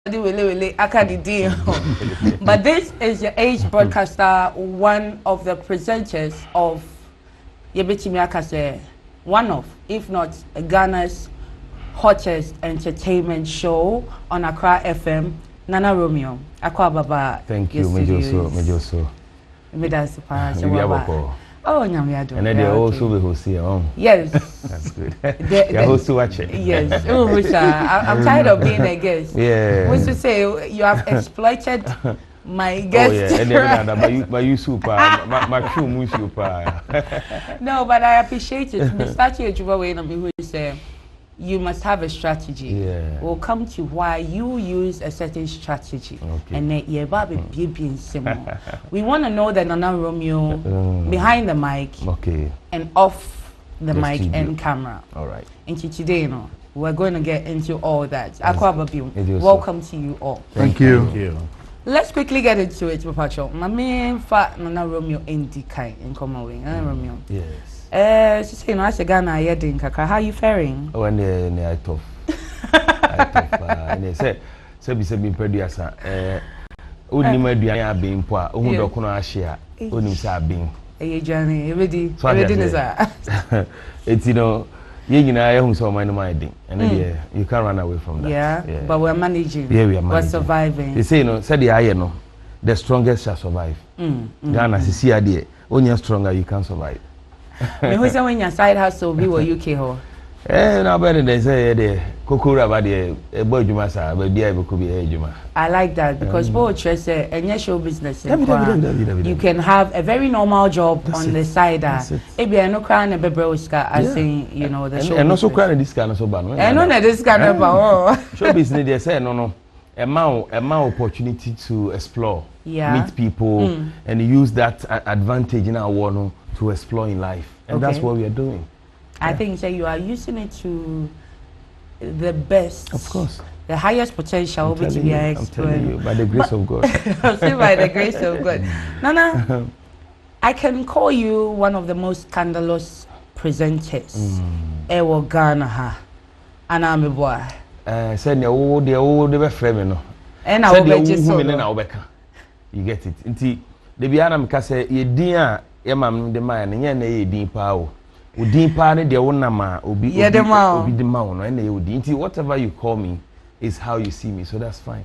But this is your age broadcaster, one of the presenters of Yebetimi Akase, one of, if not Ghana's hottest entertainment show on Accra FM, Nana Romeo. Akwa Baba. Thank you, Mejoso. Oh, Nyamiado. And then they also be hosting. Yes. That's good. They're host to watch it. Yes. Oh, I'm tired of being a guest. Yeah. Which to say, you have exploited my guest. Oh, yeah. And then you super. My crew super. No, but I appreciate it. Mr. Chijuwa who say you must have a strategy. Yeah. We'll come to why you use a certain strategy. Okay. And then we want to know that Nana Romeo behind the mic, okay, and off the mic studio. And camera. All right. And today, we're going to get into all that. Welcome to you all. Thank you. Let's quickly get into it, Papacho. My main fact, Nana Romeo Indikai in Commonwealth. Nana Romeo. Yes. She say, I say Ghana, how are you faring? Oh, and I tough. And they say be produce. Only my dear being poor. Who don't know share. Only say being. Hey, Johnny, everything is it's you know, so my thing, and then you can't run away from that. Yeah, but we're managing. Yeah, we are managing. We're surviving. They say, said the the strongest shall survive. Ghana, see idea. When you're stronger, you can survive. Who say when your side hustle be what UK ho? Now better they say the kokura about the boy Jumasa, but be able to be a Juma. I like that because poetry say any show business. You can have a very normal job on the side. Maybe I no crown a bebroska as saying, the show. And also crown this kind of so bad. I know that this kind of show business they say no. A opportunity to explore, meet people, and use that advantage in our world to explore in life, and that's what we are doing. I think that you are using it to the best, of course, the highest potential which we are exploring. I'm telling you, by the grace of God. By the grace of God. Nana, I can call you one of the most scandalous presenters. Ewo Ghana ha, and I'm a boy. Said the old frame no. And I will just you get it. Inti the biana mkase ye din a ye mam de man nye na ye din pa o. O din pa ne de wona ma obi de ma no na ye odin. Inti whatever you call me is how you see me, so that's fine.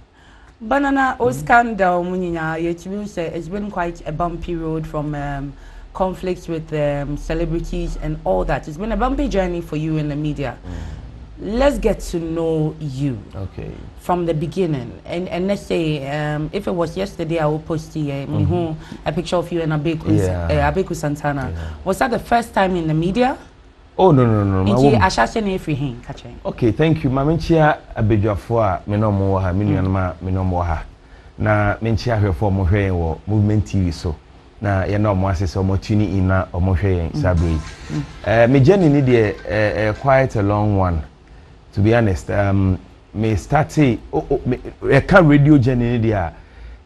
Banana o scandal munyinya ye say it's been quite a bumpy road from conflicts with celebrities and all that. It's been a bumpy journey for you in the media. Let's get to know you from the beginning, and let's say if it was yesterday I will post a picture of you and Abeku Santana. Was that the first time in the media? Oh no. Okay, thank you. Mamenchia Abedjafo me no mo ha, me nuanama me no mo ha. Na menchia hwefo mo hwen wo movement TV so. Na ye no mo asese mo tuni ina o mo hwen sabre. Me journey ni de quite a long one. To be honest, me started a radio journey there.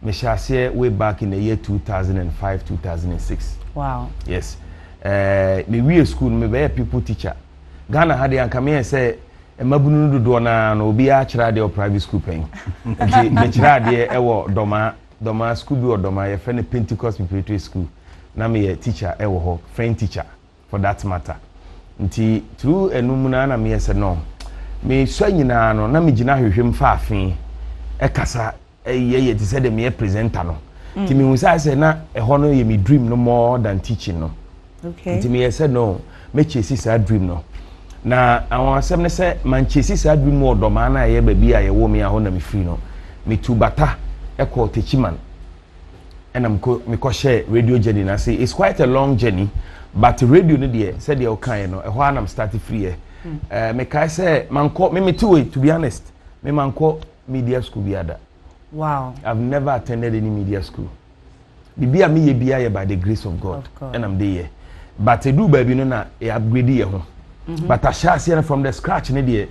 Me shall say way back in the year 2005, 2006. Wow. Yes. Me we school me be a people teacher. Ghana had the come here say e mabunu do na obi a kira de private school pen. Okay, me kira de e wo doma school bi or doma ye friend Pentecost preparatory school. Na me a teacher e wo ho, friend teacher for that matter. Nti through enumuna na me say no. Me so nyina no na me gina hwehwem fa afin e kasa ye ti say dem ye presenter no ti me hu say na e ho no ye me dream no more than teaching no. Okay. Ti me say no me chase sa dream no na awon asem ne say man chase sa dream mo do ma na ye ba bi a ye wo me a ho na me free no me tu bata e ko techiman and me ko share radio journey na say it's quite a long journey, but radio no dey say dey o kan no e ho anam start free e. Me kai say manko me too, to be honest, me manko media school biada. Wow. I've never attended any media school. Bibia me ye bia by the grace of God. And I'm there. But I do baby no na e upgrade ye ho. But I shall see from the scratch there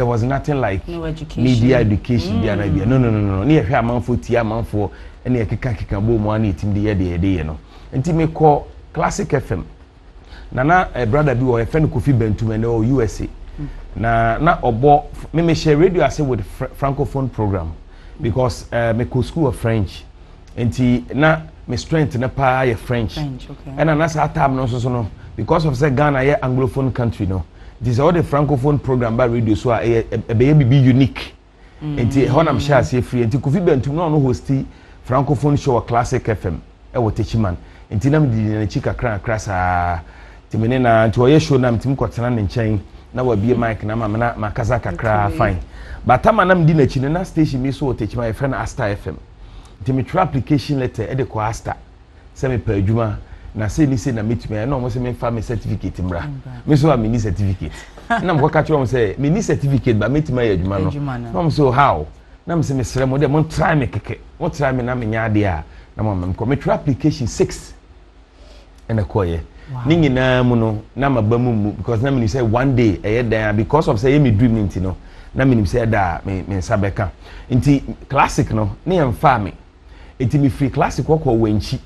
was nothing like no education. Media education bia. No. Ni e hwe amanfo tia amanfo ene e keka bo mo ana etim de no. Enti me call Classic FM. Nana brother bi wo e friend Kofi Bentum and USA. Na obo me share radio ase with francophone program. because me go school of French enti na me strength na pa ye French okay. And na sa time no so no because of say Ghana ye anglophone country no this all the francophone program by radio so be unique enti honam sha say free enti Kofi Bentum no hosti francophone show Classic FM e wo Techiman enti na me di na chika kra sa timene na nti oye show na mtim kwotena ne nchen na wa bie mic na ma makasa kakra fine but time na mdi na chi na station me so Techiman e friend Asta FM nti me try application letter e de ko Asta se me pa adwuma na say ni say na metime na mo say me fa me certificate mra me so am ni certificate na mo ka try mo say me ni certificate ba metime ya adwuma no na mo so how na mo say me sere mo de mo try me keke mo try me na me nya de a na mo me try application 6 and a koye ni nyina mu no na maba mu because na me say one day e dan because of say me dream nti no na me say da me nsabeka nti classic no ne em fa me enti me free classic wo ko wanchi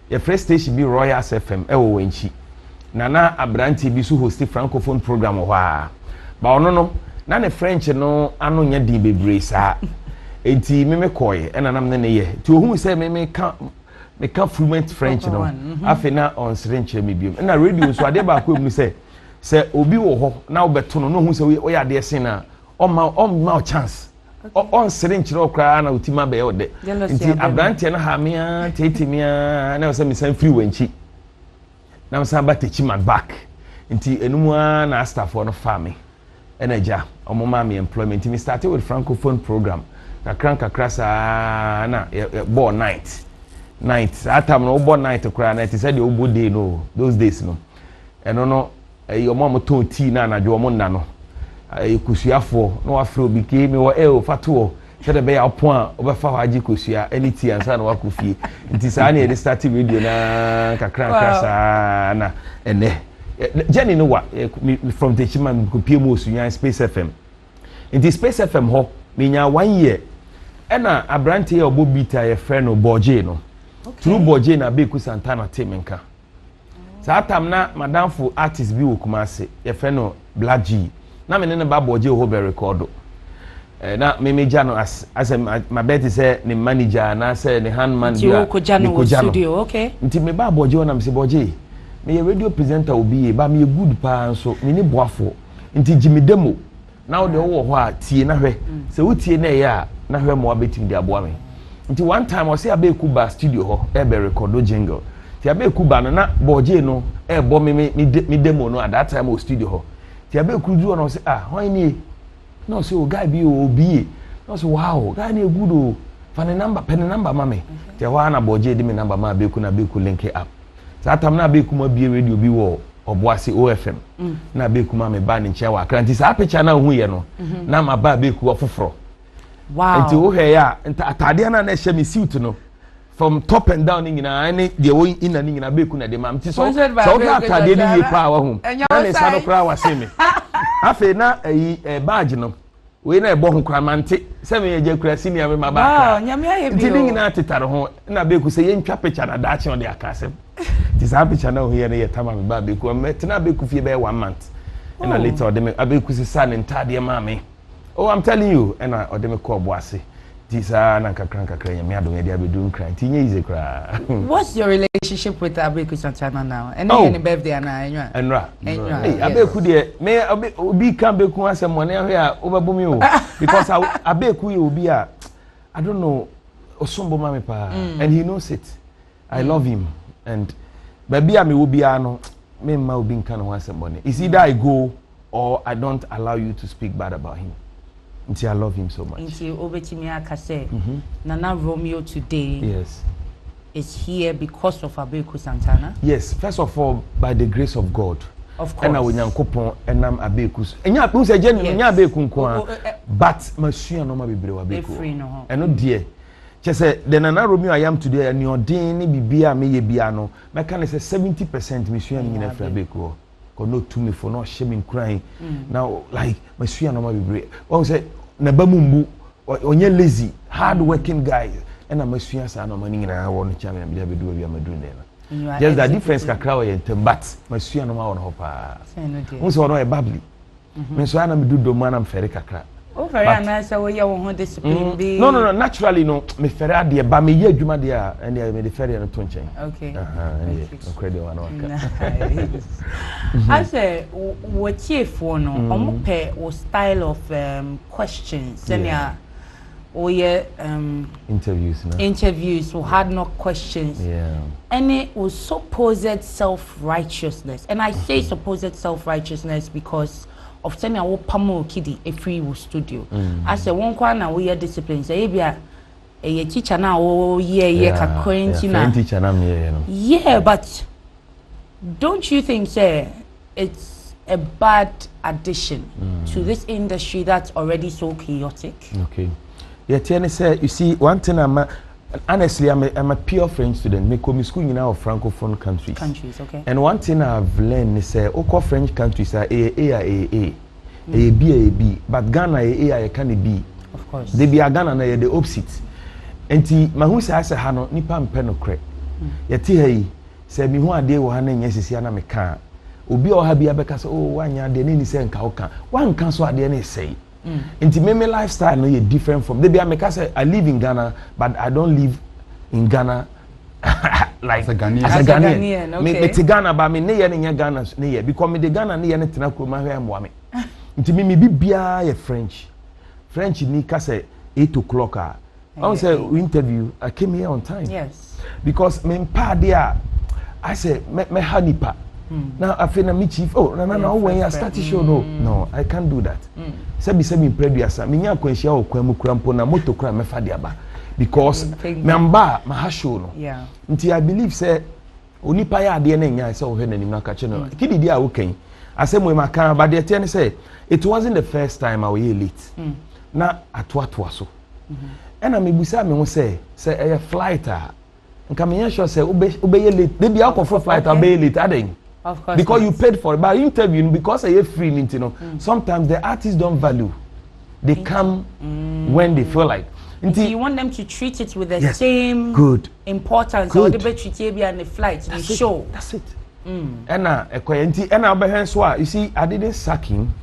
your first station be Royal FM e wo wanchi na abranti bi so host francophone program ho a ba ono no na ne French no ano nya din bebre sa enti me koye e na nam ne ye ti ohun say me ka fluent French no afena on French me biom na radio so ade ba ko mu say obi wo ho na obeto no hu say we ade sen na o ma chance on French ro kra na utima be ode nti abranti na ha mea tetimia na say me san free wanchi na me san ba Techiman back nti enum na staff no farming energy omo ma me employment me started with francophone program kakra sa na ball night that time no ball night kra na it said the obo day no those days no eno no your mom to tea na anadwo mo nna no kusuafo no afro bi ke me wo fatuo said be ya pon a obefa haji kusua any tea ansa na wakofie nti sa na e start radio na kakra sa na ene Jenny no what from Techiman ko pie mo sunya Space FM nti Space FM ho me nya 1 year ena abrante ya obobita ye friend no Boje no through Boje na Beku Santana temenka sa atam na madamfo artist bi wo Kumase ye friend no Black G na me ne ba Boje ho be record na me meja no as my bet say ne manager na say ne handman bi ko jano studio okay nti me ba Boje na me say Boje me radio presenter obi ba me good pa so me ni boafo nti Jimmy Demo now de wo ho a tie na hwe se wo tie na ya na hwe mo abetim de aboa me nti one time o say Abeku ba studio ho e be record jingle ti Abeku ba no na Boje no e bo me demo no at that time o studio ho ti Abeku du no say hwan ni no say o guy bi o obi no say wow guy na good o fa ne number pen number ma me ti ho na Boje de me number ma Abeku na Abeku link up sa tam na Abeku ma bi radio bi wo Obuasi OFM na Abeku ma me ba ne nche wa kranti sa picture na hu ye no na ma ba Abeku ofoforo wow nti wo he ya atade na na hye me suit no from top and down nyina ani de wo ina nyina Abeku na de ma mti so atade ni ye pa wa hu na ne sa no kra wa se me afi na badge no we na ebo hu kra mante se me ye je kra senior me ma ba wow nyame aye bi nti nyina tetare ho na Abeku se ye ntwa picture na da che o de akasem this happy channel here na yetama me ba Abeku metina Abeku fie be 1 month and later odem Abeku se sa ne ntade ma me oh I'm telling you and odem ko Obuasi this na kakra ya me adom ya dia bedu nkran tinye ize kra. What's your relationship with Abeku Santana now and any birthday na enra hey Abeku de me obi kan Abeku asem mo na hwe a obebo mi o because Abeku ye obi a I don't know osombo ma me pa and he knows it. I love him and baby am will be ano me ma obi nkan ho asem is either I go or I don't allow you to speak bad about him. Until I love him so much. Until Obetimi Akase Nana Romeo today is here because of Abeku Santana. Yes, first of all by the grace of God. Of course. And I will Yankopon and I'm Abeku. And ya say nya Abeku nko but masua no ma bebre wa Abeku. And no dear. Just say the Nana Romeo I am today and your day ni bibia me ye bia no. Me can say 70% masua ni na fra Abeku. Ko no to me for no shame crying now like masua no ma bebre. One say na ba mumbu onye lazy hard working guy and na masua sa no mani na won cha me bia bedu bia madru na. Just the difference kakra we ntem but masua no ma won ho pa. One say no e babli. Me so na me do do man am fere kakra. Oh, very nice. I will your discipline. No. Naturally, no. Me ferry de ba me ye adwuma de a and me de ferry no to nchen. Okay. No credit one. I say what you for no. Omo pe o style of questions. Then interviews who had no questions. Yeah. And it was supposed self-righteousness. And I say supposed self-righteousness because of saying I will pamo kidi a free studio. I say one corner we are discipline. Say a teacher now teacher now. Yeah, but don't you think it's a bad addition to this industry that's already so chaotic? Okay. Yeah, Tiani said, you see, one thing honestly, I'm a pure French student. Me come school in our francophone countries. Okay. And one thing I've learned is all French countries are A, B. But Ghana A can be. Of course. They be a Ghana na the opposite. Enti mahu say ase ha no nipa mpe no kre. Yeti ha say me hu ade wo ha na nyesisi na me ka. Obi o ha bia beka say oh wanya ade ni say nka wo ka. Wan kan so ade na say. Enti me lifestyle no different from. They be make say I live in Ghana but I don't live in Ghana like as a Ghanaian. As a Ghanaian. Okay. Me te Ghana ba me ne ye ne Ghana ne ye because me de Ghana ne ye ne tena kroma hwe amwa me. Enti me bibia ye French ni ka say 8 o'clock ah. I say interview I came here on time. Yes. Because me pa there I say me hanipa. Now I feel na Michy no when you start show no I can't do that. Say be preduasa me nya kwanhia o kwam kurampo na moto kura me fa de aba because me amba ma ha show no. Yeah. Nti I believe say onipa ya ade na nya say o hwe nanim na ka che no. Kidi dia wo kan. Asem we maka but the ten say it wasn't the first time I was late. Na atwa so. And I'm busa me ho say a flight nka me sure say obey late. They be out of flight obey late aden. Of course. Because you paid for it. But interviewing because I free you know. Sometimes the artists don't value. They come when they feel like. So you want them to treat it with the same importance or the better treat and the flight the show. That's it. And you see I didn't sack him,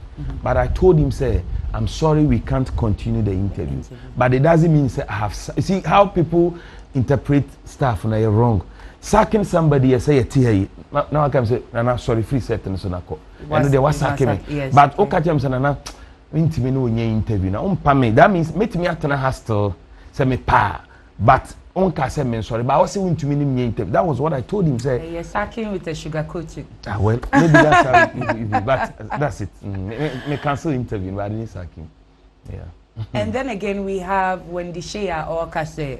but I told him say I'm sorry we can't continue the interview. But it doesn't mean say I have you see how people interpret stuff and you're wrong. Sacking somebody say a tea now I can say nana sorry free set and so nako. And they was sacking me. But okay jam say nana intimi no nya interview na umpa me that means make me atena hostel say me pa but onka say me sorry but I was saying to me nya interview. That was what I told him say you're sacking with a sugar coating. Well maybe that's how it but that's it. Me cancel interview but I didn't sack him. Yeah. And then again we have when the share or kase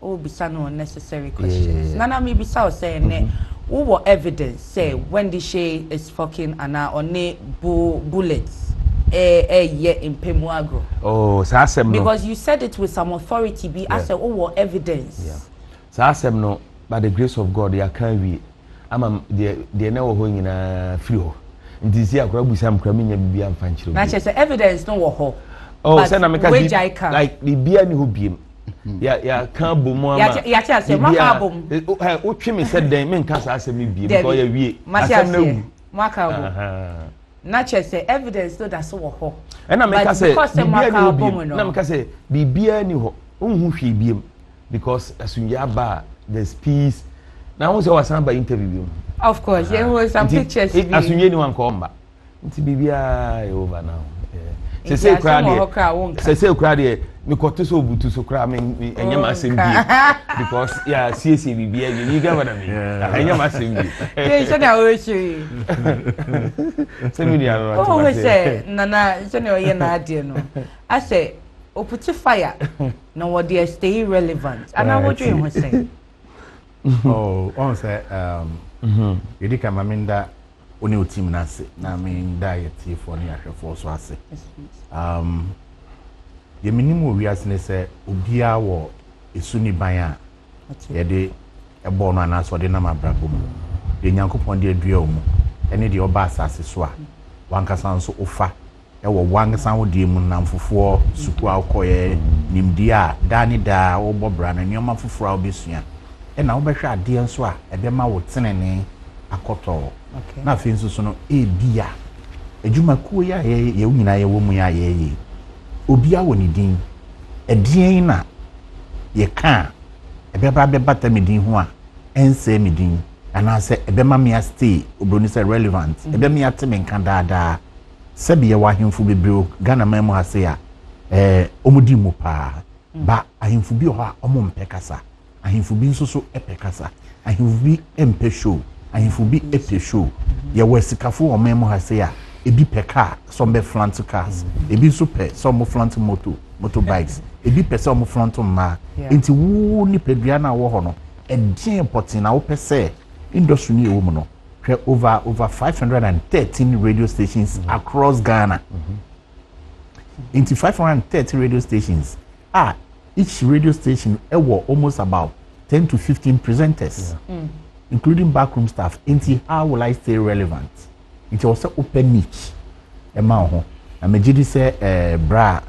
bisa no unnecessary questions. Nana me bisa saying what evidence say when the share is fucking ana on bullets in Pemuagro. Oh, so asem no. Because you said it with some authority be I said what evidence. Yeah. So asem no by the grace of God ya can we am the na wo ho nyina free ho. Nti si akora busa mkra me nya bibia amfa nchiro. Na che say evidence no wo ho. Oh, say na make like bibia ni ho biem. Ya kan bomu ama ya cha say maka bom o twe me said den me nka sa asem ni biem because ya wie asem na wu maka bom na che say evidence no da so wo ho and na me ka say bibia ni ho biem na me ka say bibia ni ho unhu hwe biem because asunya ba there's peace na won say wasan ba interview biem of course there was some pictures asunya ni wan ko mba nti bibia over now say crowd there me koto so butu so crowd me enyama asem bi because yeah CC bibia you get what I mean enyama asem bi so na o shi say me dia no oh we say nana so na o ye na ade no I say o put fire na what they stay relevant and I what you say oh on say you dika maminda oni o team na se na me diet for ni ahwefo so ase ye minimum wi ase ne se obia wo esuni ban a ye de ebo no ana so de na mabrabo mu de nyankopon de adua mu ene de oba asase so a wankasa nso ofa e wo wankasa wo de mu nam fofo suku akoye nimdi a dani da wo bobra na nyoma foforo a obesua e na wo behwe ade nso a ebe ma wo tenene akoto na fe nso so no e bia ejuma kuo ya ye nyina ye wo mu ya ye obia woni din edin na ye ka ebeba bebata me din ho a ense me din ana se ebema me stay obroni se relevant ebema me ate me nka daada sebi ye wahemfu bebreo Ghana memo ase a omudi mu pa ba ahemfu bi ho a omo mpekasa ahemfu bi nso so epekasa ahemfu bi empe show ahemfu bi epe show ye wasikafo o memo ase a ebi peka some be flant cars ebi so pe some flant motorbikes ebi pe some flant ma enti wo ni pedua na wo ho no edin potin na wo pe se industry ni ewo mu no over 513 radio stations across Ghana. Into 530 radio stations. Each radio station were almost about 10 to 15 presenters, including backroom staff. Into how will I stay relevant? It was an open niche. I'm a GD say, bra,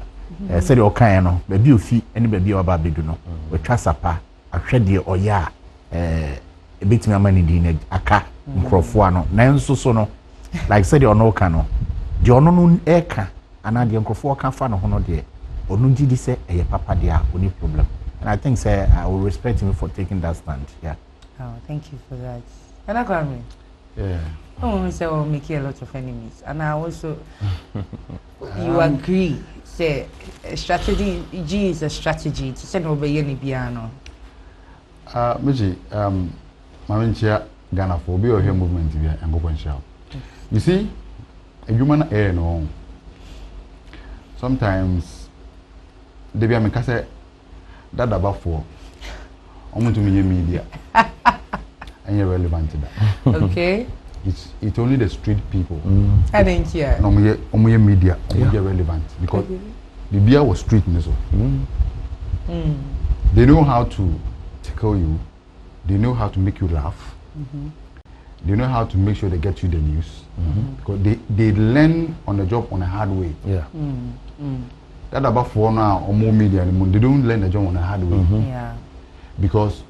said the Okayano, baby of fee, any baby or baby do no. We trust a pa, a shady or ya, a bit of money in a car. Microphone na nso so no like said you no can no the ono no eka ana the microphone can fa no ho no de onu gidi say eye papa dia only problem and I think say I will respect him for taking that stand. Oh, thank you for that. And I got me. Oh, say will make you a lot of enemies, and I also you agree say a strategy G is a strategy to send over any piano. Michy, Maminchia Ghana for be or here movement here and go and shout. You see, a human air no. Sometimes they be a make say that about for almost to me media and you're relevant to that. Okay. It's only the street people. I didn't hear. No me media media relevant because the beer was street so. They know how to tickle you. They know how to make you laugh. They know how to make sure they get you the news because they learn on the job on a hard way. That about for now or more media anymore. They don't learn the job on a hard way. Because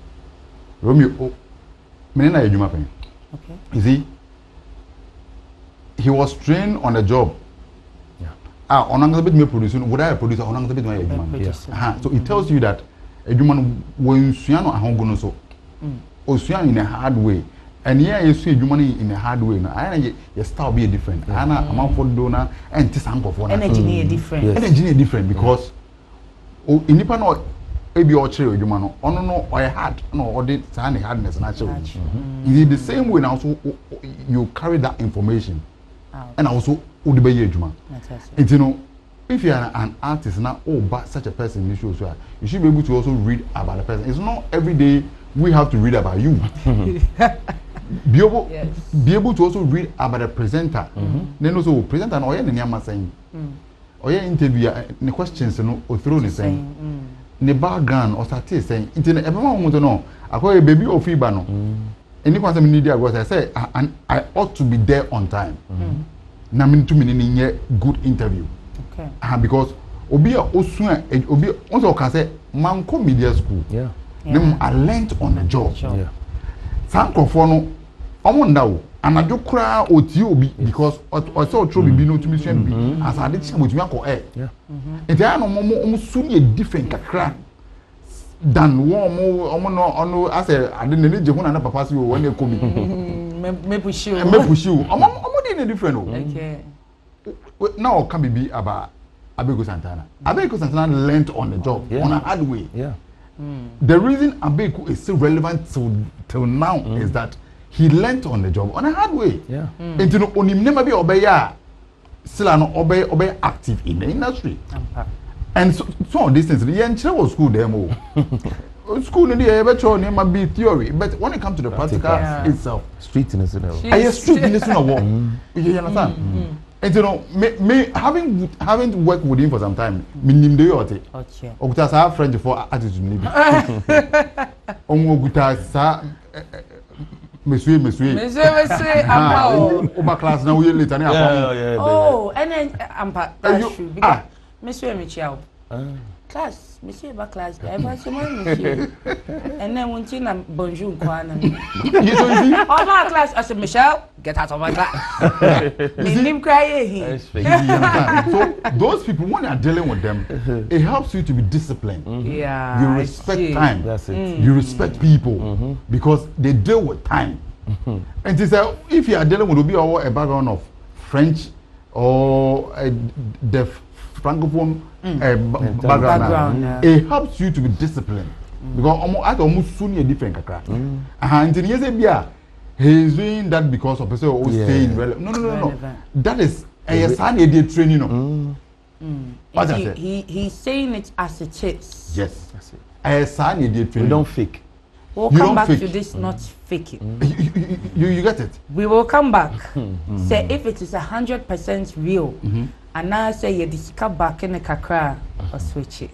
Romeo, menena ejuma pen. Okay. You see, he was trained on the job. Onanga bit me producing. Would I produce? Onanga bit my ejuma. So it tells you that ejuma when suano ahongono so. Osuan in a hard way, and here you see money in a hard way. Now, I your style be different. Ana amount for donor and this uncle for energy different. Energy different because in Nipa no ebi or chere you man no or hard no or the hardness natural. Is the same way now? So you carry that information, and also udebe ejuma. You know, if you are an artist now, but such a person you should be able to also read about the person. It's not every day. We have to read about you. Be able to also read about the presenter. Then also presenter no ye nyama saying. Or interview the questions no or through the saying. The background or start saying. Internet everyone want to know. I call a baby or fever no. Any question me need I say and I ought to be there on time. Na me to me good interview. Okay. Because obi a osun obi also can say manko media school. I learned on the job. Some conform on now, and I do cry or obi because I saw trouble be no to mission as I did with me or air. And there are no more soon a different crack than one more as I didn't need you when I pass you when you come. Me push you. I'm different. Okay. Now can be about Abeko Santana. Abeko Santana learned on the job on a hard way. The reason Abeku is still relevant till now is that he learnt on the job on a hard way. And you know, only never be still obey active in the industry. And so these things, the young was school demo. School in the ever might be theory, but when it comes to the practical itself, street in the I street in the you understand? And you know, me having worked with him for some time, me nimde yote. Okuta sa friend for attitude maybe. Okuta sa monsieur. Over class now we later na. Oh, and then that's true because monsieur Michy class, monsieur ba class, ever so monsieur. And then when you na bonjour kwana. You see? Oh, my class, I said Michelle. Get out of my class. Him crying. So those people, when you are dealing with them, it helps you to be disciplined. Yeah. You respect time. That's it. You respect people because they deal with time. And it's if you are dealing with a background of French or the francophone background, it helps you to be disciplined because almost soon a different kakra. And in yes, he's doing that because of person who staying relevant. No. That is a sign of training. He's saying it as it is. Yes, that's it. A sign of training. We don't fake. We'll come back to this not faking. You get it? We will come back. Say if it is 100% real, and now say you discuss back in the kakra or switch it.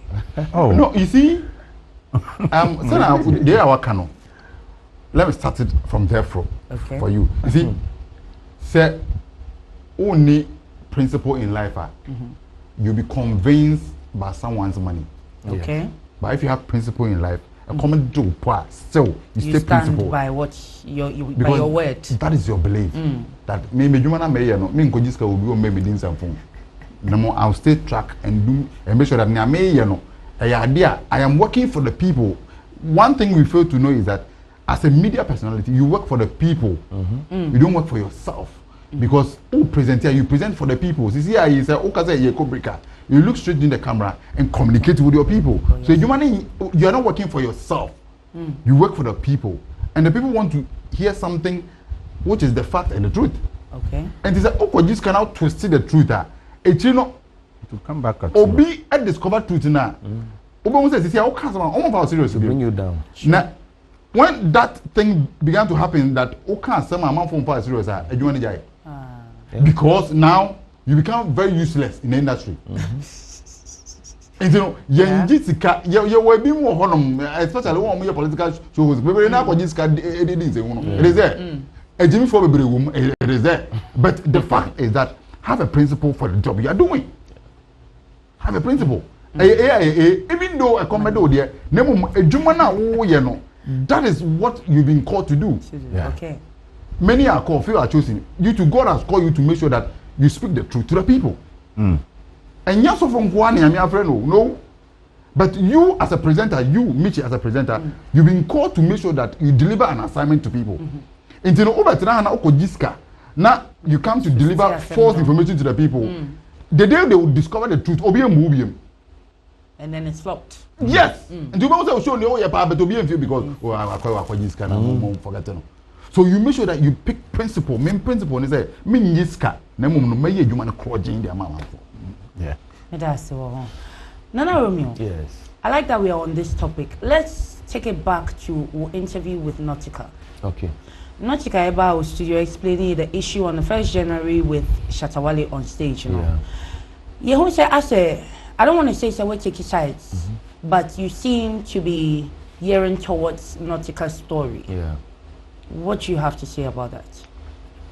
Oh no, you see, so now they are working. Let me start it from there for you. You see, say only principle in life, you'll be convinced by someone's money. Okay. But if you have principle in life, a common do still you stay stand principle by what by your word. That is your belief. That maybe you wanna may no me just will be maybe din something. No, I'll stay track and do and make sure that no I am working for the people. One thing we fail to know is that as a media personality, you work for the people. You don't work for yourself. Because you present for the people. You see, you say, you look straight in the camera and communicate with your people. So you are not working for yourself. You work for the people. And the people want to hear something which is the fact and the truth. Okay. And they say, oh, just cannot twist the truth. It's you know, to come back at Obi and discover truth now. Obi says, "See, serious to bring you down." Now, when that thing began to happen, that some amount from serious, because now you become very useless in the industry. And you know, you will be more honor, especially when your political shows. But now, it is there. A Jimmy for it is there. But the fact is that have a principle for the job you are doing. Have a principle. Even though a commando there, that is what you've been called to do. Yeah. Okay. Many are called, few are chosen. You to God has called you to make sure that you speak the truth to the people. And yes, from Kwani, I'm your friend. No. But you as a presenter, Michy as a presenter, you've been called to make sure that you deliver an assignment to people. Now you come to deliver false information to the people. The day they will discover the truth, and then it's flopped. Yes. And you also show your power to be because so you make sure that you pick principle, main principle is say mean yiska. Yeah. That's all. Nana Romeo. Yes. I like that we are on this topic. Let's take it back to our interview with Nautica. Okay. Nautica Eba was studio explaining the issue on the 1st January with Shatta on stage, you know. Yeah, I don't want to say so we take sides, but you seem to be gearing towards Nautica's story. Yeah. What do you have to say about that?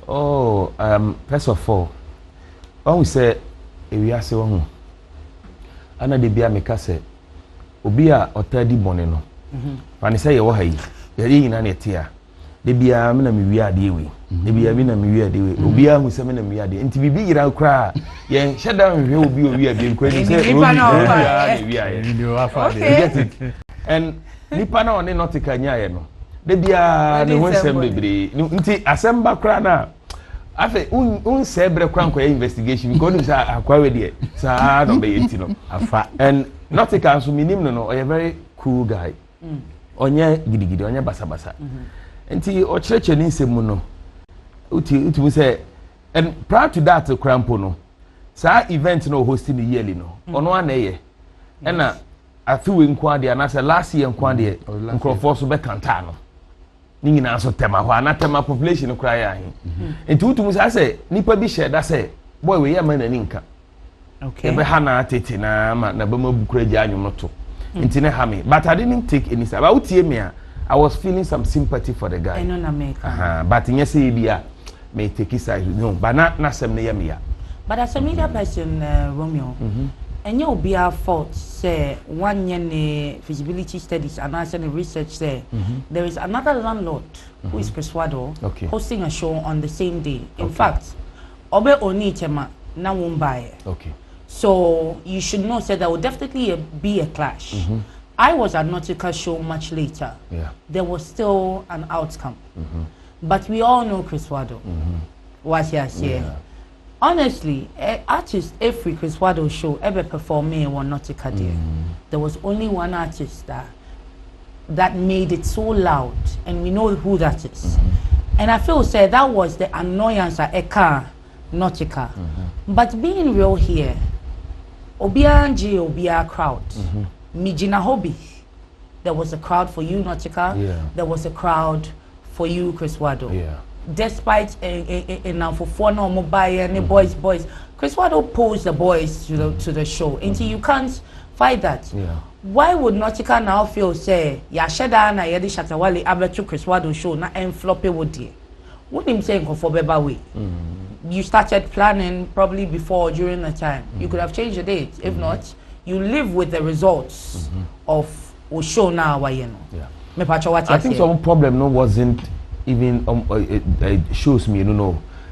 Oh, first of all, when we say we are saying, Anna de Bia Mekase, Obia or Teddy Bonino. When I say, oh, hey, you're in an etia. De Bia Mina Mia Dewi. De Bia Mina Mia Dewi. Obia who seven and Mia de. And to be big around cry, yeah, shut down, you will be a being crazy. And Nipana on the Nautica Nyano. De Bia, the one assembly. Nti assemble crana. I say, sebre crank investigation because I acquired it. So I don't be it, and Nautica so minimum no, a very cool guy. Onye gidi onye basa. Nti o church ni nsemu no. Uti say, and prior to that crampo no. Sa event no hosting yearly no. Ono aneye. Na afi we nkwade na say last year nkwade nkrofo so be kanta no. Ni nyina so tema ho na tema population no cry ahin. Nti utu say nipa bi share that say boy we yama na ninka. Okay. Ebe ha na tete na ma na bema bukura gya anyum no to. Nti ne ha me, but I didn't take any say. About tie me I was feeling some sympathy for the guy. I know na make. But in say bia may take his side no, but not sem na yam ya. But as a media person, Romeo, and you'll be our fault say 1 year feasibility studies and also the research say there is another landlord who is Persuado hosting a show on the same day. In fact, obe oni tema na won't buy. Okay. So you should know that there will definitely be a clash. I was at Nautica show much later. Yeah. There was still an outcome. But we all know Chris Wado. What he has here. Honestly, artist every Chris Wado show ever perform me or Nautica there. There was only one artist that made it so loud, and we know who that is. And I feel say that was the annoyance at Eka Nautica. But being real here, Obia and Obia crowd. Mijina hobby. There was a crowd for you, Nautica. There was a crowd for you, Chris Wado. Despite now for 4 normal buyer and boys, Chris Wado posed the boys to the show. Until you can't fight that. Why would Nautica now feel say ya Shatta na yedi Shatta wale abetu Chris Wado show na envelope would him say for better way? You started planning probably before or during the time. You could have changed the date. If not, you live with the results of show now. I think some problem no wasn't even it shows me,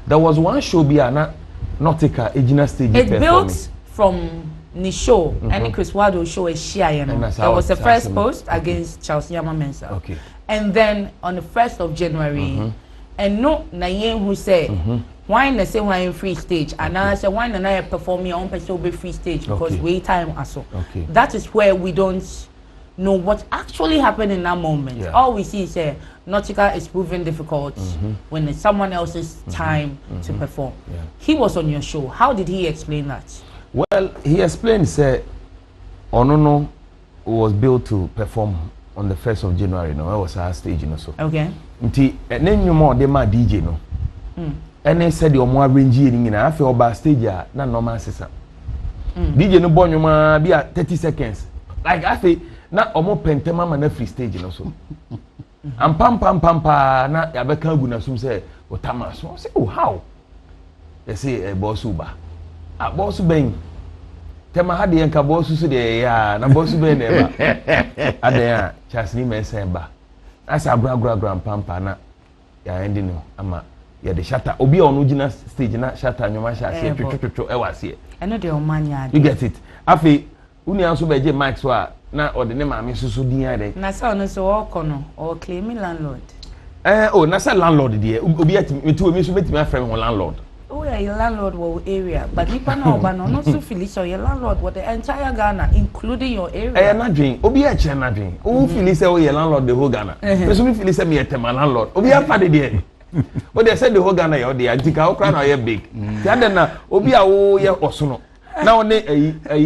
there was one show be Nautica Egina stage. It built from the show and Chris Wado show a share. There was the first post against Charles Yama Mensa. And then on the 1st of January, and no Nayen who said why na say why free stage and I say why na perform your own person be free stage because wait time also. That is where we don't know what actually happened in that moment. All we see is Nautica is proving difficult when it's someone else's time to perform. He was on your show. How did he explain that? Well, he explained say Onono was built to perform on the 1st of January. No, it was our stage, so. Okay. Nti then you more they ma DJ no. And they said your more arrange in I feel about stage na normal system. DJ no born you ma be 30 seconds. Like I say na omo pentema ma na free stage no so. And pam na ya be kan gu na sum say otama so say oh how? They say boss uba. Boss ben. Tema ha de enka boss so de ya na boss ben na ba. Adan chance ni me say ba. Asa agra pampa na ya ending no ama ya de Shatta obi on original stage na Shatta nyoma sha se twetwetwo e wase eno de omanya you get it afi uni anso beje mic so a na ode ne maame susu din ade na sa ono so okono o claim landlord na sa landlord de obi ati me so betimi afrem ho landlord oh yeah your landlord wo area but nipa na oba no so feel so your landlord what the entire Ghana including your area na dream obi a che na dream o feel say o your landlord the whole Ghana me so me feel say me etema landlord obi a fa de but they said the whole Ghana you dey antika o kra na you big ti ade na obi a wo ye osono na one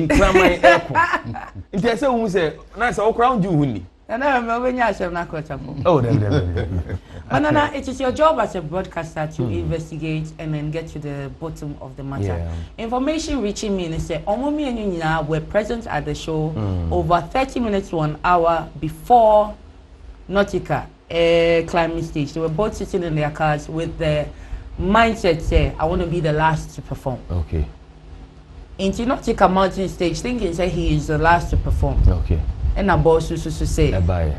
kraman eko nti say wo say na say o kra unju huni na me obenya asem na kochapo oh dem Banana, it is your job as a broadcaster to investigate and then get to the bottom of the matter. Information reaching me and say Omomi and Yunina were present at the show over 30 minutes to an hour before Nautica climbing stage. They were both sitting in their cars with the mindset say I want to be the last to perform. Okay. Into Nautica mountain stage thinking say he is the last to perform. Okay. And a boss used to say bye.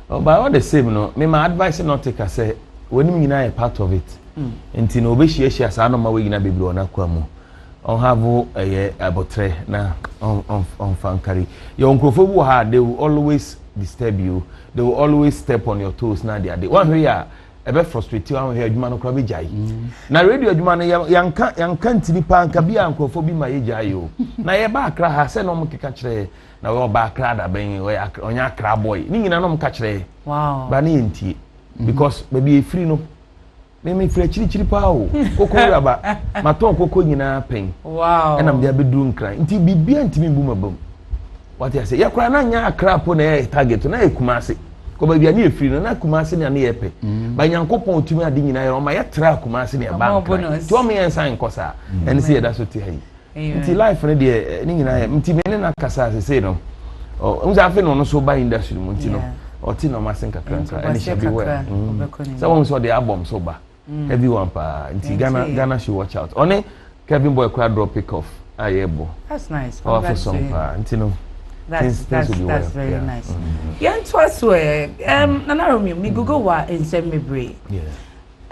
But all the same, no, me my advice not take say when you are a part of it. Until no be share sa no ma we gina bibli ona kwamu. On have a abotre na on fankari. Your unkrofo bu ha they will always disturb you. They will always step on your toes na they one here e be frustrate you one here adwuma no kra be jai. Na radio adwuma no yanka ntini pa anka bia unkrofo bi ma ye jai o. Na ye ba akra ha se no mo keka kire na we ba akra da ben we onya akra boy ni nyina no mka kire wow ba na yenti because baby e free no me free chiri pa o koko raba maton koko nyina pen wow e na me be duru nkran nti bibia ntimi bu mabam what you say ya kra na nya akra po na e target na e kumase ko ba bia na e free no na kumase na e pe ba nyankopon otumi ade nyina ye ma ye tra kumase na e ba nkran to me ensan kosa ene se ye da so ti hai nti life ne de ni nyina nti me ne na kasa se no unza afi no so ba industry mu nti no oti no masen kakra and it should be well someone saw the album so ba everyone pa nti Ghana should watch out one Kevin Boy kwa drop pick off ayebo. That's nice. Powerful song pa. Ntino. That's very nice. Yeah, it was where Nana Romeo, me Google wa in Semibre. Yeah.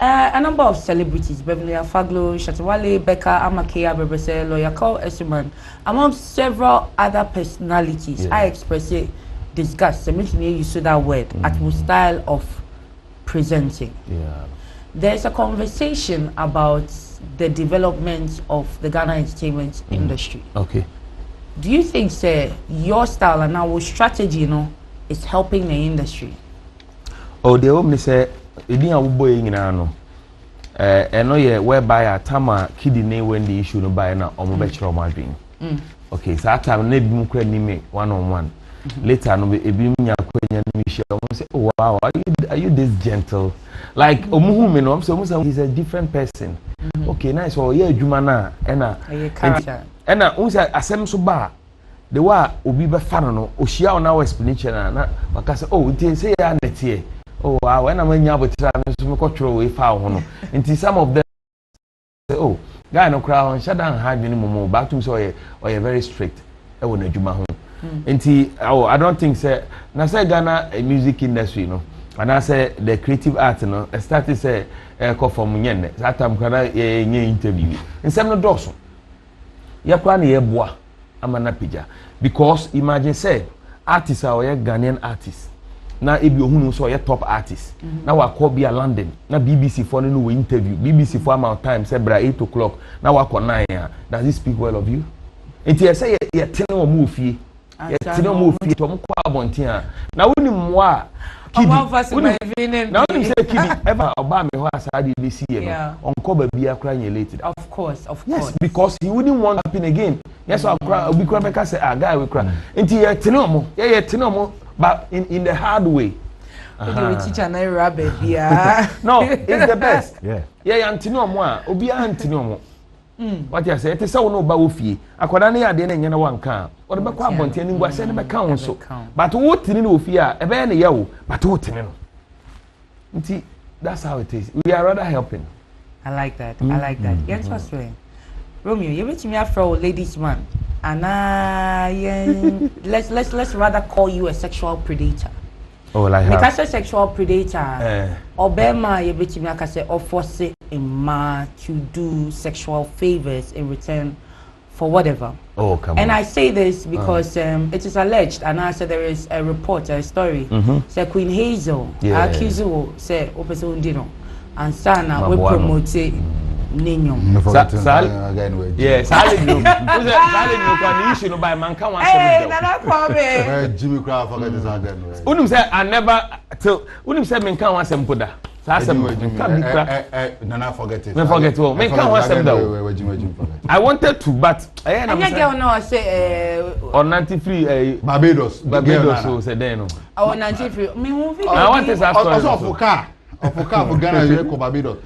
A number of celebrities, Beverly Afaglo, Shatawale, Becca, Amakea, Bebese, Lawyer Cole Essuman, among several other personalities. I express it disgust. So make me use that word at the style of presenting. Yeah. There's a conversation about the development of the Ghana entertainment industry. Okay. Do you think, say, your style and our strategy, you know, is helping the industry? Oh, the woman say, "Edi a boy in ano." No ye whereby a time kiddy name when the issue no buy na omo be chiro ma dwen. Okay, so that time na bi mu kra ni me one on one. Later no ebi mu nya kwanya ni me share omo say, "Oh wow, are you this gentle?" Like omo hu me no, omo say he's a different person. Okay, nice. So yeah, adwuma na ena unsa asem so ba the wa obi be fa no ohia ona wa explanation na maka say oh nti say ya netie oh wow when am anya abotira no so me kotworo we fa ho no nti some of them say oh guy no kra on Shatta ha dwene momo back to say oh very strict e wo na adwuma ho nti oh I don't think say na say Ghana music industry no and I say the creative art no started say ko from nyenne that time kra nye interview nsem no doso yakwa na yeboa amana pija because imagine say artists are Ghanaian artists na ebi ohunu so top artist na wakọ bia London na BBC for no we interview BBC for amount time say bra 8 o'clock na wakọ 9 does he speak well of you enti ye say ye tene o mu ofie ye tene o mu ofie to mo kwa abonten a na woni mwa Kidi, now you say Kidi, ever Obama who has had this year, Uncle Baby related. Of course. Yes, because he wouldn't want to happen again. Yes, I'll cry, be cry because a guy will cry. Into your tinomo, tinomo, but in the hard way. Teacher na baby. No, it's the best. Yeah, tinomo, Obia antinomo. What you say? It is so no bawufie. Akwada na ya de na nyana wanka. O de bekwa abonte ni ngwa se ne beka won so. But what tini no ofie a ebe na yawo, but what tini no. Nti that's how it is. We are rather helping. I like that. Yes, what's right. Romeo, you meet me after ladies man. And let's rather call you a sexual predator. Oh, like how? Because a sexual predator, Obama, you bet me I can say, or force a man to do sexual favors in return for whatever. Oh, come on. And I say this because it is alleged, and I said there is a report, a story. Say Queen Hazel, accused say Opeso Dino, and Sana we promote Nino. Yes, Sally no. Sally issue no by man can want hey, Nana Kwame. Jimmy Crow forget this again. Unim say I never till Unim say men can want some poda. Nana forget it. Men forget what? Men can want some though. I wanted to, but I am girl no say on 93 Barbados so say then no. Oh 93. Me movie. I want this after. Also for car. For Ghana, you go Barbados.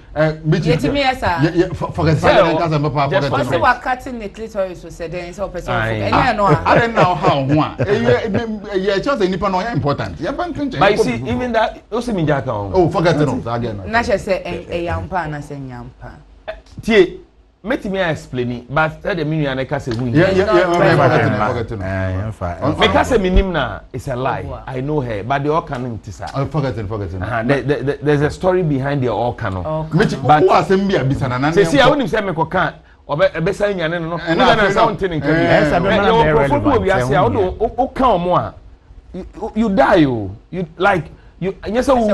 Michy. Yet me yes sir. Yeah, forget that. Because I'm forget. Once you are cutting the clitoris, so say then so person. I don't know how one. Yeah, just a nipa no important. Yeah, but you see, even that also mean Jack on. Oh, forget it again. Na say a yampa na say yampa. Tie. Let me explain it, but that the meaning I can say who. Yeah. Forget it. Because the meaning na is a lie. I know her, but they all can tisa. Forget it. There's a story behind the all canon. But who are some be bisana na. See, I wouldn't say me ko kan. Obe say nyane no. Na sound thing nkan. You die you like you nyesa wo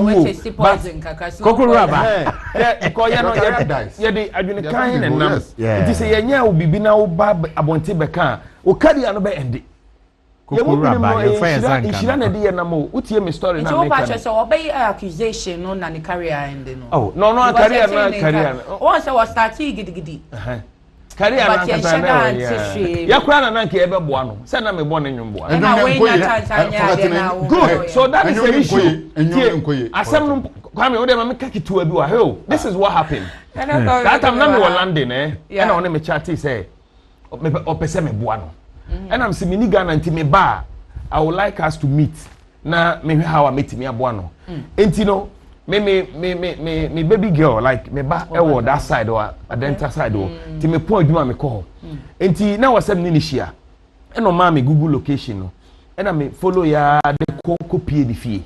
but kokoro aba ko ye no ye de adwene kan ne nam it say ye nya obibi na wo ba abonte beka o kadi ano be ende kokoro aba ye friends anka ishira na de ye nam o utie me story na make it so obey accusation no na ne career ende no oh no career o say was start gidigidi career na kata ya kura na nke ebe boa no say na me bo ne nwumbo good so that is the issue asem no kwame wo de ma me kakitu abi wa hey this is what happened that time na me was London and on me chat say opese me boa no and am say me ni Ghana nti me ba I would like us to meet na me how I meet me aboa no enti no me baby girl like me ba ewo that side or adenta side or ti me pon adwuma me ko enti na wasem ni hia e no ma me Google location no e na me follow ya de copy di fie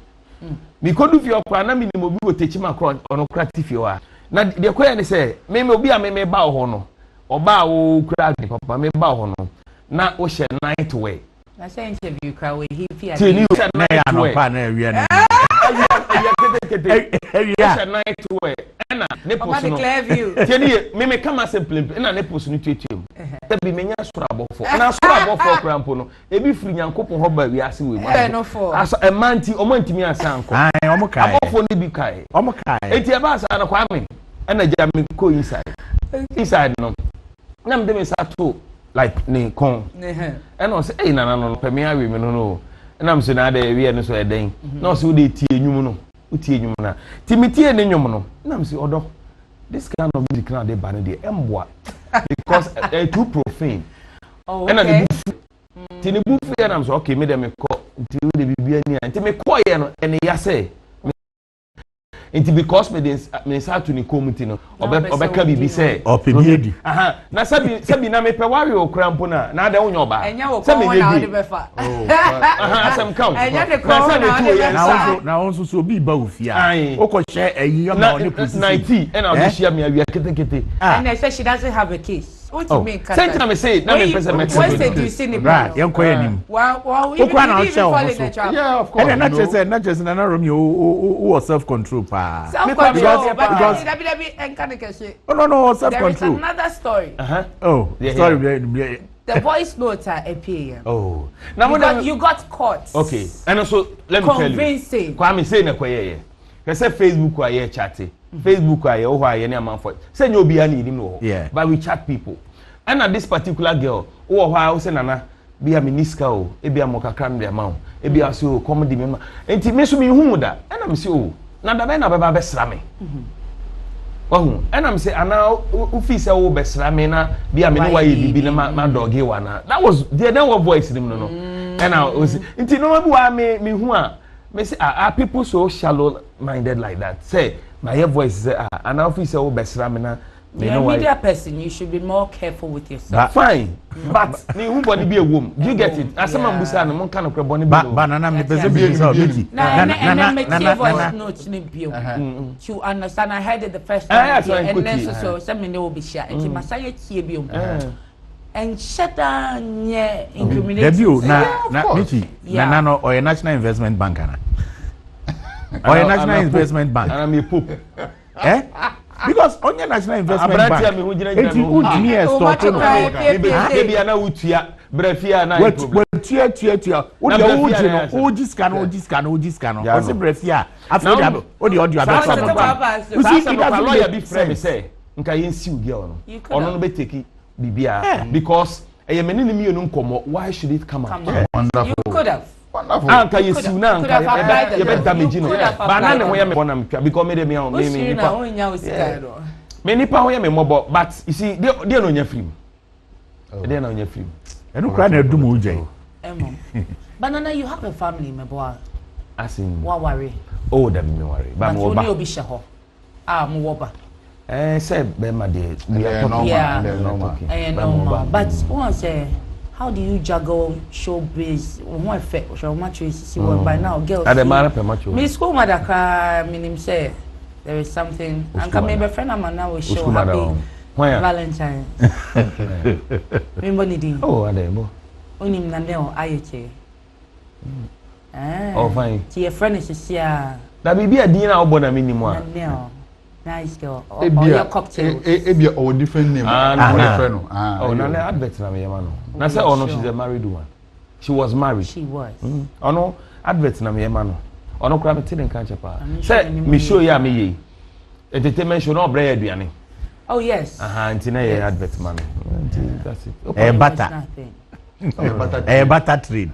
me kodu fie okwa na me ni mo bi wo techi ma kro ono creative fie wa na de koya ni say me obi a me ba ho no oba wo kura ni papa me ba ho no na wo she night wear na say interview kra we he fie ti ni na ya no pa na ewia ni yeah night wear na ne post no ti me kama simple na ne post no twetwem e bi menya soro abofo na soro abofo krampo no e bi firi nyankopon ho ba wi ase we ma aso e manti o mantimi asanko ai o mo kai abofo ne bi kai o mo kai enti e ba sa na kwa me na ja me ko inside no na me dem sa to like ne kon e no say na no pe me awe me no na me so na da wi no so e den na so de tie nwum no utie nwum na timitie ne nwum no na me say odo this kind of music now they ban the emboa because too profane oh and the tini bufu ya na me say okay me dem call nti we de bibia ni nti me call ye no ene ya say nti because me start to ni community no obeka bibi say opiniedi aha na sabi na me pe wari okrampo na da wonyo ba sabi na ode befa aha asem count enya de call na ode befa na won so bi ba ofia okwohye ayi ya ma oni pusi 90 and I'll share me awia kete and I said she doesn't have a case. What you mean? Same time I say, na me person me. What's the do see right, yanko yanim. Wow, you even fall in the trap. Yeah, of course. And not just na room you self control pa. Self control, but no self there is control. another story. Oh, story. The voice notes are APM. Oh, now you got caught. Okay, and also let me tell you. Convincing. Kwame say na kwaye. Say Facebook wa ye chatting. Facebook wa ye o wa ye na man for. Say no be ani nim no. But we chat people. And at this particular girl, o wa o say nana be a miniska o, e be a mokakra no de ma o. E be a so comedy me ma. Enti me so me hu da. And am say o, na da be na baba be sra me. And I'm say ana u fi say o be sra me na be a me no wa ye bibi na ma doggy wa na. That was there no voice nim no. And I was enti no be wa me hu a me say are people so shallow minded like that. Say my voice say and now if say o besra me na me no why. Media person, you should be more careful with yourself. Fine. But me who body be a woman. Do you get it? As someone who say no kind of body but nana me person be so Michy. Na voice note ni bio. To understand I heard it the first time and then so some me will be share. Enti masaya tie bio. And Shatta nye incriminating. Debut na Michy. Na no or a national investment bank na. Or a national investment bank. And I'm a poop. Because on your national investment bank. It's good near stop. Maybe ana utua brefia na problem. Tia. Oji scan. What's the brefia? After that, o the audio about. You see, it doesn't lawyer be friend say. Nka yensi u girl no. Ono no be take bibia because menini mi enu nkomo. Why should it come out? Wonderful. You could have. Wonderful. Anka yesu na anka you bet damage no. Ba na ne ho ya me bona me because me nipa ho ya me mobo but you see they no nya film. They no nya film. Enu kra na edum ujai. Banana you have a family me boy. As in what worry? Oh that me worry. But mo ba. But obi sheho. Mo wo ba. Say be ma dey we are talking. Normal. But one say how do you juggle showbiz? One effect, so much you see by now, girls. At the matter per much. Me school mother cry, meaning say there is something. And come maybe friend of mine now will show happy Valentine's. Remember Nidin? Oh, ademo. Unim nandeo ayeche. Oh, fine. Your friend is here. That be a dinner or bona minimum. Nice girl. Or your cocktail. Be a different name. Oh, no, advert na me yamano. Na say oh no, she's a married woman. She was married. She was. Oh no, advert na me yamano. Oh no, kura me tell nkan chepa. Say me show ya me ye. Entertainment show no bread aduane. Oh yes. Ntina ye advert man. That's it. Butter. Butter trade.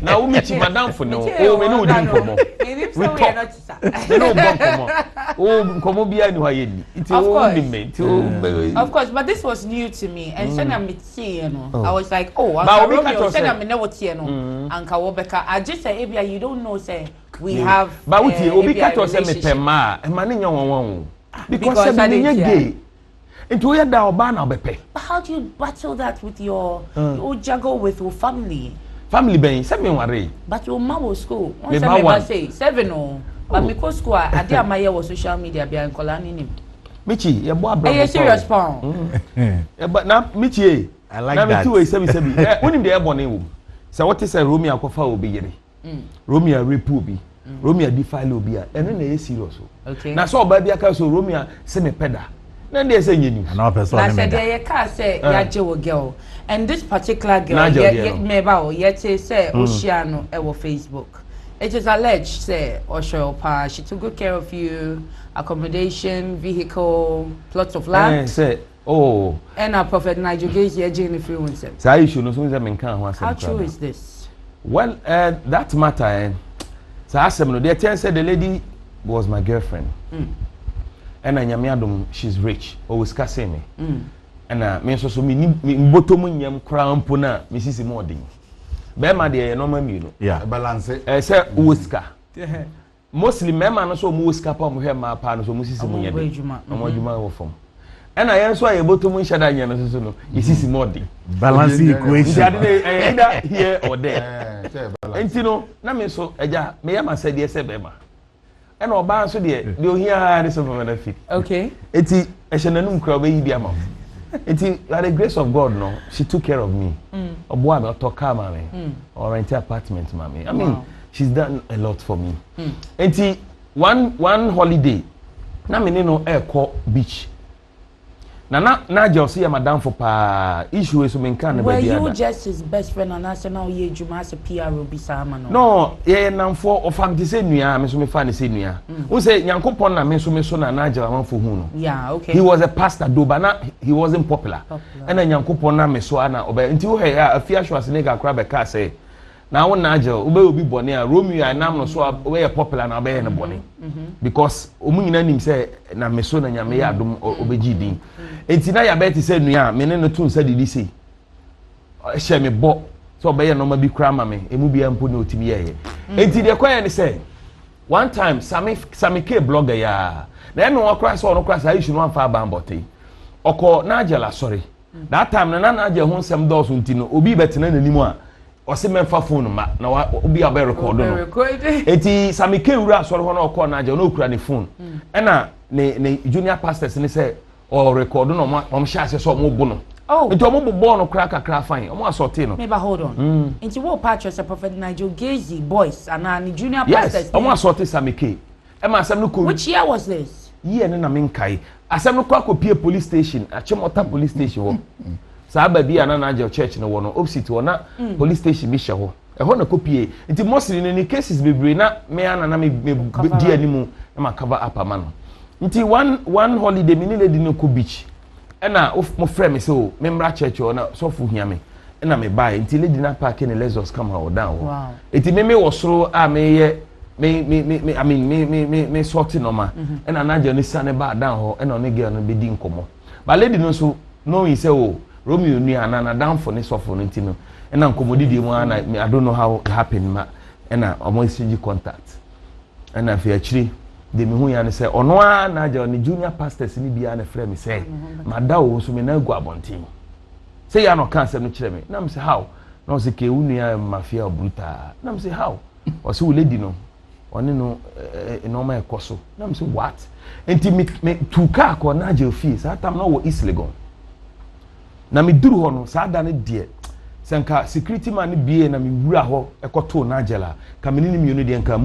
Now Michy madam for no. Oh, me no din komo. We talk. Me no bon komo. Oh, komo bia ni wa yedi. It of course, but this was new to me. And when I'm Michy, you know, I was like, oh, I'm Romeo. When I'm never you know, Anka Wobeka. I just say, Abia, you don't know, say we have. But what you obi catch us me pema, e ma ne nya won because I didn't gay. Into where da oba na obepe. But how do you battle that with your juggle with your family? Family ben 7 worry. But your mom was school. Once I say 7 or but because school I dey my year was social media be an kolani nim. Michy, you boy bro. Are you serious pound? But now Michy, I like that. Now 277. When him dey born name. So what is a Romeo akofa obi yere. Romeo rape obi. Romeo defile obi a. Eno na e serious o. Okay. Na so oba bia ka so Romeo se me peda. Na dey say nyeni. Na person na say dey ka say ya jewo girl. And this particular girl me ba o yet say Oceano e wo Facebook. It is alleged say Oshopa she took good care of you, accommodation, vehicle, plots of land. Say oh. And our prophet Nigel Gaze here Jane free one say. Say issue no so say me kan ho asem. How true is this? Well, that matter so asem no they tell say the lady was my girlfriend. And anyame adom she's rich, always ka say me. And me so me botom nyam kra mpo na me sisi mo odin. Be ma de normal mi no. Yeah. Balance. Say Oscar. Mostly me ma no so mo Oscar pa mo hwe ma pa no so mo sisi mo nyade. Mo adwuma wo fom. And I so aye botom nhyada nya no so no. Sisi mo odin. Balance equation. Either here or there. Enti no na me so eja me ya ma say de say be ma. And oba so de ohia de so for benefit. Okay. Enti ehyenanum kra oba yi bi ama. Enti by the grace of God no, she took care of me. Oboa me otoka ma me. Or rent apartment ma me. I mean, she's done a lot for me. Enti one holiday na me no airco beach. Na Josie madam for pa issue so me kan na baby. Were you just his best friend and national ye juma as a PR obi sama no? No, ye nam for of am say nua me so me fa ne say nua. Who say Nyankopon na me so na Naja amanfo hu no. Yeah, okay. He was a pastor do but na he wasn't popular. And Nyankopon na me so ana oba nti wo he afia hwa se ne ga kra be ka say na won Naja oba obi bone a Romeo anam no so we popular na oba ye ne bone. Because omunyina nim say na me so na nyame ya adom obeji din. Enti na ya beti say nua me ne no tun say didi say hye me bo so be ye no ma bi kra ma me emu bia mpo na otimi ye. Enti de kwaye ne say one time Sami K blogger ya na me wakra so no kra say issue no amfa ba mbote oko na agela sorry that time na age ho nsem do so nti no obi betena nanimu a o se memfa phone ma na obi aba record no enti Sami K wura sorry ho na oko na age no okura ne phone na ne junior pastors ne say or record no mo sha se so mo bu no nti o mo bo no kra kakra fine o mo assorte no maybe hold on nti wo patch Prophet Nigel Gaze boys and the junior pastors yes o mo assorte Sami K e ma asem no ko which year was this year na me nkai asem no kwa kopie police station Achimota police station wo sa ba bia na Nigel church no wo no opposite wo na police station bi hye ho e ho na kopie nti mostly ni cases bebre na me ana na me di animu na ma cover up ama no nti one holiday me ni lady no ko beach ena mo frame me so me mra church o na so fu hia me ena me buy nti lady na park in Lexus come out down wow nti me wosoro a me ye me I mean me sorting no ma ena na je ni sane ba down ho ena no girl no be di nkomo ba lady no so no he say oh Romeo nu ana na down for ni so for nti no ena nkomo didi mu ana I don't know how it happened ma ena omo exchange contact ena fi achiri de me hu ya ne say ono a na ja ne junior pastors ni bia na frɛ me say madawo so me na gu abonten say ya no kan se no kyerɛ me na me say how na o say ke unu ya mafia bruta na me say how o say lady no oni no normal ekoso na me say what enti me tuka ko na ja ofie sa tam na wo East Legon na me duru ho no sa da ne de senka security man bie na me wura ho ekoto na jela ka me ni mi no de nka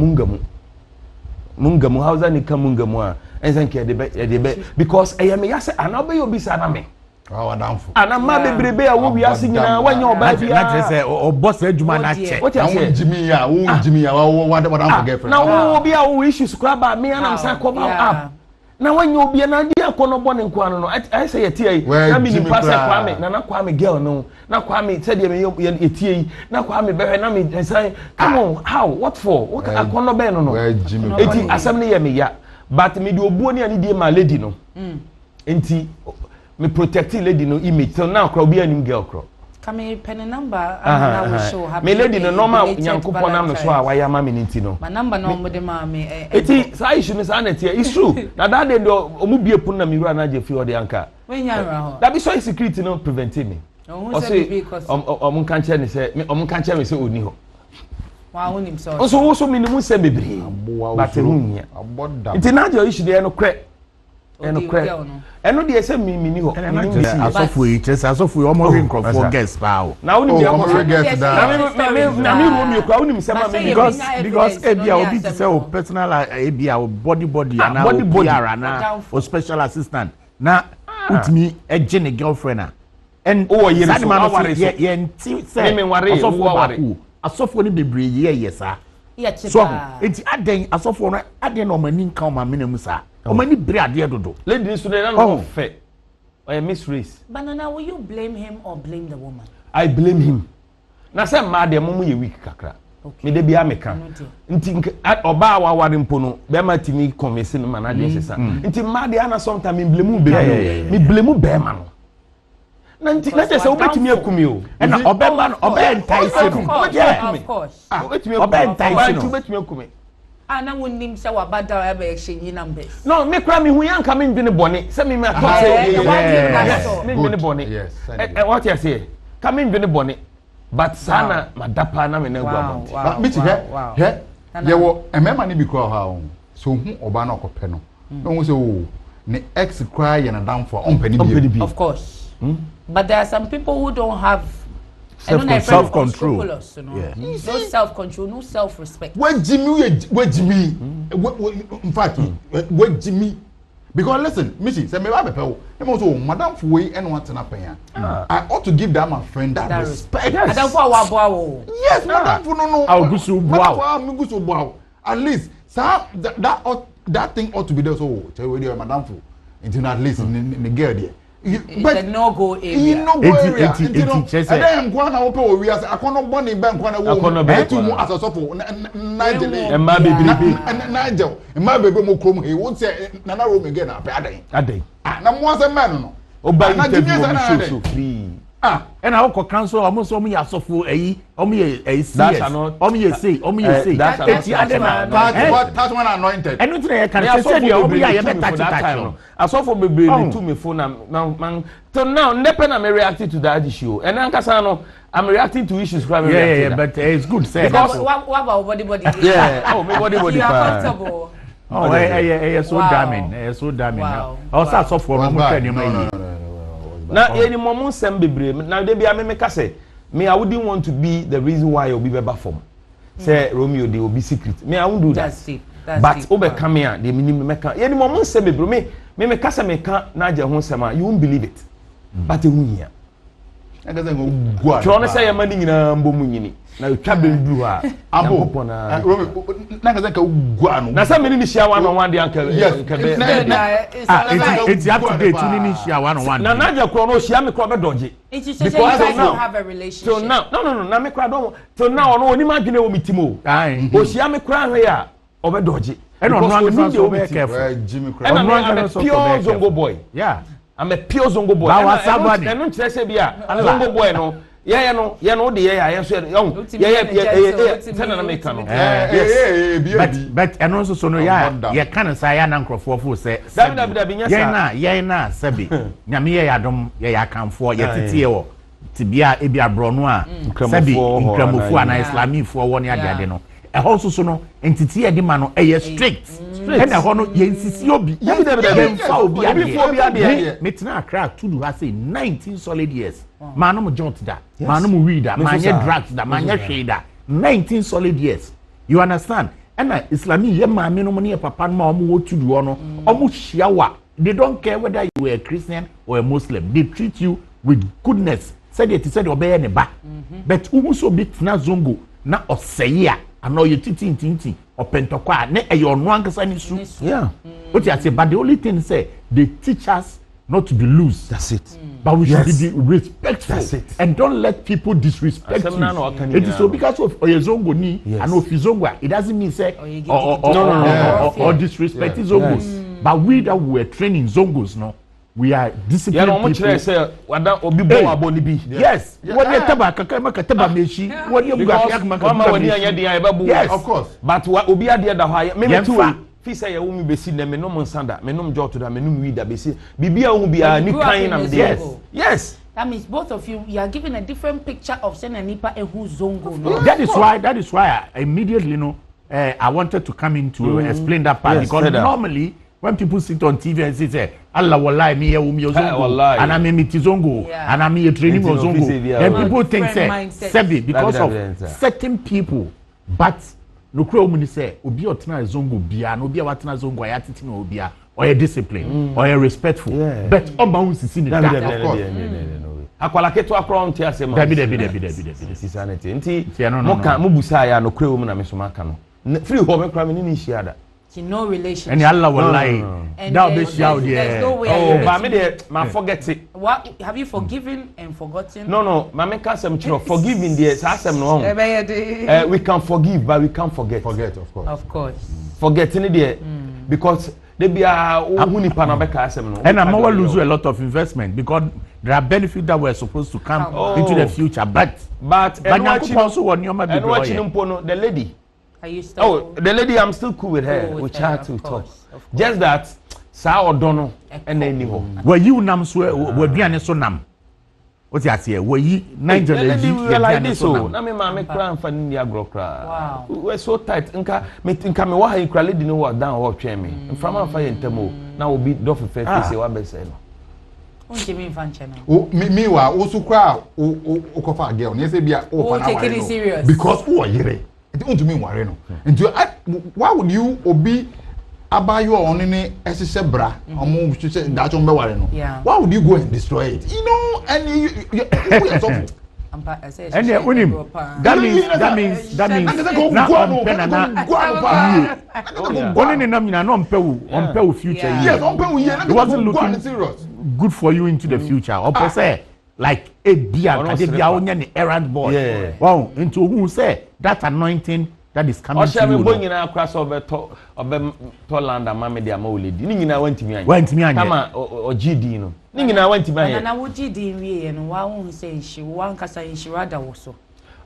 mungamu hausa ni ka mungamu a ensanke de be because me yase ana obe yo bisa na me wadamfo ana ma bebrebe a wo wiase nyina wanya oba bia na tire say o boss adwuma na che na jimi ya wadamfo girlfriend na wo bia wo issues kra ba me ana msa come up na wanya obi na dia kono bone nkwano no I say yetie na me ni pass kwame na kwame girl no na kwame said me yetie na kwame be na me say come on how what for what akono be no eti asem ne ye me ya but me di obuo ne ani die ma lady no enti me protect lady no image so now crowd be anim girl crowd Come pen number and I will show happy. Me lady no normal Nyankopon am no so a why am me nti no. My number no mo de ma me. Eti say issue is anete it's true. Na that day do omu bie pun na me wura na je fi ode anka. When ya ra ho. That be so security no prevent me. O say because omu kan che ne say omu kan che me say oni ho. Wa wonim so. Also minimum say bebre. But hunya. Nti na je issue dey no kre. Eno kre. Eno dey say me ni ho. Asofu yi chese asofu yi omo rin crop guest pa o. Na wonim dey omo guest da. Na me room you kwa wonim say ma me because ebia obi ti say o personal ebia o body na o PR na o special assistant na utmi eje ne girlfriend a and o ye so aware so ye nti say asofu ni bebre ye sa so enti aden asofu no aden no mani nka o ma me na mu sa o mani bre ade dodo lady so na no fe o miss race. Banana, will you blame him or blame the woman? I blame him. Na say ma de mumu ye weak kakra. Me de bia meka. Nti oba wa ware mpo no be ma timi convince no man ade sesa. Nti ma de ana sometimes me blame be me blame be ma no. Na nti na say obetimi akumi o. E na obema no obe entice no. Yeah, of course. Obetimi obe entice no. Obetimi akumi. Ana wonim say wa bada e be exchange numbers. No, me kra me hu yanka me ndwene bone. Say me talk say me ndwene bone. Yes. What you say? Come in ndwene bone. But sana madapa na me na gwa But Michy he ye wo emema ni bi kra ha o. So hu oba na okope no. No hu say o ne ex cry ye na down for ompani bi. Of course. But there are some people who don't have self-control. You know? No self-control, no self-respect. Where Jimmy? In fact, where Jimmy? Because listen, Michy, say me ba bepe o. Also, Madam Fuwe and what na pen. I ought to give that my friend that respect. Madam Fuwe wa boa. Yes, Madam Fuwe no. I'll go so boa. Me go so boa. At least, that thing ought to be there. So, tell you, Madam Fuwe. Until at least in the girl there. But no go area. No go area. And then go na open we as akono boni ben kwa na wo. Etu mu asosofo Nigel. Emma bebrebe. Nigel. Emma bebe mo krom he won say na na room again ape adan. Na mo asem man no. Oba interview mo so free. And I will cancel almost all me asofu a CS. Say that's one anointed. And not I can say you better touch. Asofo bebrebe to me phone na till now never am reacting to that issue. And ankasa no I'm reacting to issues crime. Yeah, but it's good say. Because what about body? Yeah, me body. You are comfortable. Oh, so damning. So damning. Also asofo no mo tell you na any mom sem bebre na de bia me ka say me I wouldn't want to be the reason why you be better form say Romeo they will be secret me I won't do that. That's it. But over come here they me ka any mom sem bebre me ka say me ka na je ho sem you won't believe it but e hu hia I guess go gua tro say am ni nyina mbom nyini na twa benduru ha ambo na Romeo na ka say ka gua no na say me ni shia one on one dey anka it's up to date ni shia one on one na je kro no shia me kro be doje because I don't have a relationship so now no na me kro don so now no oni ma dwene wo mitimo o shia me kro ahwe ya obe doje no no be careful Jimmy Cry I'm a pure zongo boy. Yeah. I'm a pure zongo boy. I don't say be a zongo boy no. Yeah no the yeah so but and also so no yeah can say ya na nkrofo fo say yeah na sabi nyame ya dom ya kanfo ya titie wo tibia e bia bro no a sabi nkramofo na islamifo wo ne ade no e ho so no entity e di ma no e strict and e ho no ye nsisi obi ye fa obi ade metina akra tudu ha say 19 solid years manum jot da manum weed da manye drugs da manye hweda 19 solid years you understand and islami ye ma me no ne papa no ma omo wo tudu ho no omo hia wa they don't care whether you are a Christian or a Muslim they treat you with goodness said it said obey ne ba but who so bit na zongo na oseye ano ye titi opentokwa na e yo no ankasa ni su yeah what you say but the only thing say they teach us not to be loose. That's it. But we should be respectful. That's it. And don't let people disrespect you. It is so because of Oyezongo ni and Ofizongwa. It doesn't mean say or disrespect Zongos. But we that were training Zongos no. we are disciplined people. Yeah, say wada obi bo aboni bi. Yes. What you taba kakama kataba meshi. What you yes, of course. But what obi ade da ho me too. Fi say you me besi na me no nsanda, me no joto da, me no wi da besi. Bibia hu bia ni kan na me. Yes. That means both of you are giving a different picture of Sena Nipa and who Zongo. No? That is why I immediately I wanted to come in to explain that part, because normally when people sit on TV and say Allah wallahi me zongo and I'm a zongo and I'm a training of zongo, then people think say because of certain people, but no crow when say obi otna zongo bia no obi watna zongo ayatiti no obia or a discipline or a respectful, but oba unsisi ni that of course. Akwala keto akro nti asem David sanity nti mo kan mo busa ya no crow mu na me so maka no free home kra me ni shiada. No relationship. And Allah will lie. That be shout there's no way. Oh, but me dey ma forget it. What have you forgiven and forgotten? No, ma me can say forgiving there asem no. We can forgive but we can't forget. Forget, of course. Of course. Forgetting there because they be who ni pa na be ka asem no. And I'm going to lose a lot of investment because there are benefits that were supposed to come into the future, but also what you might be doing. The lady. Are you still the lady, I'm still cool with her. We chat to talk. Just that, sa or dono and then you. Were you nam swear? Were be so nam? What's that here? Were you Niger lady? Like this, so. Na me mama cry for India grow cry. Wow. We're so tight. Nka me wa ha cry lady no what down what tell me. From am fire ntemo. Now we be do for face say what be say no. Jimmy Van Channel. Oh, me wa also cry. O kofa girl. You say be take it serious. Because who are you? It won't mean worry no. And why would you obi abayo on any bra omo say that on be worry no. Why would you go and destroy it? You know, and you and that means future. Yes, it wasn't looking good for you into the future. Or say like a beer, an errand boy. Wow, into who say that anointing that is coming to you. Going in across over Toland and Mamma Dia Molid. Nina went to me. Kama or GD no. Nina went to me. And I would GD and one say she one cassa in Shirada also.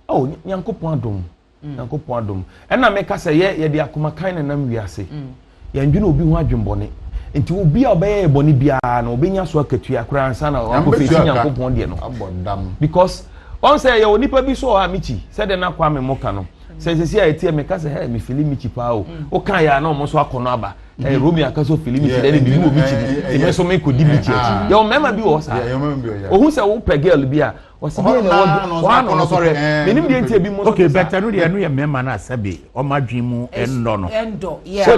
Oh, Yanko Pondum. Yanko Pondum. And I make us say, yeah, the Akuma kind and we are say. Yanjuno be one jumboni. Nti obi obey boni bia na obenya so akatua kura ansa na akofesi Nyankopon de no because on say you nipa bi so ha Michy said na kwa me moka no say say etie me ka say hey me feel Michy pa o kan ya na o so akono aba Romi akaso feel Michy dey be mo Michy e me so me ko di Michy you mema bi wo sa o hu say wo pe girl bi a o se bi na no sorry menim de ntie bi mo okay better no ye mema na sabe o madwen mu endo yeah so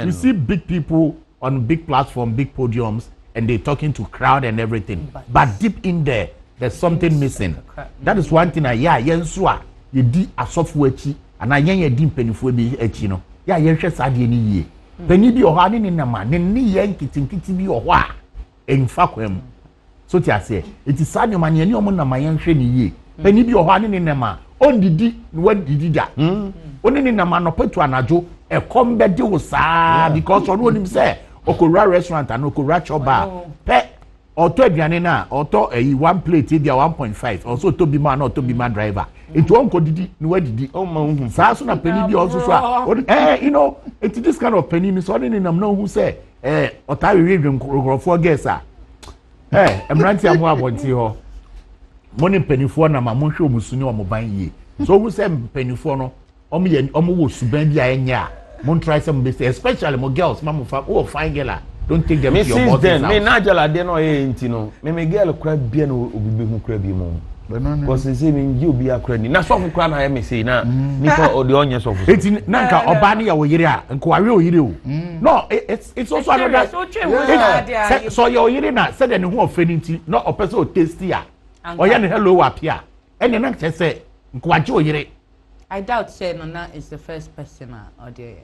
you see big people on big platform, big podiums, and they're talking to crowd and everything. But deep in there, there's something missing. That is one thing. Yensua, you di a software chi, and I yen dim penifwe bi echino. Yensha sadi ni ye. Penny bi ohani ni nama, ni yen kiti bi ohwa. In fact, so tia say, it is sad man yeni omo nama yensha ni ye. Penny bi ohani ni nama, on didi, when didi da. Oni ni nama no petu anajo, e kombe di usa, because on him say, okura restaurant and okura choba pe auto aduane na auto one plate dia 1.5 also to be man or to be man driver it won ko didi ni wadidi o ma hu sa so na penny bi also so you know it's this kind of penny so ni nam no who say otawe redwem krogrofo gesa emranti amo abonti ho money penny for na ma monhwe omusuni o moban yie so who say penny for no omo wo suban bi anya mon try some best especially mo girls mamu fa fine girl don't take them to your body then me na jala de no enti no me girl kra bia no obibe hu kra bi mo because say me nji obi akra ni na so fu kra na me say na nipa o de onye so fu enti nanka oba ne ya wo yire a nko wa o yire o no it's also another so your yire na said ne hu ofeni nti no opese o tasty a oya ne hello wa pia ene na che say nko wa je o yire. I doubt say Nona is the first person or there.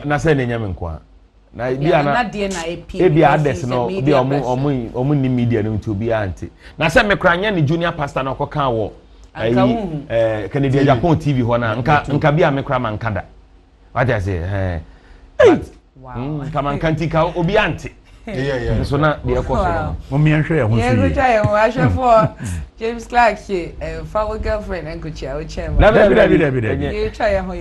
Na say ne nyame nkwa. Na bia na de na EP. E bia others no bia omo ni media no to bia anti. Na say me kranya ni junior pastor na koka wo. Canadian Japan TV ho na nka bia me kra man kada. What I say but wow. Come on kanti ka obi anti. Yeah. So now the echo. Mommy and share. Yeah, good time. I share for James Clark, she, follow girlfriend and good child chairman. You try a whole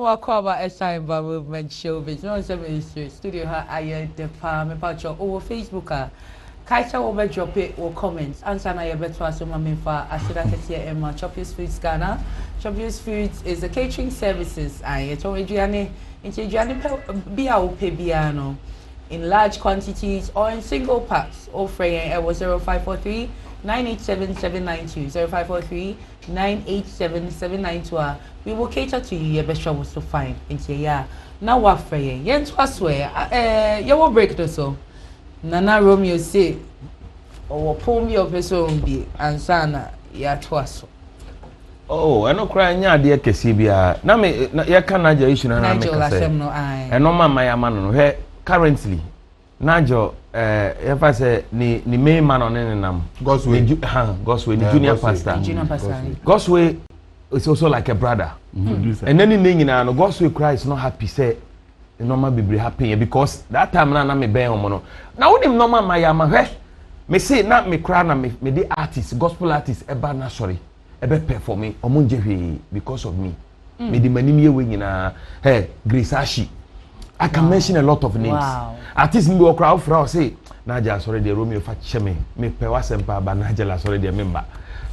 wakwa a sign by movement showbiz. No some issue. Studio her I the me pacho over Facebook Kaita over drop it or comments. Answer na yebeto asoma memfa asida ketia Emma Showbiz Foods Ghana. Showbiz Foods is a catering services. I to aduane into aduane bia o pe bia no in large quantities or in single packs. Offering it was 0543 987 792 0543 987 792. We will cater to you. Your best shop was to find into ya. Now what for you? Yent was swear. You will break the so. Nana Romeo say, or pull me up his own be and sana ya twaso. Oh, I no cry nya de kesibia. Na me ya ka Naja issue na me ka say. E no ma ya man no he currently Naja if say ni main man on nam. Goswe ni junior pastor. Goswe is also like a brother. And then in nyina no Goswe Christ not happy say normal be happy because that time na me ben omo na wonim normal mayama hwe me say na me cry na me the artist gospel artist eba na sorry ebe perform me omo nje hwe because of me me di manim ye we nyina hey Grace Ashi I can mention a lot of names artist me wo cry for say Naja sorry the Romeo fa cheme me pe wasempa ba Naja la sorry the member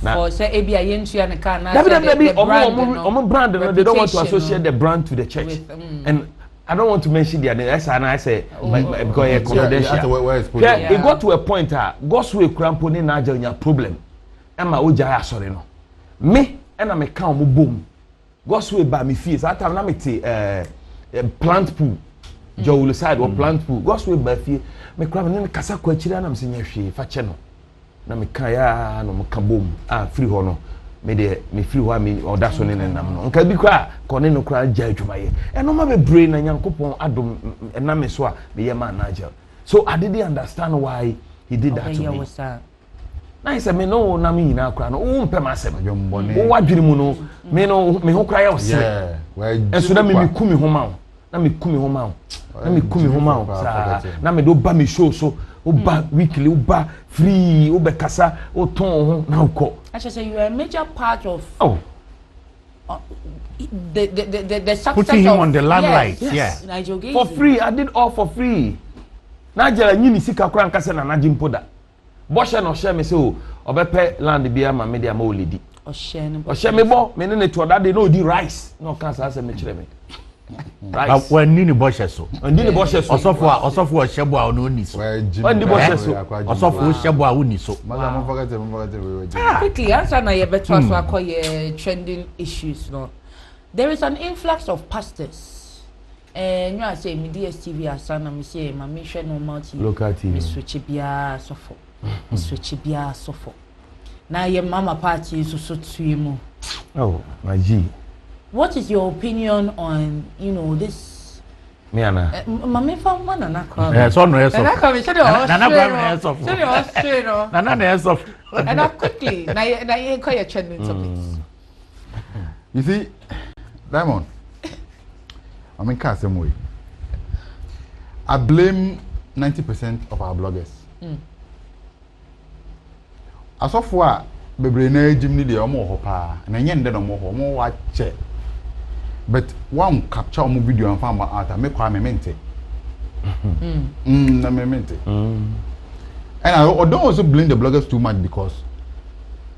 for say ebia yentua ne ka na omo brand no they don't want to associate the brand to the church with, and I don't want to mention their name. That's I say because it's confidential. It got to a point God's way crampo ni Naja nya problem. Emma oja sorry no. Me and I count mo boom. God's way by me fees. That time na me te plant pool. Joel side or plant pool. God's way by fee. Me cram na kasa kwa chira na mse nya hwe fa che no. Na me kan ya no mo ka boom. Free ho no. Me de me free ho me oda so ne nam no nka bi kwa kone no kra ja adwumaye e no ma be brain na Nyankopon adom na me so a me ye ma Naja so I didn't understand why he did that to me na I say me no na me nyina kra no wo mpem asem wo wadwene mu no me no me ho kra ya o se e so na me kumi ho ma na me kumi ho ma na me kumi ho ma na me do ba me show so Uba weekly, uba free, uba kasa, o ton na uko. Actually, so you are a major part of the success putting him of, on the limelight. Yes. Yeah. For free, I did all for free. Naja nyini sika kura nkase na naji mpoda. Boshe no share me say o obepe land bia ma media ma oledi. O share me bo me ne to that day no di rice. No can say me kire me. Right. When Nini Boshe so. Nini Boshe so. Osofo Shebo a no ni so. When Nini Boshe so. Osofo Shebo a uni so. Quickly, answer na ye better so akoye trending issues no. There is an influx of pastors. You are say me DSTV asana me say ma me hwe no multi local TV. Me switch bia sofo. Me switch bia sofo. Na ye mama party so tuimu. Oh, my G. What is your opinion on, this? Me ana. Mama found one na come. So no yes. Na come say na yes of. Say no. Na yes of. And now quickly, na you call your trending topics. You see, Diamond, I'm in the same way. I blame 90% of our bloggers. As of what, bebre na Jimmy de omo ho pa, na nyende no mo ho mo wa che. But one capture omo video and farm out, me kwa me mente. Na me mente. And I don't also blame the bloggers too much because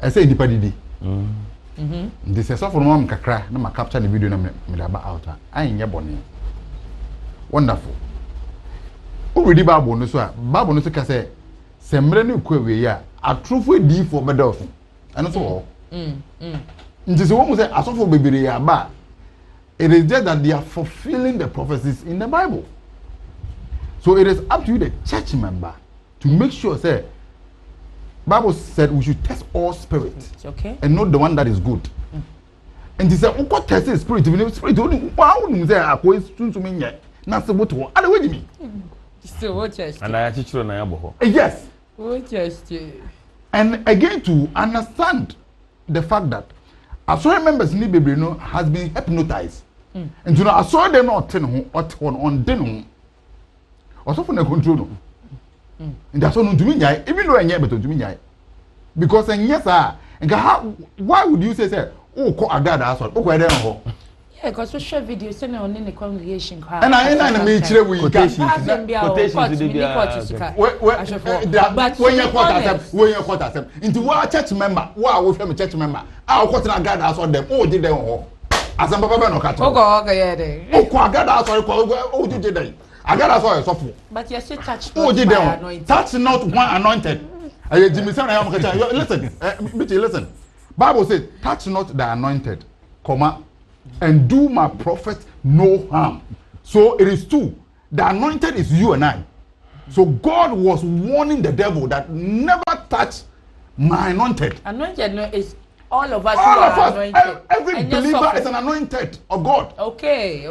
I say independently. This is for mom kakra na ma capture the video na me da out. I nya bone. Wonderful. Already Bible no so Bible no so ka say semre ne kwa we ya atrofo di for bedof. And so all. Nti se wo say asofo bebere ya ba. It is just that they are fulfilling the prophecies in the Bible. So it is up to you, the church member, to make sure, say, Bible said we should test all spirits. Okay. And not the one that is good. And he said, "Oh, God, test the spirit. Spirit only wow, say, I go soon to me yet. Not so what? Other way me. Still what just? And I teach you na yabo. Yes. What just? And again, to understand the fact that Assorted members in the has been hypnotized. And to know Assorted them not on den also for the control. And that's what to me, even though I never to me. Because and yes, and why would you say, oh, call a dad assault? Oh, I don't know. Yeah, because we share videos send on in the congregation. And I me chire we quotations when you quote us into what church member we from church member quote na God as on them did them ho asem papa no catch okay yeah dey God as did them I got as all suffer but you say touch did them touch not one anointed Jimmy say na listen Michy listen Bible says touch not the anointed comma and do my prophet no harm. So it is true. The anointed is you and I. So God was warning the devil that never touch my anointed. Anointed is all of us. All of us. Anointed. Every believer is an anointed of God. Okay.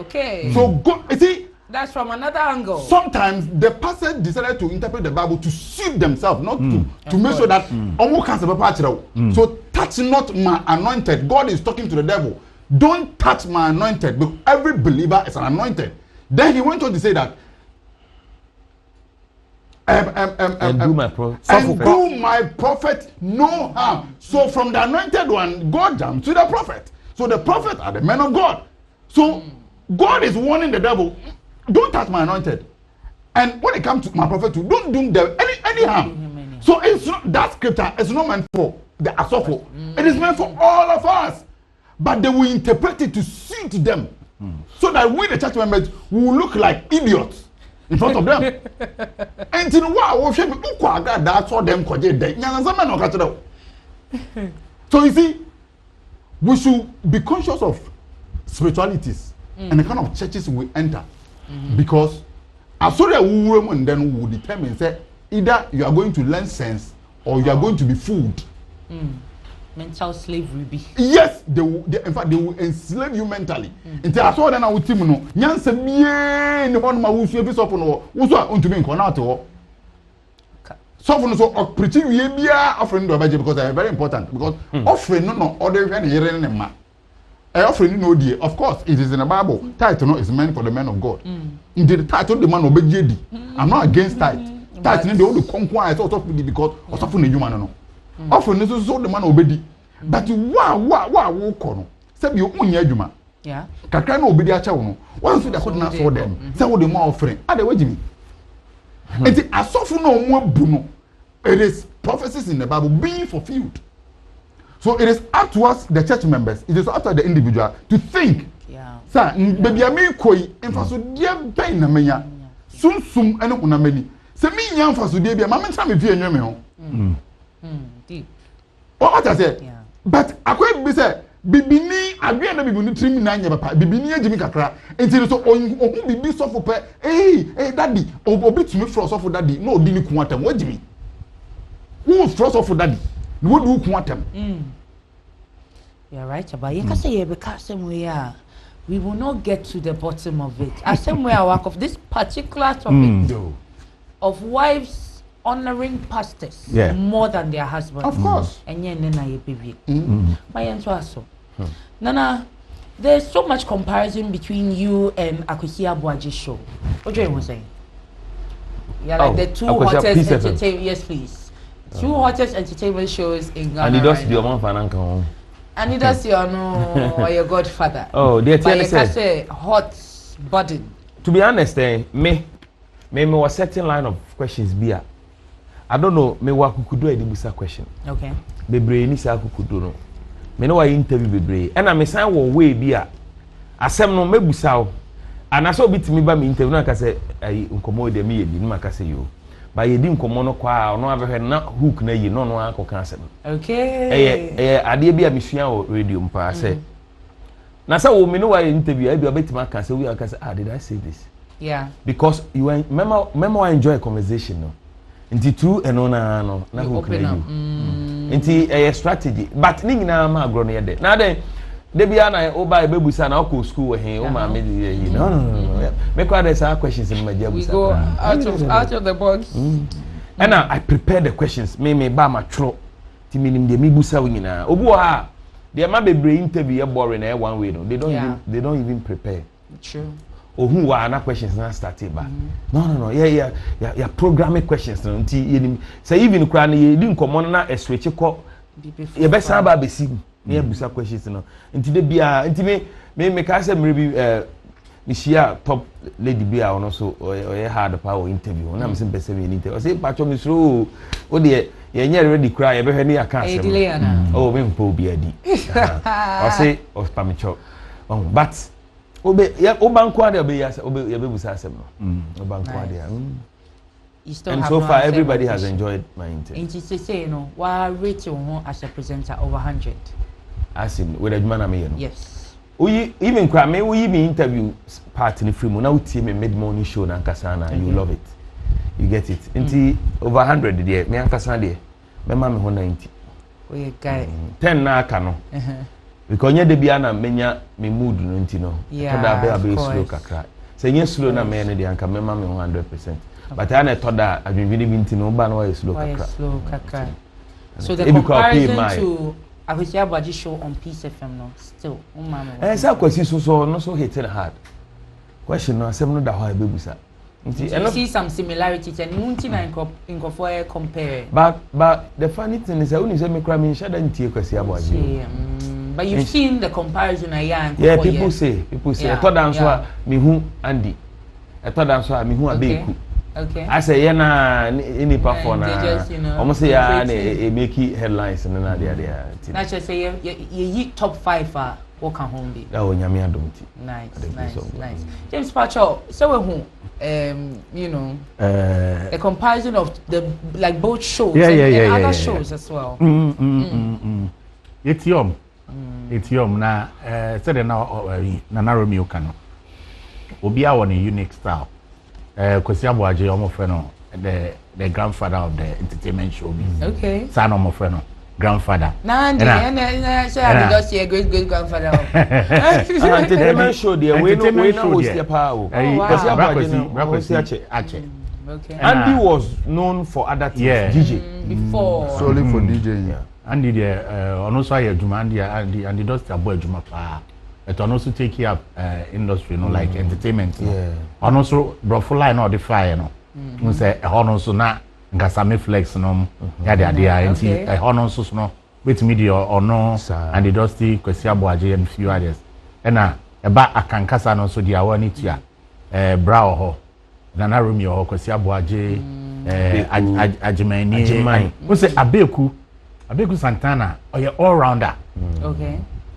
So God, you see, that's from another angle. Sometimes the pastor decided to interpret the Bible to suit themselves, not to make sure that so touch not my anointed. God is talking to the devil. Don't touch my anointed, because every believer is an anointed. Then he went on to say that and do my prophet no harm. So from the anointed one, God jumped to the prophet. So the prophet are the men of God. So God is warning the devil, don't touch my anointed. And when it comes to my prophet, don't do them any harm. So it's not that scripture is not meant for the asopho. It is meant for all of us. But they will interpret it to suit them. So that we, the church members, will look like idiots in front of them. And you know what? So you see, we should be conscious of spiritualities and the kind of churches we enter. Because as soon as we will determine, say, either you are going to learn sense or you are going to be fooled. Mental slavery be. Yes, in fact they will enslave you mentally. Until I saw that now with Timono, Nyanse me no one ma wusu ebi sofo no wusu a ontumi nko na ato. Sofo no so preaching we bia offering do abaje because they are very important because offering no order hwe ne yere ne ma. Offering no die. Of course it is in the Bible. Tithe no is meant for the men of God. Indeed the tithe the man obeje di. I'm not against tithe. Tithe no dey all the conquer I thought of because osofo na edwuma no. Offering is so the man obedi. But wa kono. Say you unya adwuma. Yeah. Kakra na obedi acha wo no. Once they could not for them. Say what the more offering. Ade wajimi. And the asofo no mo abu no. It is prophecies in the Bible being fulfilled. So it is up to us, the church members. It is up to the individual to think. Yeah. Sir, baby ami koi emfaso dia ben na menya. Sum ene kuna mani. Se mi nya emfaso dia bia ma mentra me vie enweme ho. Deep. What I say? Yeah. But akwa bi say bibini adwe na bibini trim na anya papa bibini agimi kakra enti so ohun bibi sofo pe daddy obi tumi fro sofo daddy no odi ni ku atam wagimi who fro sofo daddy no do ku atam. You're right about you can say because somewhere we will not get to the bottom of it. As somewhere work of this particular topic of wives honoring pastors more than their husbands. Of course. And yeah, Nana, you baby. My answer also. Nana, there's so much comparison between you and Akwesi Abuaji's show. What do you want to say? Yeah, like the two hottest entertainment. Yes, please. Two hottest entertainment shows in Ghana. And he does the one financial. And he does your no or your godfather. Oh, they tell say hot burden. To be honest, me was certain line of questions be. I don't know, me wa kukudo edibusa question. Okay. Bebre ni sa kukudo no. Me no wa interview bebre. And I sign wo way bia. Asem no mebusa o. Anaso obitimi ba me interview na ka say nkomo de me yedi ni maka say yo. Ba yedi nkomo no kwa ono abehwe na hook na yi no no akoka asem. Okay. Ade bia mesua o radio mpa say. Na say wo me no wa interview bia obetima ka say we aka say did I say this? Yeah. Because you remember I enjoy conversation no. Nti tu eno na hook na you. Nti strategy but ni nyina ma agro no ye de. Na den de bia na o ba ebebusa na o school we he o ma me you no. Make why there's questions in my job. We go out of the box. And I prepare the questions. Me ba ma tro. Ti minim de me busa wo nyina. Obu ha de ma bebre interview e boring na one way no. They don't even prepare. True. Or who are na questions na started ba. No. Yeah. Programming questions no. Nti say even kra na ye di nkomo na switch ko. Ye be san ba be si. ne abusa questions no nti de bia nti me ka say me bi ni share top lady bia ono so o hard power interview na me say pese me interview o say pacho me sro o de ye nya ready cry ye be hwe ne aka asem oh me mpo bi adi o say o pamicho but Obanko ade obe busa asem no. Obanko ade. And so far everybody has enjoyed my interview. And you say why rate you as a presenter over 100? As in with adwuma na me no. Yes. Even cry me we me interview part in the film na utie me mid morning show na nkasa na you love it. You get it. Nti over 100 there me nkasa there. Me ma me ho 90. We guy 10 na aka no. Because nye de bia na menya me mood no nti no. Yeah, be slow kakra. Say nye slow na me ne de anka me ma me 100%. But I na toda adwinwini bi nti no ba na why slow kakra. So the comparison to Ahusia Baji show on Peace FM no still say kwasi so no so hitting hard. Question no asem no da ho abebusa. Nti you see some similarities and munti na inkofo compare. But the funny thing is when you say me cry me shada ntie kwasi Abaji. But you've seen the comparison yeah, people say I thought answer me who Andy. I thought answer me who Abeku. Okay. I say yeah na any perform na almost say yeah make headlines and na there. Na just say you top 5 what can home be. Oh nyame adom ti. Nice. James Pacho, so we you know a comparison of the like both shows and other shows as well. Etiom na said na Romeo kano. Obi a one unique style. Kwesi Abuaje omo fe no the grandfather of the entertainment showbiz. Okay. Son omo fe no grandfather. Na say I just see a great grandfather. Entertainment show there we no host the power. Kwesi Abuaje ache. Okay. Andy was known for other things. Yeah. DJ before. Solely for DJing. Yeah. Andy there also aye adwuma and does the boy adwuma pa. It also take care of industry like entertainment. Yeah. And also brofo line or the fire no. We say also na ngasame flex no ya de enti also no with media or no and the dusty Kwesi Abuaje and few others. Na eba akankasa no so dia wani tia bra ho Nana Romeo ho Kwesi Abuaje Ajimani. We say Abeku Santana or your all rounder.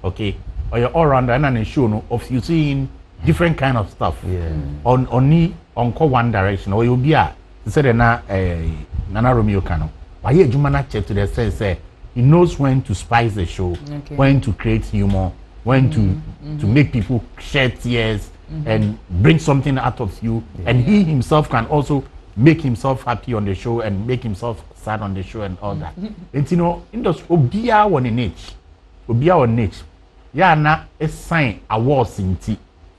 Okay. Or your all rounder and a show no of you seeing different kind of stuff. Yeah. On one direction or you'll be said na Nana Romeo Kano. Why you jumana check to the sense he knows when to spice the show, when to create humor, when to make people shed tears and bring something out of you. And he himself can also make himself happy on the show and make himself sad on the show and all that. And you know, in those Obia on a niche. Ya na a sign awards in tea.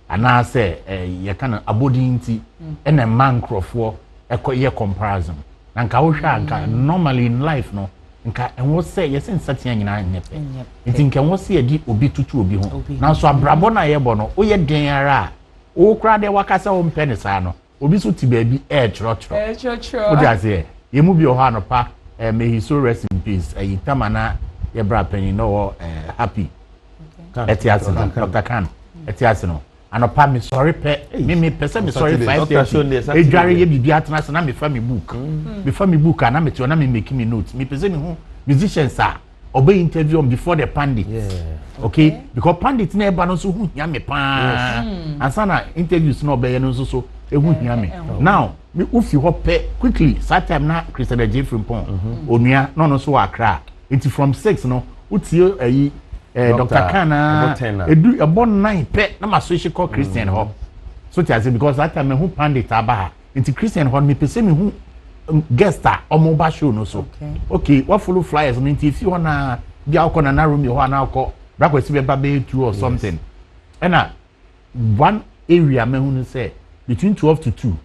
And I say you can abodi in tea and a man crofo a year comparison. And Kausha normally in life no. And what say yes in such young in it think can what see a deep obi to obi home. Now so a brabona yebono, o ye denara. O crowd the wakasa on penisano. Obi suti baby church. What does say? You move your hand pa may he so rest in peace. Tamana ye bra penny no happy. Etiasino, Dr. Khan, Etiasino. And a me sorry me person me sorry 5 days. A dry ye be atnas and me family book. Before me book and I'm me making me notes. Me present me musicians are obey interview before the pandit. Okay? Because pandit never knows who yame pan. And sana interviews no obey no so yame. Now, me if you hop quickly, that time na Christian J from Pon. Onia no so akra. It's from 6 no. Uti Dr. Kana a born 9 pet na maso call Christian ho. So tiase because that time me who pandit aba into Christian ho me pese me who guest star or mobile show no so. Okay, what follow flyers no if you wanna be out on na room you ho na call black we see be 2 or something. And one area me who say between 12 to 2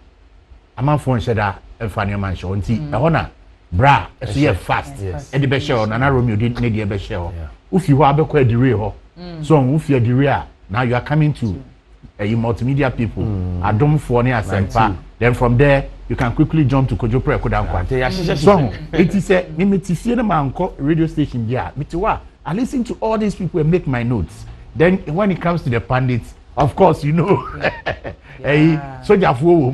amount for sheda and funny man show nti e ho na bra so ye fast e de be share on na room you did need be share. If you have a ho, so if you're the now you are coming to multimedia people. I don't for any asempa. Then from there you can quickly jump to Kojo Pre Kodankwa. So it is a limited man radio station here. Mitiwa I listen to all these people and make my notes. Then when it comes to the pundits, of course, you know, soldier for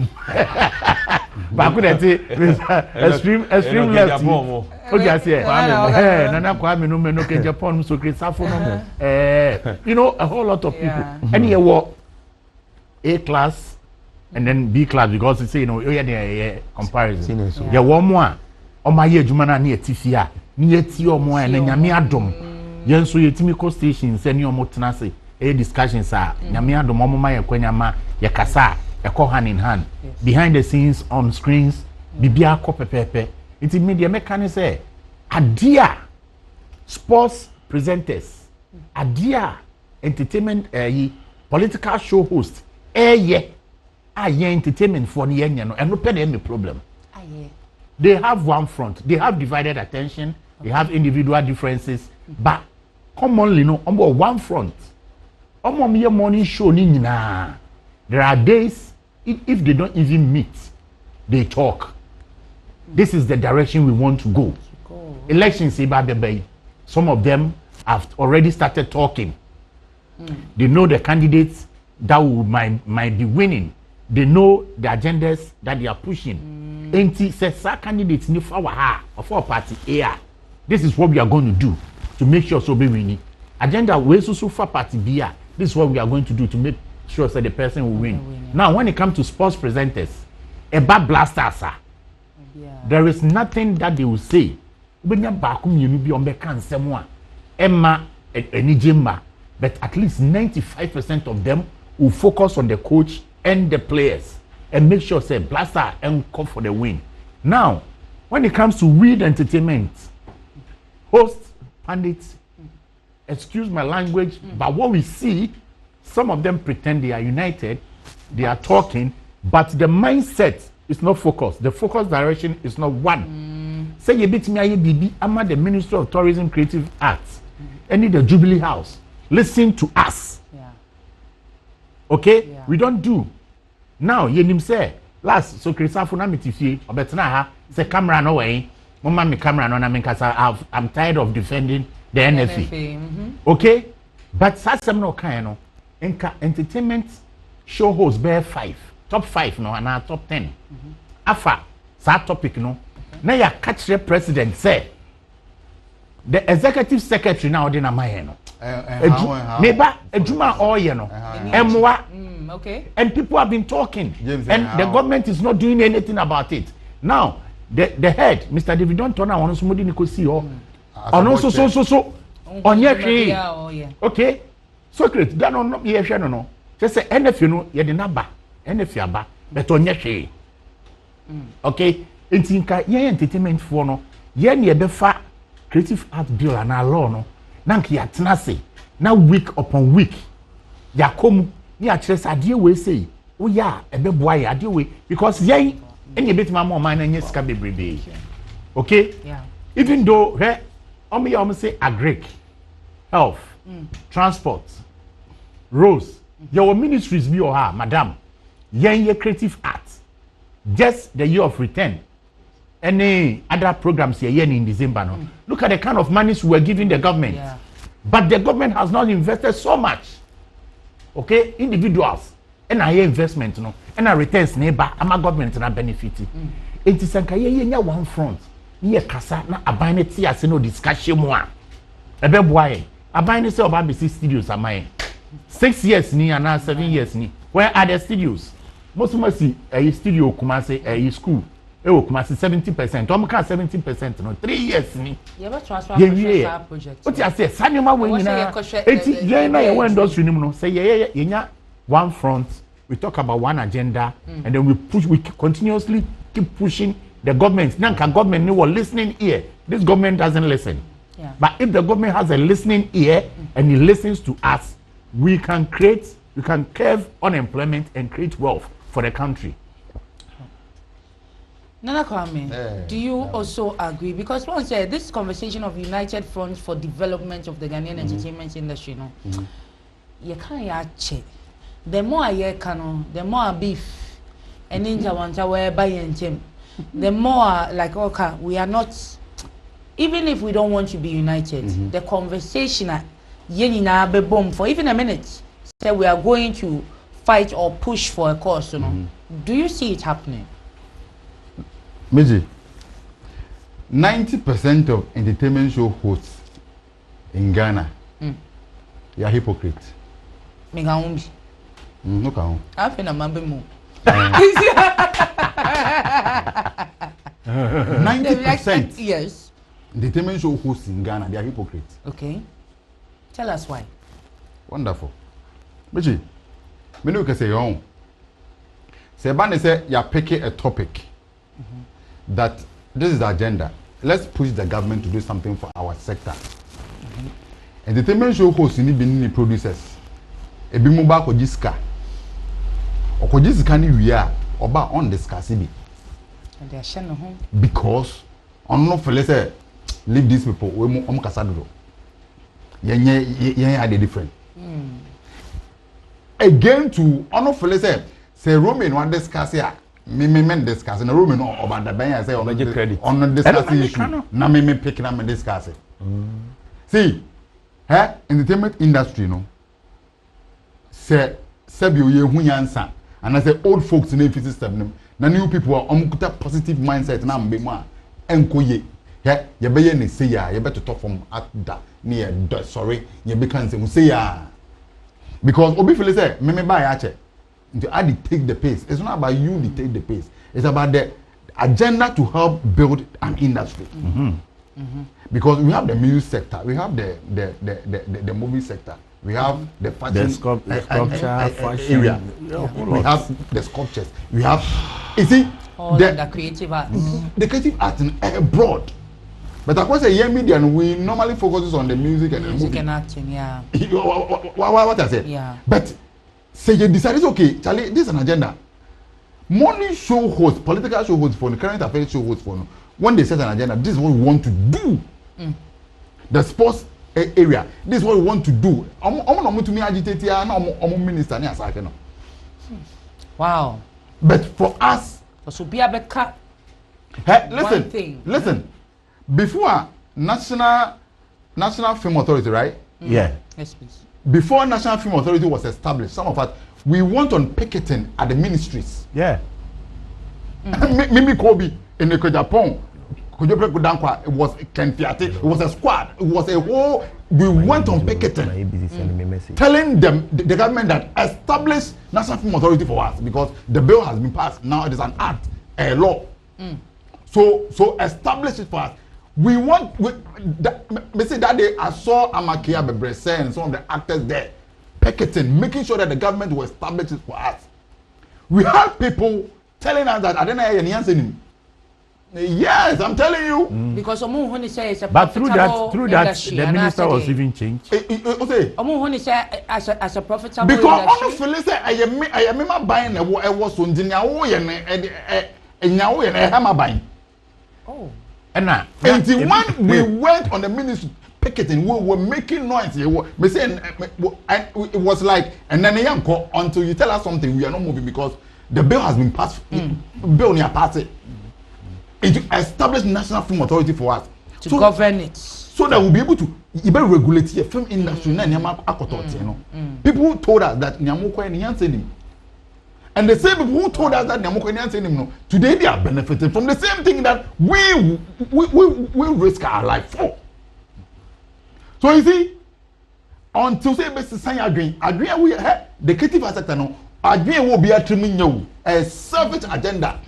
back when I say extreme left. Okay, I say, Nana Kwame no me no ke Japan so Safo no. You know, a whole lot of people. And here what A class and then B class because you say you know the comparison. There one more. On my year juma na na etifia. Ni eti omo na nyame adom. Yen so yetimi co stations any omo tenase. Discussions are nyame adom omo ma yekwanyama ye kasa ye ko hand in hand. Behind the scenes on screens bibia ko pepepe. It's media mechanic say adia sports presenters adia entertainment political show host entertainment for the yen no and no pay them problem. They have one front, they have divided attention, they have individual differences, but commonly no on one front. On your morning show there are days if they don't even meet they talk. This is the direction we want to go. Elections, some of them have already started talking. They know the candidates that might be winning. They know the agendas that they are pushing. And says, candidates of our party A. This is what we are going to do to make sure so be winning. Agenda we so far party B. This is what we are going to do to make sure that the person will win. Now, when it comes to sports presenters, a bad blaster, sir. There is nothing that they will say. Emma any Jimba, but at least 95% of them will focus on the coach and the players and make sure say blaster and come for the win. Now, when it comes to weird entertainment, hosts, pundits, excuse my language, but what we see, some of them pretend they are united, they are talking, but the mindset is not focused. The focus direction is not one. Say you beat me, I'm at the Ministry of Tourism Creative Arts. I need the Jubilee House. Listen to us. Okay? We don't do. Now, you say, last, so Christopher Namitifi, or better now, say camera no way. Mama, me camera no, I'm tired of defending the NFA. Okay? But that's no kind of entertainment show hosts bear 5. Top 5 no and top 10. Afa that topic no. Now ya catch the president say the executive secretary now dey na my no. Neighbor ejuma all you know. Okay. And people have been talking James, and the government is not doing anything about it. Now the head Mr. David don't turn on somebody ni ko see ho. On also so on your okay. Secret that no ye hwe no. Just say NF no ye dey na ba. NF but on your share. Okay, it's in entertainment for no, yen ye befa creative art bill and our law no, nanki ya tenase, now week upon week, ya komu, ni a tres idea we say, oh yeah, a be boy idea we, because yen, and you bit my mom and yes, can be okay, yeah, even though, almost say agric, health, transport, roads, your ministries be or her, madam. Yen creative arts, just the year of return. Any other programs here in December. No? Look at the kind of monies we were giving the government. But the government has not invested so much. Okay, individuals. And I investment, no, and I returns neighbor, and my government and I benefit. It is a one front. Ye kasa na abine tia se no discussion more. Ebe boy, abine say about BC studios am I 6 years ni and 7 years ni. Where are the studios? Most see a studio Kumasi a school. Kumasi 70%. Tom can 70%. No 3 years ni. You ever transfer project? What you say? Sanima when you when those no say yeah one front. We talk about one agenda and then we push. We continuously keep pushing the government. Nanka government no listening ear. This government doesn't listen. But if the government has a listening ear and it listens to us, we can curb unemployment and create wealth for the country. Nana Kwame, do you also agree? Because once this conversation of united front for development of the Ghanaian entertainment industry, no, you can't check. The more I can, the more beef and ninja wants to wear by and gym. The more like okay, we are not even if we don't want to be united, the conversation yenina be bomb for even a minute, say we are going to fight or push for a cause, you know. Do you see it happening? Michy, 90% of entertainment show hosts in Ghana, they are hypocrites. Me ga umbi. No can. I feel na mambe mo. 90%. Yes. Entertainment show hosts in Ghana, they are hypocrites. Okay. Tell us why. Wonderful. Michy, me no can say your own. Sebane say you are picking a topic that this is the agenda. Let's push the government to do something for our sector. Entertainment show hosts ni be producers. Ebi mo ba ko jiska. Oko jiska ni wia oba on discuss bi. And they are sharing home. Because on no feel say leave these people we mo kasa do. Yen are different. Again to on no feel say Roman one discuss here. Me discuss na Roman oba da ben say on credit on discuss issue. Na me pick na me discuss. See, entertainment industry no. Say sebio ye hu yansa and I say old folks in the system na new people are kuta positive mindset na mbe ma enkoye ye be ye ne say ya ye better talk from at da near sorry ye be can say ya because obi feel say me buy ya che to I dictate the pace. It's not about you dictate the pace. It's about the agenda to help build an industry. Because we have the music sector, we have the movie sector, we have the fashion, sculpture, fashion area. We have the sculptures. We have, you see, the creative arts. The creative arts abroad. But of course, a young media, we normally focus on the music and the movie. And acting, yeah. What I said. Yeah. But say you decide it's okay, Charlie, this is an agenda. Morning show hosts, political show hosts for the current affairs show hosts for when they set an agenda, this is what we want to do. The sports area, this is what we want to do. To me agitate here, no minister ni asake no. Wow. But for us, so be a better. Hey, listen. Before National Film Authority, right? Yeah. Yes, please. Before National Film Authority was established, some of us we went on picketing at the ministries. Yeah. Mimi Kobe in the Japan, it was Kenfiate, it was a squad, it was a whole. We went on picketing, telling them the government that established National Film Authority for us because the bill has been passed. Now it is an act, a law. So establish it for us. We want. Me say that day I saw Amakia Bebrese and some of the actors there picketing, making sure that the government will establish it for us. We have people telling us that I don't know any answer. Yes, I'm telling you. Because when say it's a but through that, the minister was even changed. When say as a profitable because honestly, say I am buying a was on the oh. And when we went on the ministry picketing, we were making noise. We saying it was like and then until you tell us something, we are not moving because the bill has been passed. Bill near party. It established National Film Authority for us to govern it, so that we'll be able to regulate the film industry. People told us that and the same people who told us that today they are benefiting from the same thing that we risk our life for. So you see, until say agree we the creative sector no agree will be a selfish agenda.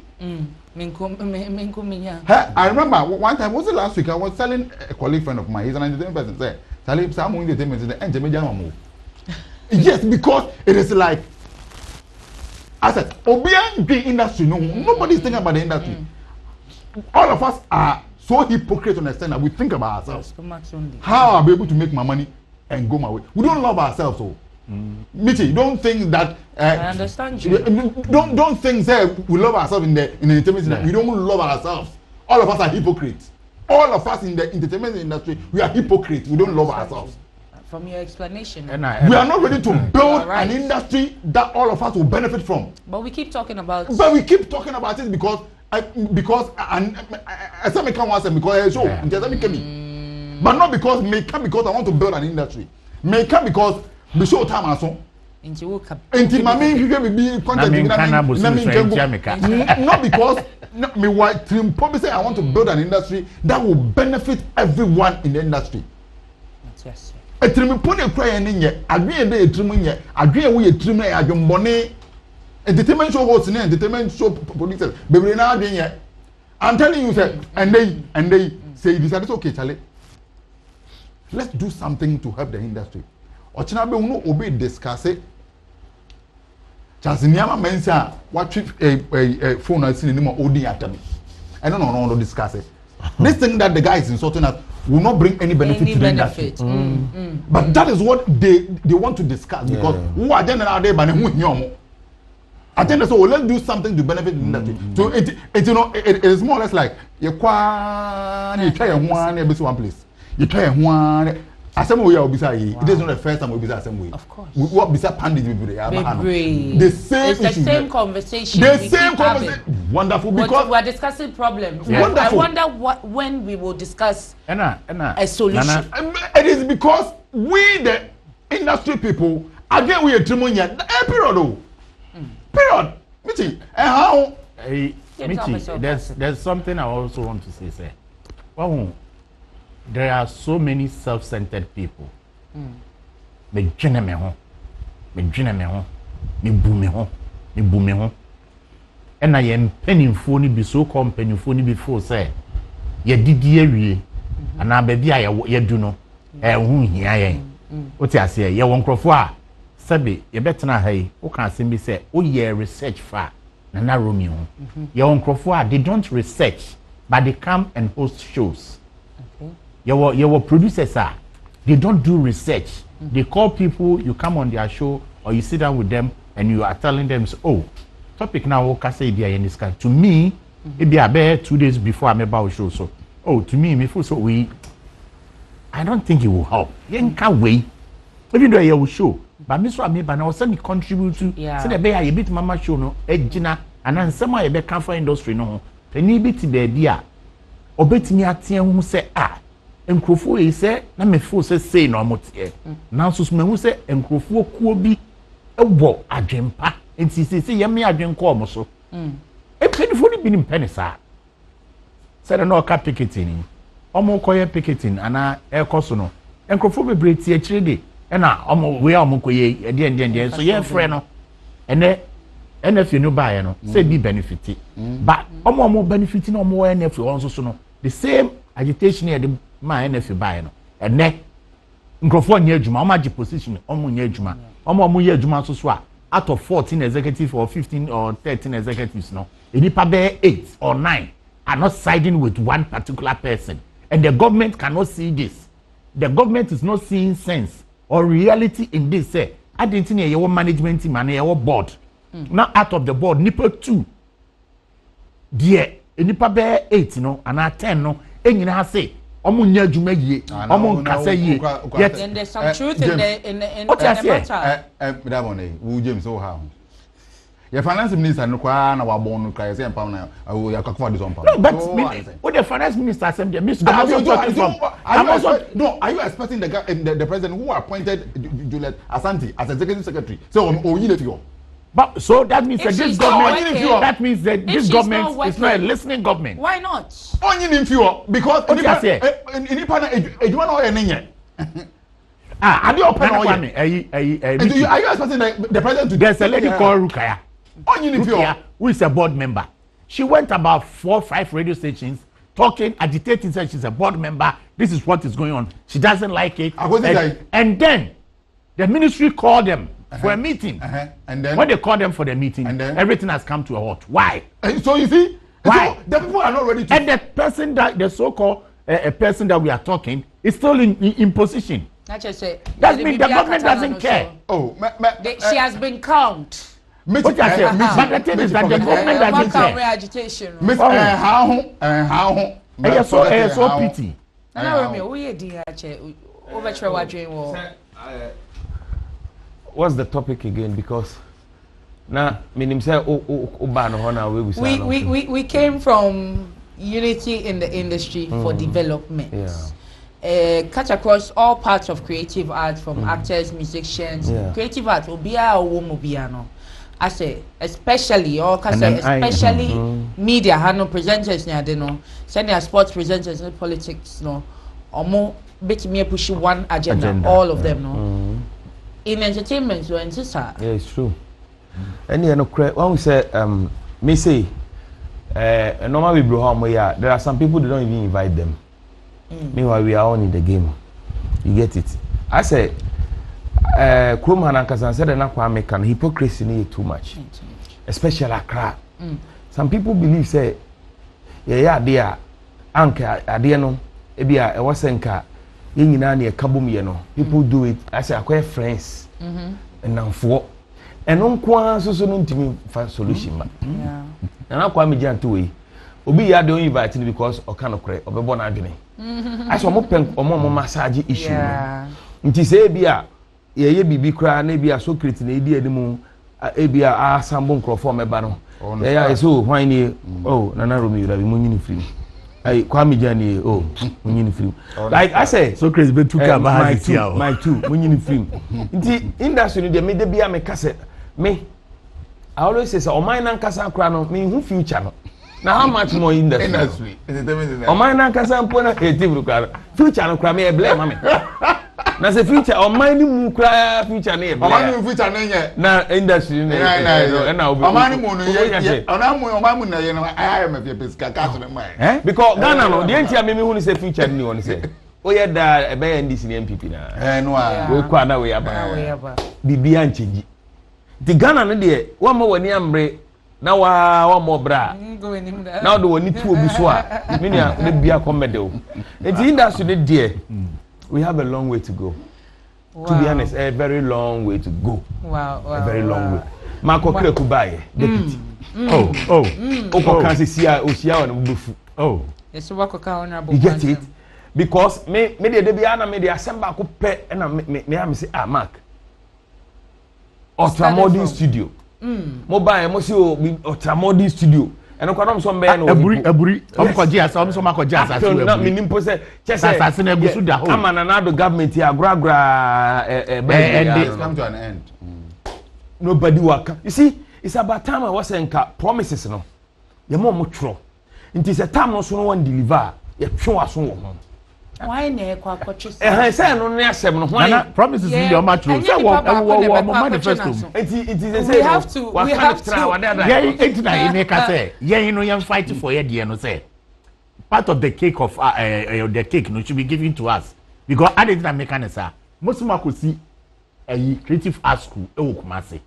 I remember one time, was it last week? I was telling a colleague friend of mine, he's an entertainment person, said, Salib, some entertainment is the end. Yes, because it is like, I said, Obiang the industry, no, nobody is thinking about the industry. All of us are so hypocrite on the extent that we think about ourselves. How are we able to make my money and go my way? We don't love ourselves, so. Michy, don't think that. I understand you. Don't think that we love ourselves in the entertainment industry. We don't love ourselves. All of us are hypocrites. All of us in the entertainment industry, we are hypocrites. We don't love ourselves. From your explanation, we are not ready to build an industry that all of us will benefit from. But we keep talking about. But we keep talking about it because because I said me come once because show me but not because me come because I want to build an industry. Me come because me show time aso. Enti mami hwehwe me be content not because me want to say I want to build an industry that will benefit everyone in the industry. Yes. Etrimi pone kura ye nye adwen dey etrimi nye adwen wo ye etrimi na adwenbone entertainment show host na entertainment show producer bebre na adwen ye. I'm telling you say and they say you decided okay Charlie, let's do something to help the industry. Ochina be unu obi discuss it. Chaziniama mensa what trip a phone I seen him odi atami. I don't know to discuss it. This thing that the guy is insulting us will not bring any benefit to the industry. But that is what they want to discuss because who are there by the I think so. Let's do something to benefit the industry. So it you know it is more or less like you try one one place. You try one. Assembly we are obisa. It is not the first time we obisa assembly. Of course. We what bisa pandit people. The same. It's the same conversation. The same conversation. Wonderful because we are discussing problems. Yeah. Wonderful. I wonder when we will discuss a solution. It is because we the industry people again we are trimunya. Period. Period. Michy. How? Michy, there's something I also want to say, sir. Well, there are so many self-centered people. Me jene me ho, me boom me ho. And I am penning phony be so company phony before say, ye didi ewie, and I baby I ye do no, who here. What I say, ye won't crofwa. Sabi, ye better na hey, who can see me say, oh yeah, research far, na Romeo. Ye won't crofwa, they don't research, but they come and host shows. Your producers are, they don't do research. They call people, you come on their show or you sit down with them and you are telling them, oh, topic now, what can say in this kind. To me, it be about 2 days before I'm about show. So, oh, to me, me feel so I don't think it will help. You can't wait. Even though you will show, but Miss Rami, but now send me contribute to. Say the bear a bit mama show no, Gina, and then some a bit for industry no. The need bit baby a, obet me at who say Nkrofo e say na me fo say no amotie na so so me say nkrofo kuo bi ebo adwempa enti say ye me adwenko omo so e penifo ni bi ni mpene sa say na ka picketing omo koye picketing ana e koso no nkrofo bebre ti a kirede e na omo we omo koye de so ye frɛ no ene fi no bae no say bi benefit but omo benefit na omo ene fi on so no the same agitation here the my NF buy no and ne nkrofo nya adwuma o ma gi position o mu nya adwuma o mu nya adwuma so a out of 14 executives or 15 or 13 executives no enipa be 8 or 9 are not siding with one particular person and the government cannot see this. The government is not seeing sense or reality in this say I didn't know your management team and your board now out of the board nipa 2 there enipa be 8 no and 10 no enyina say omunya adwuma yie omu nkasa yie yet and there's some truth in the matter madam oney who James so how your finance minister no kwa na wabon no kai say empam na ya kakwa this on no but what the finance minister say the minister are you expecting the president who appointed Juliet Asante as executive secretary so oyile figure. But so that means that this government, that means that this government is not a listening government. Why not? Only in few because in are you expecting the president to? There's a lady called Rukaya. Only in few who is a board member. She went about 4 or 5 radio stations talking, agitating, saying she's a board member. This is what is going on. She doesn't like it. And then the ministry called them for a meeting. And then when they call them for the meeting, everything has come to a halt. Why? So you see, why the people are not ready to. And the person that the so-called a person that we are talking is still in position. That means the government doesn't care. She has been calmed. But the thing is that the government doesn't care. Agitation. So pity. What's the topic again? Because na minim say o ba no ho na we busa no we came from unity in the industry for development. Cut across all parts of creative art, from actors, musicians, creative art obia or womobiano. I say especially especially media hano presenters nya de no send their sports presenters and politics no or more bit me push one agenda all of them no in entertainment so yeah, it's true. Any no one say me say normally we home yeah, there are some people that don't even invite them. Meanwhile we are all in the game. You get it? I say Krum Hanankasa said na kwa American hypocrisy is too much. Especially Accra. Some people believe say yeah there anka ade no ebia e wasenka yenyina na ekabom ye no. People do it I say akwa friends. Enamfo eno nko so no ntimi fa solution ba. Na kwa me giant we obi ya don invite because okanokre obebo na adwene. I saw omo massage issue. Nti say bia ye bibi kra na bia so create na edi animu e bia asambo nkrofo meba no. Yeah so why ni oh nana romi you be munyini free. Ai kwa me giant oh munyini free. Like I say so crazy be tuka ba my two munyini free. Nti industry de me de bia me kase me I always say o man nan kasa kra no me hu future no. Now how much more industry? O man nan kasa mpo na creative kra. Future no kra me e blame mame. Na se future o man ni mu kra future na e blame. O man ni future na nye na industry na na obi. O man ni mu no ye o man mu na ye no I am a pesca cast na man. Because Ghana no the entia me hu ni say future ni won say. O ye da e be NDC ni MPP na. No a we kwa na we aba. Bibia ncheji. The Ghana no de wo ma wani ambre na wa mo bra na do woni tu obi so a me nua na bia comedy o the industry de we have a long way to go. To be honest, a very long way to go. A very long way. Marco Kreku baye deputy. O kan se sia o sia o na bufu. Yes we ko ka honorable. You get it? Because me de bia na me de assemble ko pe na me am say Mark Ultramodern studio. Mobile mo si o Ultramodern studio. Eno kwa no so mbe no aburi omko ji asa omso mako ji asa we na minimpo se chese asa na egusu da ho ama na do government ya agra it's come to an end. Nobody waka. You see, it's about time I was saying promises no. Ye mo tro. Nti se time no so no one deliver. Ye twe aso wo ho. Why na kwa kwatwe say no na asem no why na promises ni dey o match say wo manifesto it is we have to yeah it na e make say yeah no you fight for here there no say part of the cake of the cake no should be given to us because I didn't make an say most ma ko si creative art school e wo Kumasi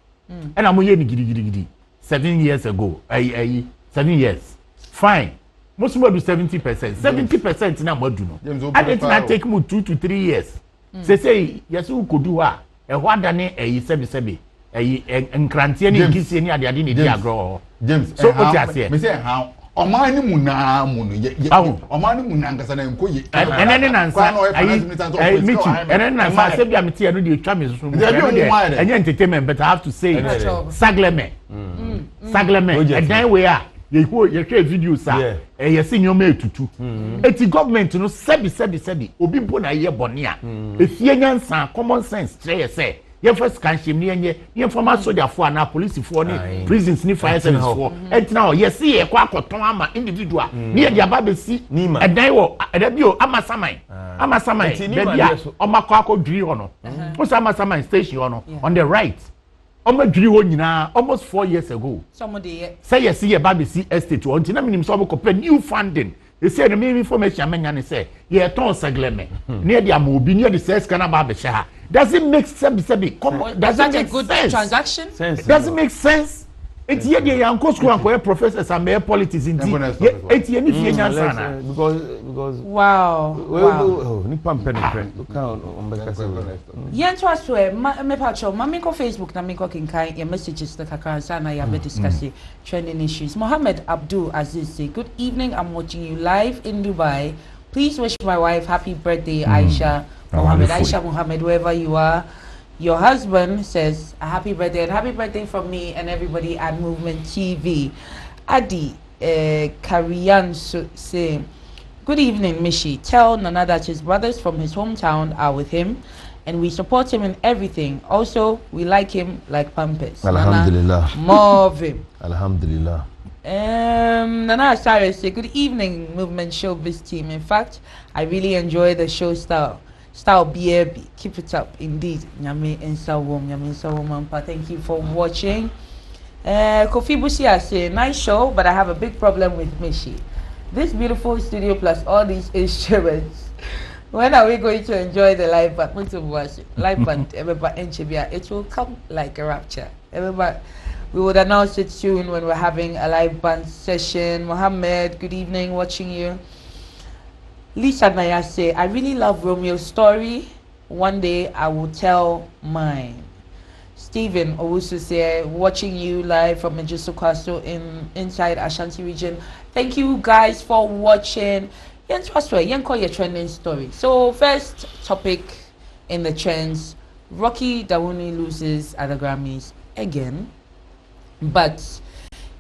and am ye ni gidi 7 years ago 7 years fine. Most people do 70%. 70% na mo do no. I did not take me 2 to 3 years. Say yes who could do a wada ne sebi nkrantie ne gisi ne ade ne dia agro. James so what you say? Me say how oman ni mu na mu no ye oman ni mu na nkasa na nkoye. Ene na nsa Michy ene na nsa se bia metie no de twa me so. Enye entertainment but I have to say sagleme. Sagleme edan we a ye share videos a ye se nyoma etutu eti government no sebi obi mpo na ye bone a efie nyansa common sense try say ye first can shim ne nye ye former soldier for na police for ni prisons ni fire service for eti na ye se ye kwa akoton ama individual ni ye dia ba be si edan wo edabi o amasaman baby a omakwa akodwiri ho no o sa amasaman station ho no on the right Omadwiri ho nyina almost 4 years ago. Somebody say yes ye ba be see estate wo ntina minim so obekopɛ new funding. They say the main information amenya ne say ye ton sagleme. Ne dia ma obi ne de say scan ba be ha. Does it make sense? Does that make good sense? Transaction? Does it make sense? It's here the yanko school and for professors and mayor politics indeed. It's here ni nyansa na because wow. Ni pampe no friend. Look on bekasa. Yanto aswe me pacho mami ko Facebook na me ko kinkai your messages the kakransa na ya be discussing trending issues. Mohammed Abdul Aziz say good evening, I'm watching you live in Dubai. Please wish my wife happy birthday Aisha Mohammed wherever you are. Your husband says a happy birthday and happy birthday from me and everybody at Movement TV. Adi Karian say, good evening, Michy. Tell Nana that his brothers from his hometown are with him and we support him in everything. Also, we like him like Pampers. Alhamdulillah. Nana, more of him. Alhamdulillah. Nana Asare say, good evening, Movement Showbiz team. In fact, I really enjoy the show style. BAB. Keep it up, indeed. Nyame Nsawom. Thank you for watching. Kofi Busia say, nice show, but I have a big problem with Michy. This beautiful studio plus all these instruments. When are we going to enjoy the live band? Live band, it will come like a rapture. We would announce it soon when we're having a live band session. Mohammed, good evening, watching you. Lisa Naya say, I really love Romeo's story. One day I will tell mine. Stephen Owusu say, watching you live from Majiso Castle inside Ashanti region. Thank you guys for watching. Call your trending story. So first topic in the trends, Rocky Dawuni loses at the Grammys again. But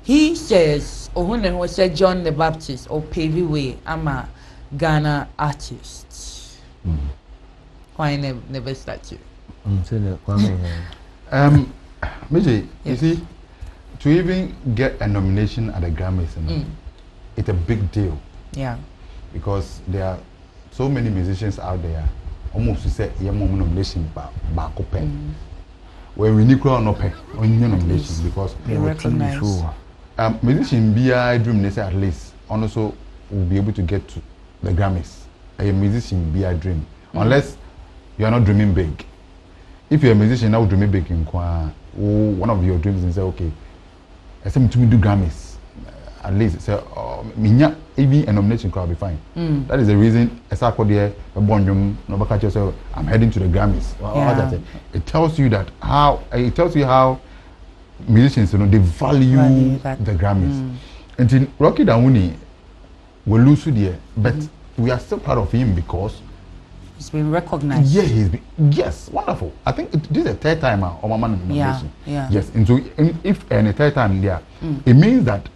he says, Ohune said John the Baptist or Pavey Way, I'm a Ghana artist. Why never start you? Michy, you see, to even get a nomination at the Grammys, it's a big deal. Yeah. Because there are so many musicians out there, almost to say, yeah, mom nomination back open. When we need no pay on your nomination because they recognize. Musician be a dream, they say at least, also will be able to get to the Grammys. A musician be a dream, unless you are not dreaming big. If you're a musician now dreaming big in one of your dreams and say, okay, I say to me do Grammys, at least say, even a nomination could be fine. That is the reason I'm heading to the Grammys. Yeah. It tells you that how musicians, you know, they value the Grammys. And in Rocky Dawuni will lose there, but we are still proud of him because he's been recognized. Yeah, yes, wonderful. I think this is the third time on my nomination. Yeah. Yes, and so if any third time there, it means that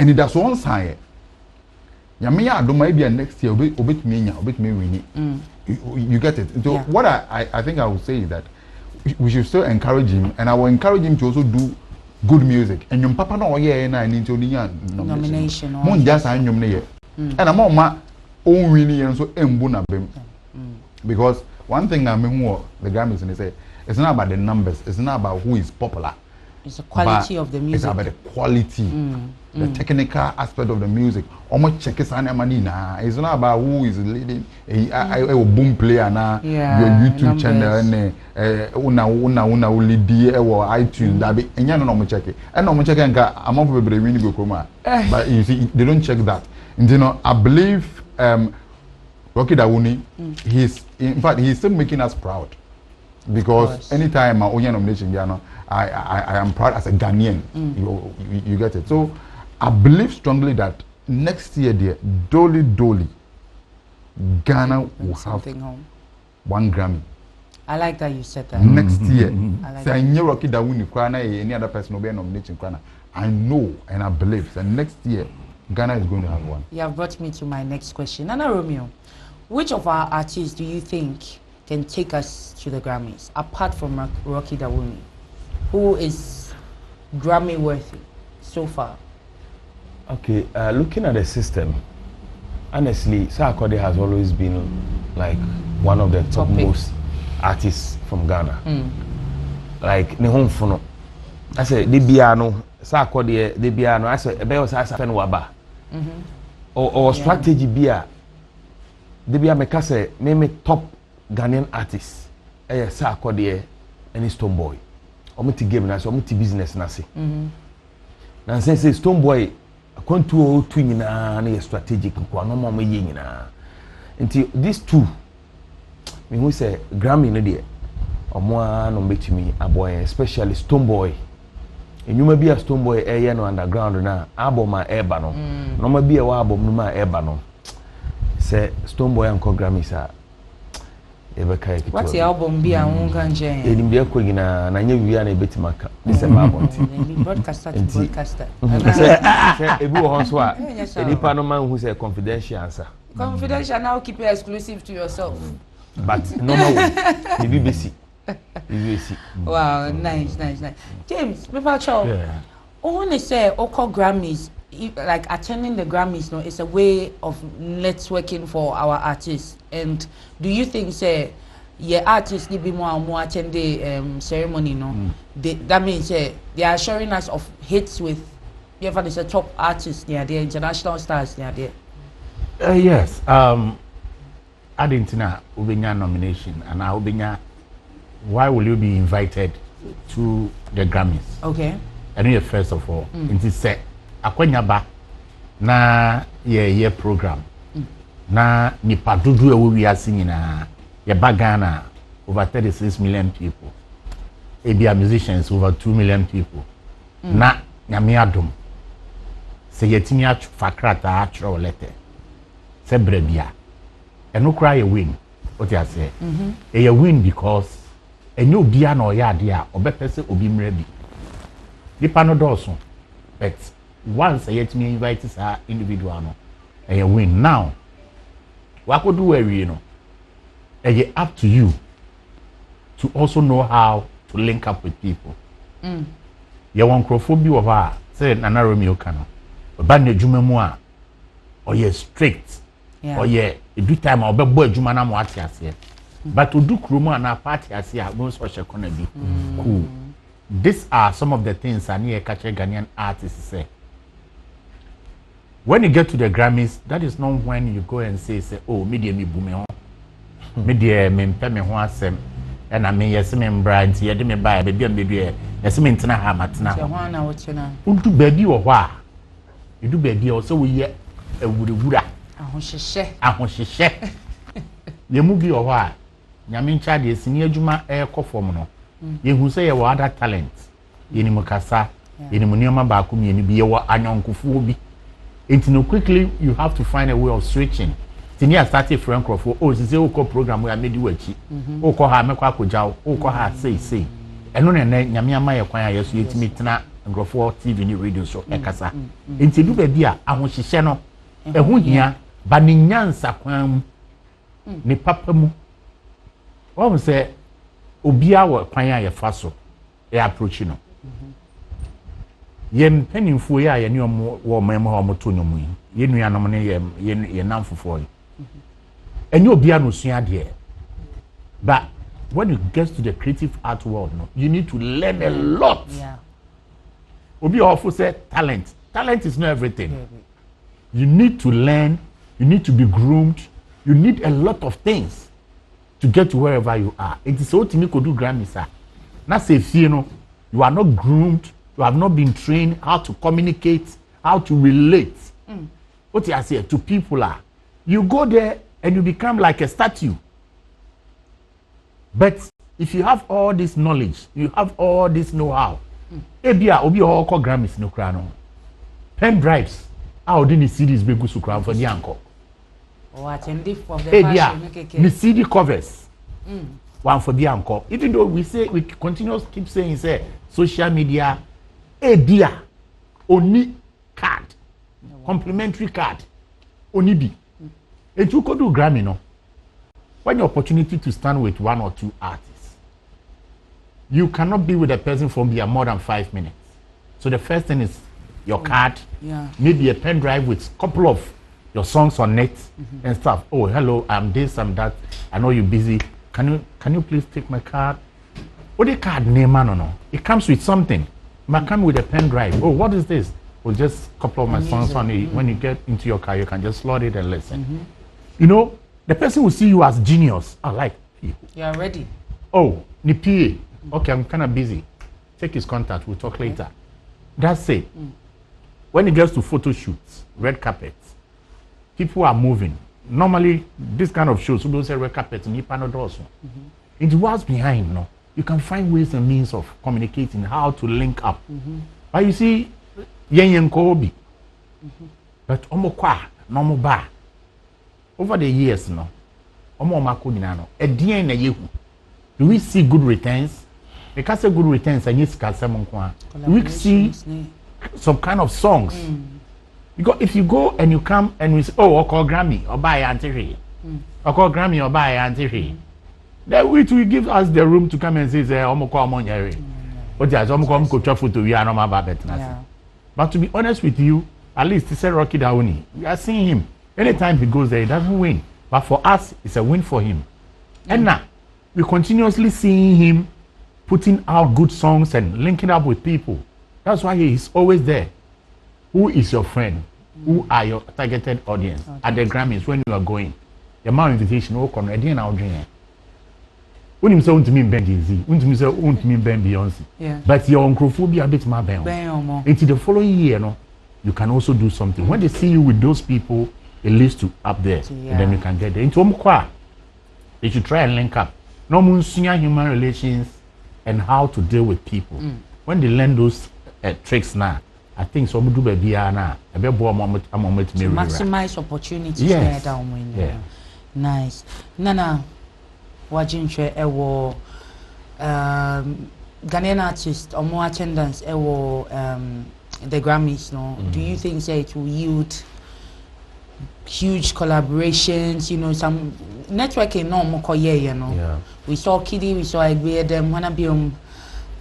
and it does one sign. Yamiya do maybe next year obit me win it. You get it. So what I think I would say is that we should still encourage him, and I will encourage him to also do good music. And your papa no na into the nomination. Mon just I and I'm on my own winning and so embuna bem. Because one thing I mean the Grammys and they say it's not about the numbers, it's not about who is popular. It's the quality of the music. It's about the quality, the technical aspect of the music. Almost check it out. It's not about who is leading a boom player now. Yeah, your YouTube numbers. channel and una lead or iTunes. That be and you know check it. And no check and I'm over the winning go coma. But you see, they don't check that. And you know, I believe Rocky Dawuni, he's still making us proud. Because anytime I own nomination, I am proud as a Ghanaian. You get it. So I believe strongly that next year, dear, Dolly, Ghana will have one Grammy. I like that you said that. Next year, I like Rocky Dawuni, any other person will be nominated. I know and I believe that next year Ghana is going to have one. You have brought me to my next question. Nana Romeo, which of our artists do you think can take us to the Grammys apart from Rocky Dawuni, who is Grammy worthy so far? Okay, looking at the system, honestly, Sarkodie has always been like one of the topmost artists from Ghana. Like the home funo. I said the piano, Sarkodie, the piano. I said ebe was asa fen waba. Or strategy bia. The bia meka say me top Ghanaian artists. Sarkodie and Stonebwoy. Omuti game na so omuti business na se. Na say Stonebwoy kwantu tu nyina na strategic kwa no mo ye nyina. Nti these two me who say Grammy no de omo no betumi aboy especially Stonebwoy. Enyuma bia Stonebwoy eye no underground na album a eba no. No ma bia wa album no ma eba no. Say Stonebwoy anko Grammy sa What's the album be a won kan je? Enim de ko nyina na nya wiya na ebetima ka. December abonti. Broadcaster to broadcaster. Ebi wo so a enipa no man who say confidential answer. Confidential now keep it exclusive to yourself. But normal the BBC. Wow, nice. James, Papa Chow. Yeah. When they say Oko Grammys, like attending the Grammys, no, it's a way of networking for our artists. And do you think, say, artists need be more attend the ceremony, no? That means they are showing us of hits with, there's a top artists near there, international stars near there. Yes. Argentina Ubenya nomination and Ubenya. Why will you be invited to the Grammys? Okay. And first of all, it is said, Akwanyaba na ye program. Na nipa dudu ewo wi asini na ye bagana over 36 million people. Ebia musicians over 2 million people. Na nyame adom. Se yetimi fakrata atro letter. Se brebia. Eno kra ye win. What you say? You win because and you be an oya dia or better obi mrebi. The panodoso. But once I yet me invite us individual no, and you win. Now, what could do you know? And up to you to also know how to link up with people. You want crophobia of her, say Nana Romeo Cano, but the Jumemua, or ye strict, or ye, do time or boy Jumana Moatias here. But to do Krumo and our party as here, most of gonna be cool. These are some of the things I need catch Ghanaian artists say. When you get to the Grammys, that is not when you go and say oh, media me boom media me pay me one sem, and I may yes me brand, ye me buy baby and baby, yes me tina hamatna. Unto baby or wha? You do baby also we ye a woodura. Ahoshishe. Ye movie or wha? Yamin child is near Juma air coformono. Ye who say your other talents. Yeni mukasa, yeni munioma bakum, yeni be your anyon kufubi. Into quickly you have to find a way of switching. Tinia started Frank Crawford. Oh, it's a zero program where I made you a cheat. Oh, call her Mako Jow. Oh, call her say. And no, and then Yamia Maya Quaya, yes, you meet na and go for TV new radio show. Ekasa. Into do baby, I want she channel. A who here, Baninyan Saquam ni papamu. What was say, Obia wa Quaya ya faso, a approachino. Yen penny for ya, and your war memo or motonomy. Yen we are nominated yen nam for you. And you'll be dear. But when you get to the creative art world, no, you need to learn a lot. Yeah. Obi also said talent. Talent is not everything. You need to learn, you need to be groomed, you need a lot of things to get to wherever you are. It is so to me could do Grammys. Not say you are not groomed, you have not been trained how to communicate, how to relate. What you say to people are. You go there and you become like a statue. But if you have all this knowledge, you have all this know-how, ebia obi all call Grammys no crano. Pen drives, how did the CDs be good to crown for the uncle? Oh, attending for the fashion. The CD covers. One for the uncle. Even though we continuously keep saying say social media, ebia only card, complimentary card, only be. And you could do Grammy, no? When your opportunity to stand with one or two artists, you cannot be with a person for more than 5 minutes. So the first thing is your card, maybe a pen drive with a couple of your songs on it and stuff. Oh, hello, I'm this, I'm that. I know you're busy. Can you please take my card? What the card name, no? It comes with something. It might come with a pen drive. Oh, what is this? Well, just a couple of my songs on it. When you get into your car, you can just slot it and listen. You know, the person will see you as genius. I like people. You are ready. Oh, ni PA. Okay, I'm kind of busy. Take his contact. We'll talk later. That's it. When it gets to photo shoots, red carpets, people are moving. Normally, this kind of shows, we don't say red carpet, and also. It's what's behind, no? You can find ways and means of communicating, how to link up. But you see, yen kobi. But omokwa, normal bar. Over the years, no, omo mako nyina no edien na yehu do we see good returns because good returns and yes ka sem nko a we see some kind of songs because if you go and you come and we say oh call Grammy or buy anti or call Grammy or buy anti then which will give us the room to come and say omo call monyere what just omo come ko twa photo we are no ma ba betna but to be honest with you at least he said Rocky Dauni we are seeing him anytime he goes there he doesn't win but for us it's a win for him and now we continuously seeing him putting out good songs and linking up with people. That's why he is always there. Who is your friend? Who are your targeted audience at the Grammys when you are going? The amount of invitation, oh, come ready and I'll drink. When you say want to mean Ben Jay-Z, when you say want to mean Ben Beyonce, but your uncle will be a bit more Ben. Until the following year, no, you can also do something. When they see you with those people, it leads to up there, and then you can get there. Into Omukwa, they should try and link up. No more human relations and how to deal with people. When they learn those tricks now, I think some do be now. A bit more moment to maximize opportunities. Yes. Yeah. Nice. Nana, watching ewo Ghanaian artist or more attendance ewo the Grammys. No, do you think say it will yield huge collaborations? You know, some networking no more you know. Yeah. We saw Kiddy, we saw Egbe them wanna be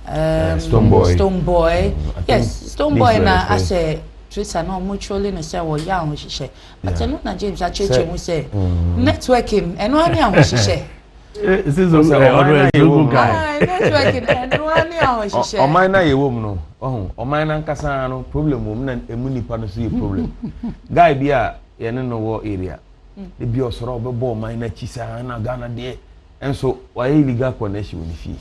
Stonebwoy. Yes, Stonebwoy na I say Twitter no mutually no say wo ya hoshishe. But no na James Acheche mu say networking and no ani hoshishe. This is always good guy. Networking and no ani hoshishe. O man na ye wo mu no. O man na nkasa no problem wo mu na emu nipa no so ye problem. Guy bi a ye no wo area. The bi osoro obebo man na chisa na Ghana de enso why illegal connection with the fee.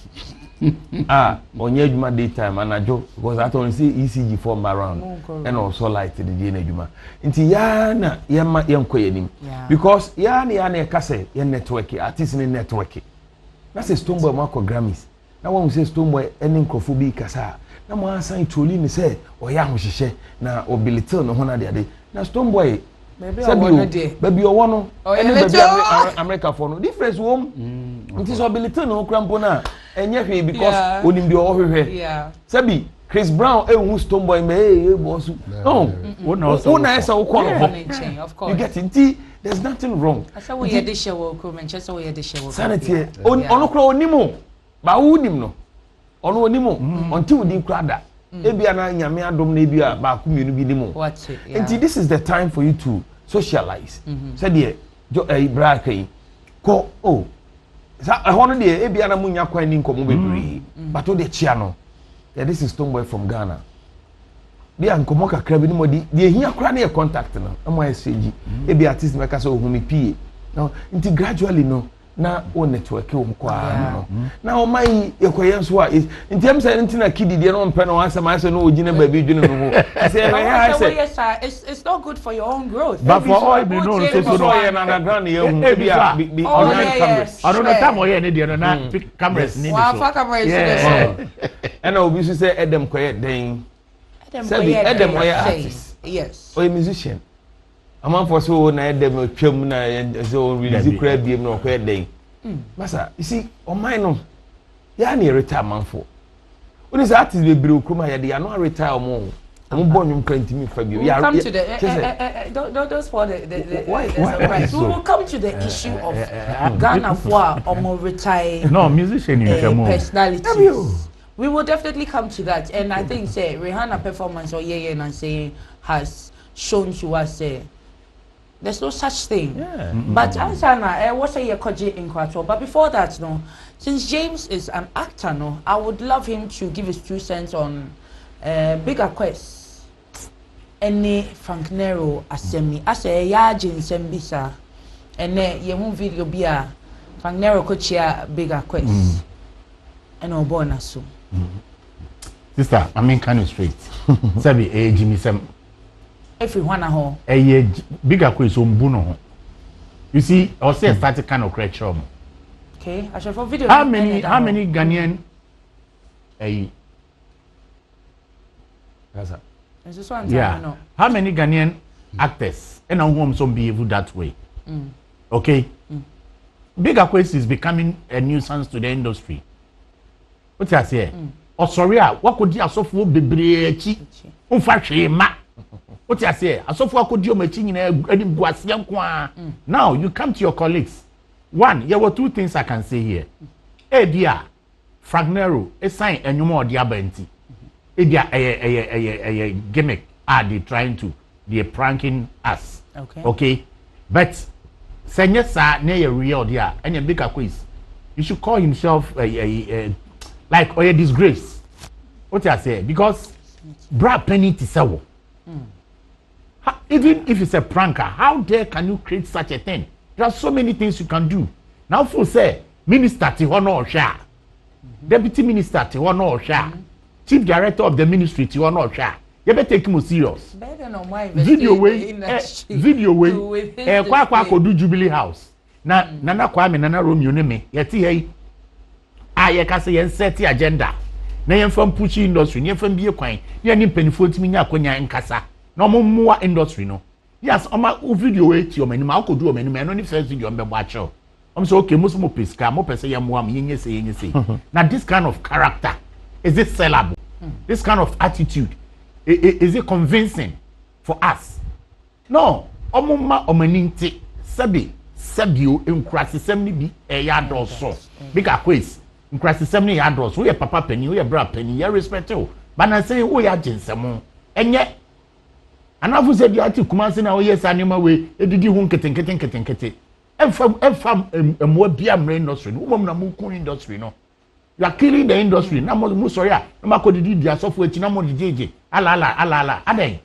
Onye adwuma daytime anajo because I don't see ECG form around and also light the day na adwuma. Nti ya na yema yenko yenim because ya na kase ye network artist ni network. Na say Stonebwoy mako Grammys. Na when we say Stonebwoy any nkrofobi kasa na mo ansan troli ni say oya hohihye na obilitil no ho na de na Stonebwoy baby owo no any baby America for no difference wom nti so ability no krampo na enye hwe because onim de owo hwe sabi Chris Brown ehun Stonebwoy me boss no una esa wo call of course you get it there's nothing wrong asa wo ye de shewo ko Manchester wo ye de shewo sanity ono kro onimo ba wo nim no ono onimo until di krada ebia na nyame adom na ebia ba ku mienu bi nimo and this is the time for you to socialize said the bra kai ko sa hono de ebia na munya kwan ni nkomo bebre but o de chia no this is Stonebwoy from Ghana bia nkomo kakra bi ni modi de ehia kra na contact no amo SG ebia artist meka so ohumi pie no nti gradually no na o network o mkwa no na o mai yekoye nso a nti am say nti na kidi de no mpe no answer I say no ogine ba bi dwene no ho say I say it's not good for your own growth but for all we know so no ye na underground ye hu be online cameras I don't know time o ye ne de no na cameras ni so wa cameras so and obi so say Edem koye den Edem koye artist yes o musician among for so na Edem twam na so release crowd biem no koye den masa you see on mine no ya na retire man for when is artist be bro kuma ya de no retire mo bonum kwantimi fa bio ya come to the those for the why we will come to the issue of Ghana for or retire no musician in personalities. We will definitely come to that, and I think say Rihanna performance or and say has shown to us there's no such thing. But Ansana, what's a Koji in Quattro? But before that, no, since James is an actor, no, I would love him to give his 2 cents on bigger quest. Any Frank Nero asemi, I say Yajin Sembisa, and then you won't video be a Frank Nero coachia bigger quest. And no bonus so. Sister, I mean kind of straight. Sabi Jimmy Sam. Everyone at home. Bigger quest on you see, I'll say start kind of correct. Okay, I shall for video. How many Ghanaian yeah. How many Ghanaian actors and home some behave that way? Okay. Bigger Quest is becoming a nuisance to the industry. What I say? Oh sorry, what could you asofo bebre echi? Unfa hwema. What I say? Asofo akodi o machi nyina anim guase nko. Now you come to your colleagues. One, there were two things I can say here. Edia Fragnero, a sign and you more diabenti. Edia a gimmick are they trying to they're pranking us. Okay. But Senya sa near real dia and a bigger quiz. You should call himself like a disgrace. What I say? Because bra penny to sell. Even if it's a pranker, how dare can you create such a thing? There are so many things you can do. Now for say minister to honor or share. Deputy minister to honor or share. Chief director of the ministry to honor or share. You better take him serious. Video way, kwa do Jubilee House. Nana Kwame Nana Romeo neme. Yeti hey. Ye ka say yen set agenda. Na yen fam push industry, yen fam bie kwan. Yen ni penifo timi nya akonya nkasa. Na mo mua industry no. Yes, oma video way ti o mani ma akodu o mani ma no ni first video mbebo a chew. Say okay, most mo peska, mo pese yen mua yen say. Now this kind of character, is it sellable? This kind of attitude, is it convincing for us? No. Omuma omaninti sabio inkrasi semni bi yadro so. Bigger quiz. Inkrasi semni yadro so. We papa penny, we bra penny, you respect you. But I say we are jinsemo. And yet anafu said you ati kumasi na oye sanima we edidi hu nketen. Efam emwo bia mre industry. Umom na mu kun industry no. You are killing the industry. Na mo sorry na makodidi dia software ti na mo DJ. Ala. Aden.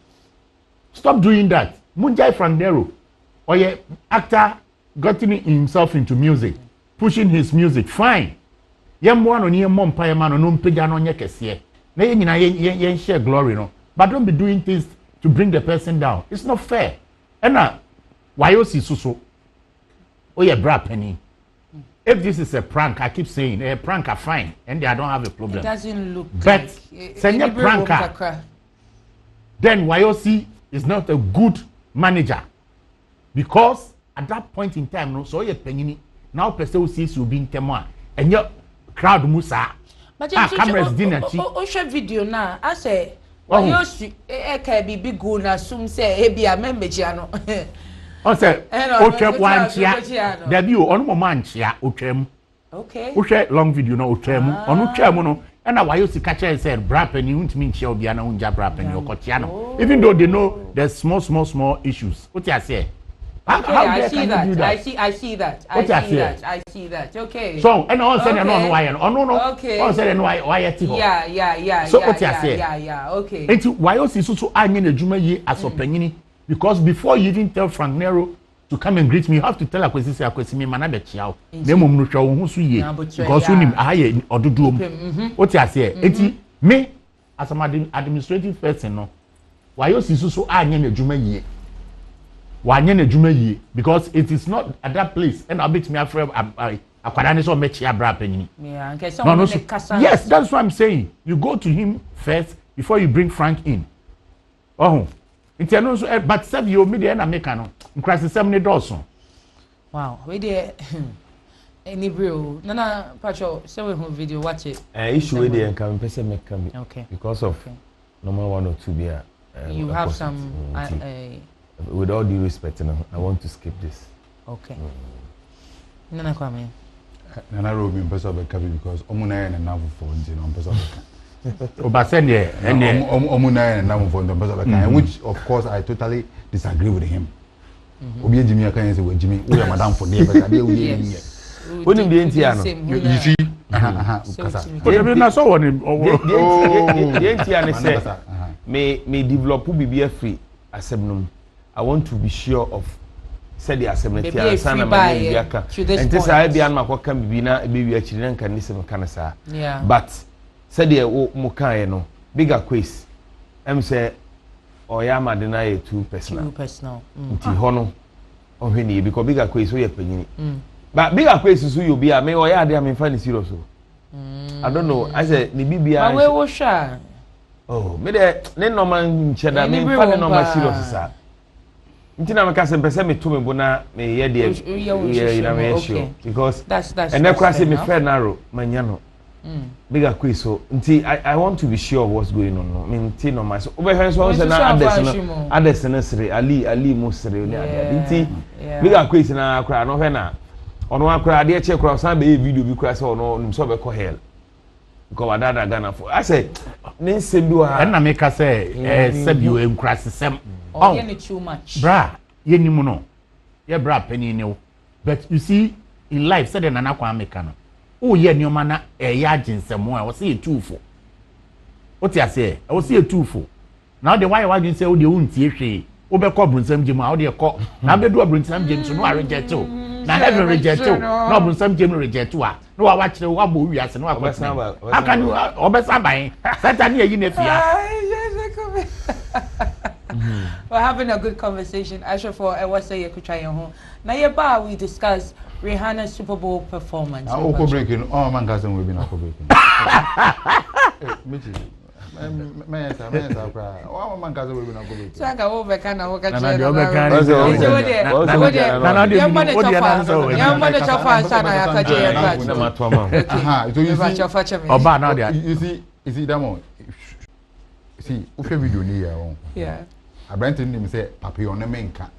Stop doing that. Munjai Frandero, oye actor getting himself into music, pushing his music. Fine. Yemwa no ni mom pa yema no mpega no nye kese. Na ye nyina ye share glory no. But don't be doing things to bring the person down. It's not fair. And why you see so? Oye bra penny. If this is a prank, I keep saying a prank are fine, and I don't have a problem. It doesn't look. But send a pranker. Then YOC is not a good manager, because at that point in time, no, so you're penny now. Person sees you being tema, and your crowd musa. But cameras dinner. Oh, share video now. I say, YOC can be big good as soon say, "Hey, be a member, Jano." On say, "Otrem one chia." Debut on moment chia. Otrem. Okay. Otrem long video no otrem. On otrem no. And now YOC catcher said, "Brap and you won't mean chia be an unja brap and your cochiano." Even though they know there's small issues. What you say? Okay, I see that. I see that. Okay. So and all said no why and no. Okay. All said and why Yeah. So what you say? Yeah. Okay. And YOC so anya na juma yi asopanyini. Because before you even tell Frank Nero to come and greet me, you have to tell Akwesi me mana be chiao. Na mom no hwa wo hu so ye. Because unim aye ododuom. What you say? Enti me as an administrative person no. Why you so anya na adwuma ye. Wanya na adwuma ye because it is not at that place and I bet me afraid akwada ne so me chia bra panini. Yeah, okay, so yes, that's what I'm saying. You go to him first before you bring Frank in. Oh. But serve your media and Americano. Crisis 7 dollars. Wow, we did any brew. Nana Pacho, so we video watch it. Issue with the income person make come. Okay. Because of number 1 or 2 beer. You have some with all due respect, I want to skip this. Okay. Nana Kwame. Nana Robi in person because Omuna and Navu for in person. Which of course I totally disagree with him. Obi Jimmy can say Jimmy, we are madam for neighbors. When the Indiano, you see, may develop be free assembly. I want to be sure of said the assembly and this I be an can be na baby a children can listen canasa. Yeah, but said the Mokai no bigger quiz. Say Oyama deny 2 personal. 2 personal. Hono or Henny because bigger quiz we are penny. But bigger quiz is who you be. I may or yeah, they am funny serious. I don't know. I said the BBI. Where was shy? Oh, me there no man cheddar me funny no my serious sir. Ntina me ka se pese me to me bona me ye de na me show because that's and na kwa se me fair narrow manya no bigger quiz so I want to be sure of what's going on no me nti no my so over so say na others na sere ali mo sere ni ade nti bigger quiz na akra no he na ono akra de che kra san be video bi kra se ono nim so be ko hell ko wadada Ghana for I say ne sembi wa na me ka say sebio enkra sesem oh ye too much bra ye nimu no ye bra pani ne but you see in life said na na kwa meka no o ye nioma na ya aginsemo a wo say tufo o ti ase wo say tufo now the why you say o de untie hwe o be ko brunsam gemu a o de ko na be do brunsam gemu so no a reject o na heaven reject o no brunsam gemu reject o no wa kire wa bo wiase no akwa aka ni obesa ban satan ye yi na fia. We're having a good conversation. Asha for I was say you could try your home. Now yeah, but we discussed Rihanna's Super Bowl performance. Oko breaking. Oh man, guys, we been oko breaking. Michy. Man, cry. Oh man, guys, we been oko breaking. So I go over kind of work at you. You see that one. See, ufe video ni ya won. Yeah. Abrante nim say papa yo na menka.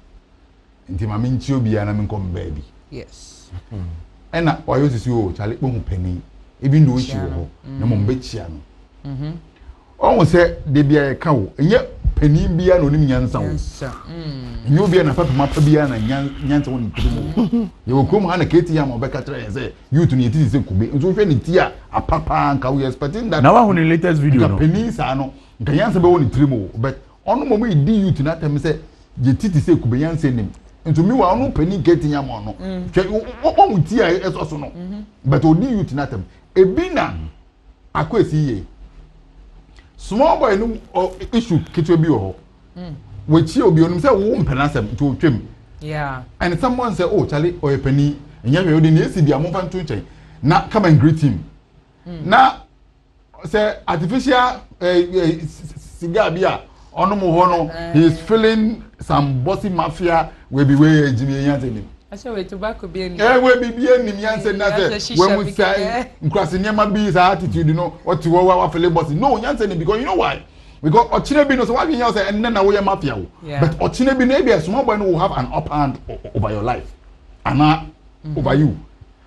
Nti ma menchi obi ya na menkom baby. Yes. Ena oyo sisi o chale kpo penny. Even though she wo na mo mbechia no. On say de bia e ka wo. Enye penny bia na onim nyansa wo. Enye obi na papa mapa bia na nyansa wo ni timo. Ye wo kom ha na keti ya mo be ka tire say youth ni eti se kube. Nso hwe ni ti a apapa nka we expecting that. Na wa hu ni latest video no. Penny sa no. Nkanyansa be woni trimo but ono momo idi youth na tem se je titi se kubenyansa nim nto mi wa ono pani get nyam ono hwe wo muti a esoso no but odi youth na tem ebi na akwesi ye small boy no issue kitwe bi ho we chi obi onum se wo mpena sem to twem yeah and someone say oh chale o pani nya hwe odi na esi bia mo fa nto chen na come and greet him na say artificial cigar bia ono mo ho no he is feeling some bossy mafia we be way ejimi yan tell him I say we tobacco be any we be any yan say na say when we say nkrase niam be his attitude no what wa feel bossy no yan say because you know why because ochine bi no so why yan say and na we mafia wo but ochine bi no e be a small boy no will have an upper hand over your life and over you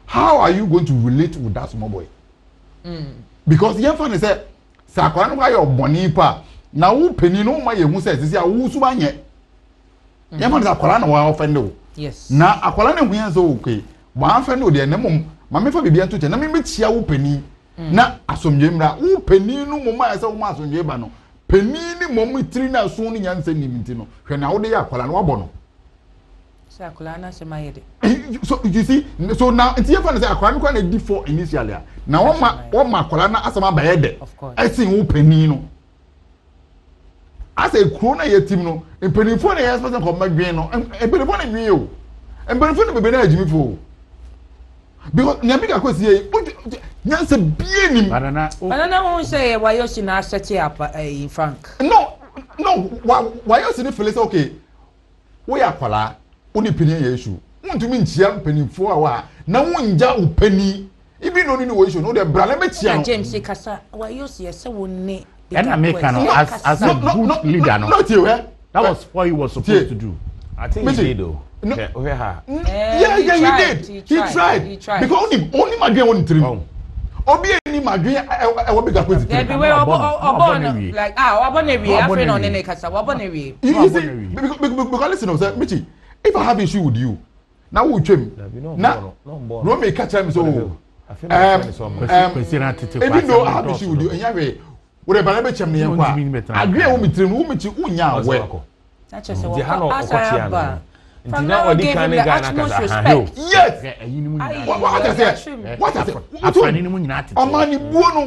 how are you going to relate with that small boy because yen fa ne say sakwara no ayo boni pa na wo pani no ma ye hu say sisi a wo su ba nye yen fa ne sakwara na wa offend o yes na akwara na hu yan so okay wa offend o de ne mum ma me fa bibia to che na me chia wo pani na asomdwe mra wo pani no mum ma say wo ma asomdwe ba no pani ni mum tiri na so ni nyansa ni minti no hwe na wo de ya akwara na wa bo no Sakulana semayede. So you see, so now it's here for the akwara no na di for initially. Na wo ma akwara na asama ba yede. I see wo pani no. As a kro na ye team no, empanifo na yes person come madwen no. Empanifo na dwen o. Empanifo na bebe na ajimi fo. Because nyame ka kwesi ye, nyanse bie nim. Banana won say why you na set up Frank. No, why you see feel say okay. Wo ya akwara oni peni ya issue wontumi nchia mpanifo a wa na wonja upani ibi no ni wo issue no de bra na betia no James kasa wa yose se wonni and America no as a good leader no not you that was what he was supposed to do. I think he did though yeah he tried because only madwen won trim obi eni madwen e wo bega kwezi there be way obon like obon ewie afre no ne kasa obon ewie because listen say Michy if I have issue with you now we trim now no me catch him so even though I have issue with you and yawe we ba na be chem ne yankwa agree wo mitrim wo michi unya awe that's just what asa from now odi kan ne Ghana kasa yes what I say afani ni mu nyina atete amani buo no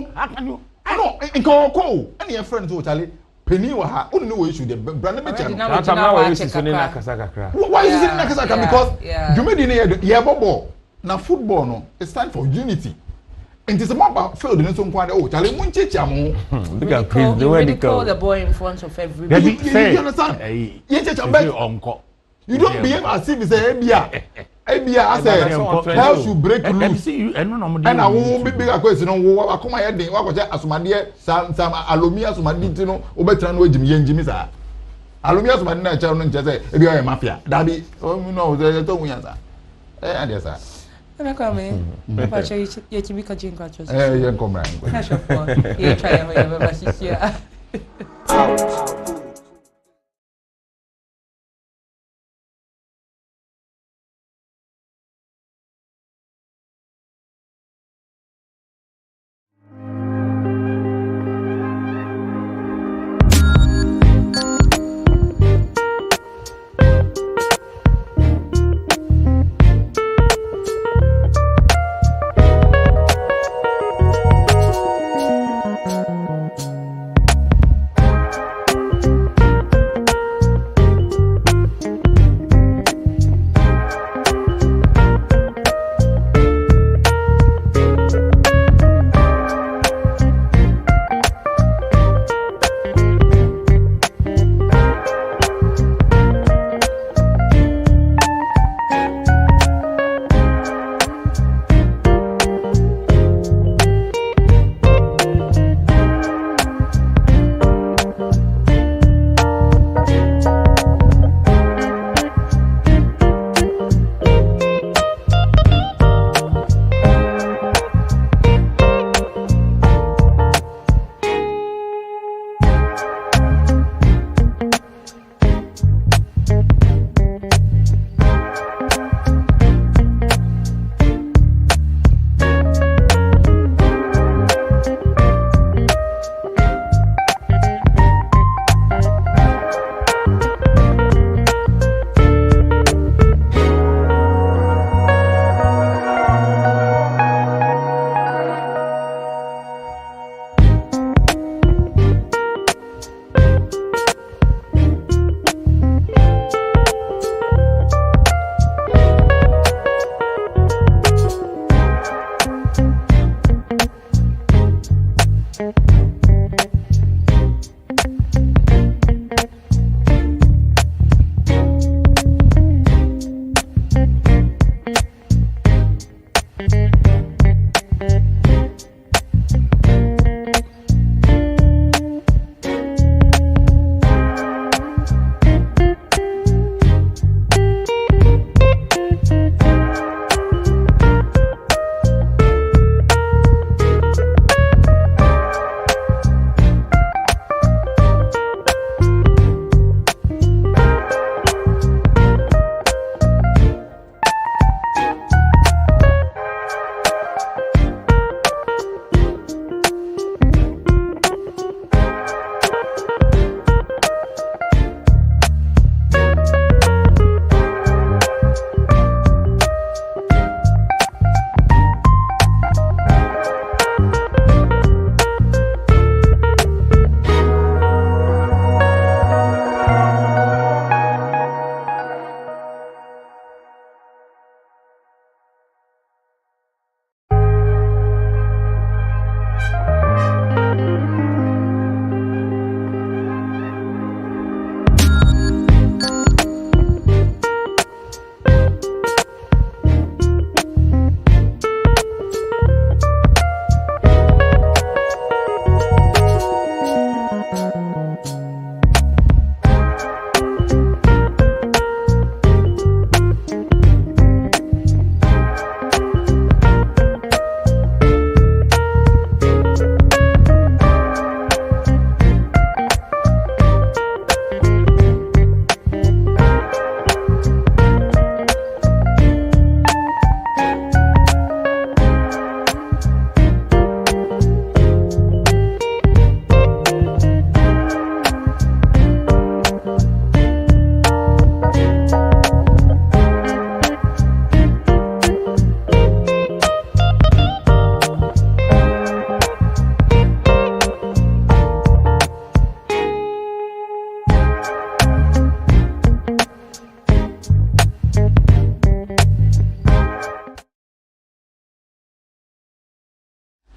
no nko ko ene your friend to chale penny wa ha onu no issue the brand be chem na tamna wa issue so ne na kasa kakra why is it na kasa because jumedi ne ye bobo na football no it's time for unity and it's about field in so kwande oh chale mun checha mo the way they call the boy in front of everybody you understand ye checha be onko You don't behave as if it's a ebia. Ebia as a how should break loose. And I won't be big a question on what come my day, what was that as my dear some alumia so my dino obetran with Jimmy sir. Alumia so my natural and just say ebia mafia. Dabi, oh no, the don't we answer. And yes, sir. I'm coming. Papa, you to be catching catches. You come right. You try whatever she's here.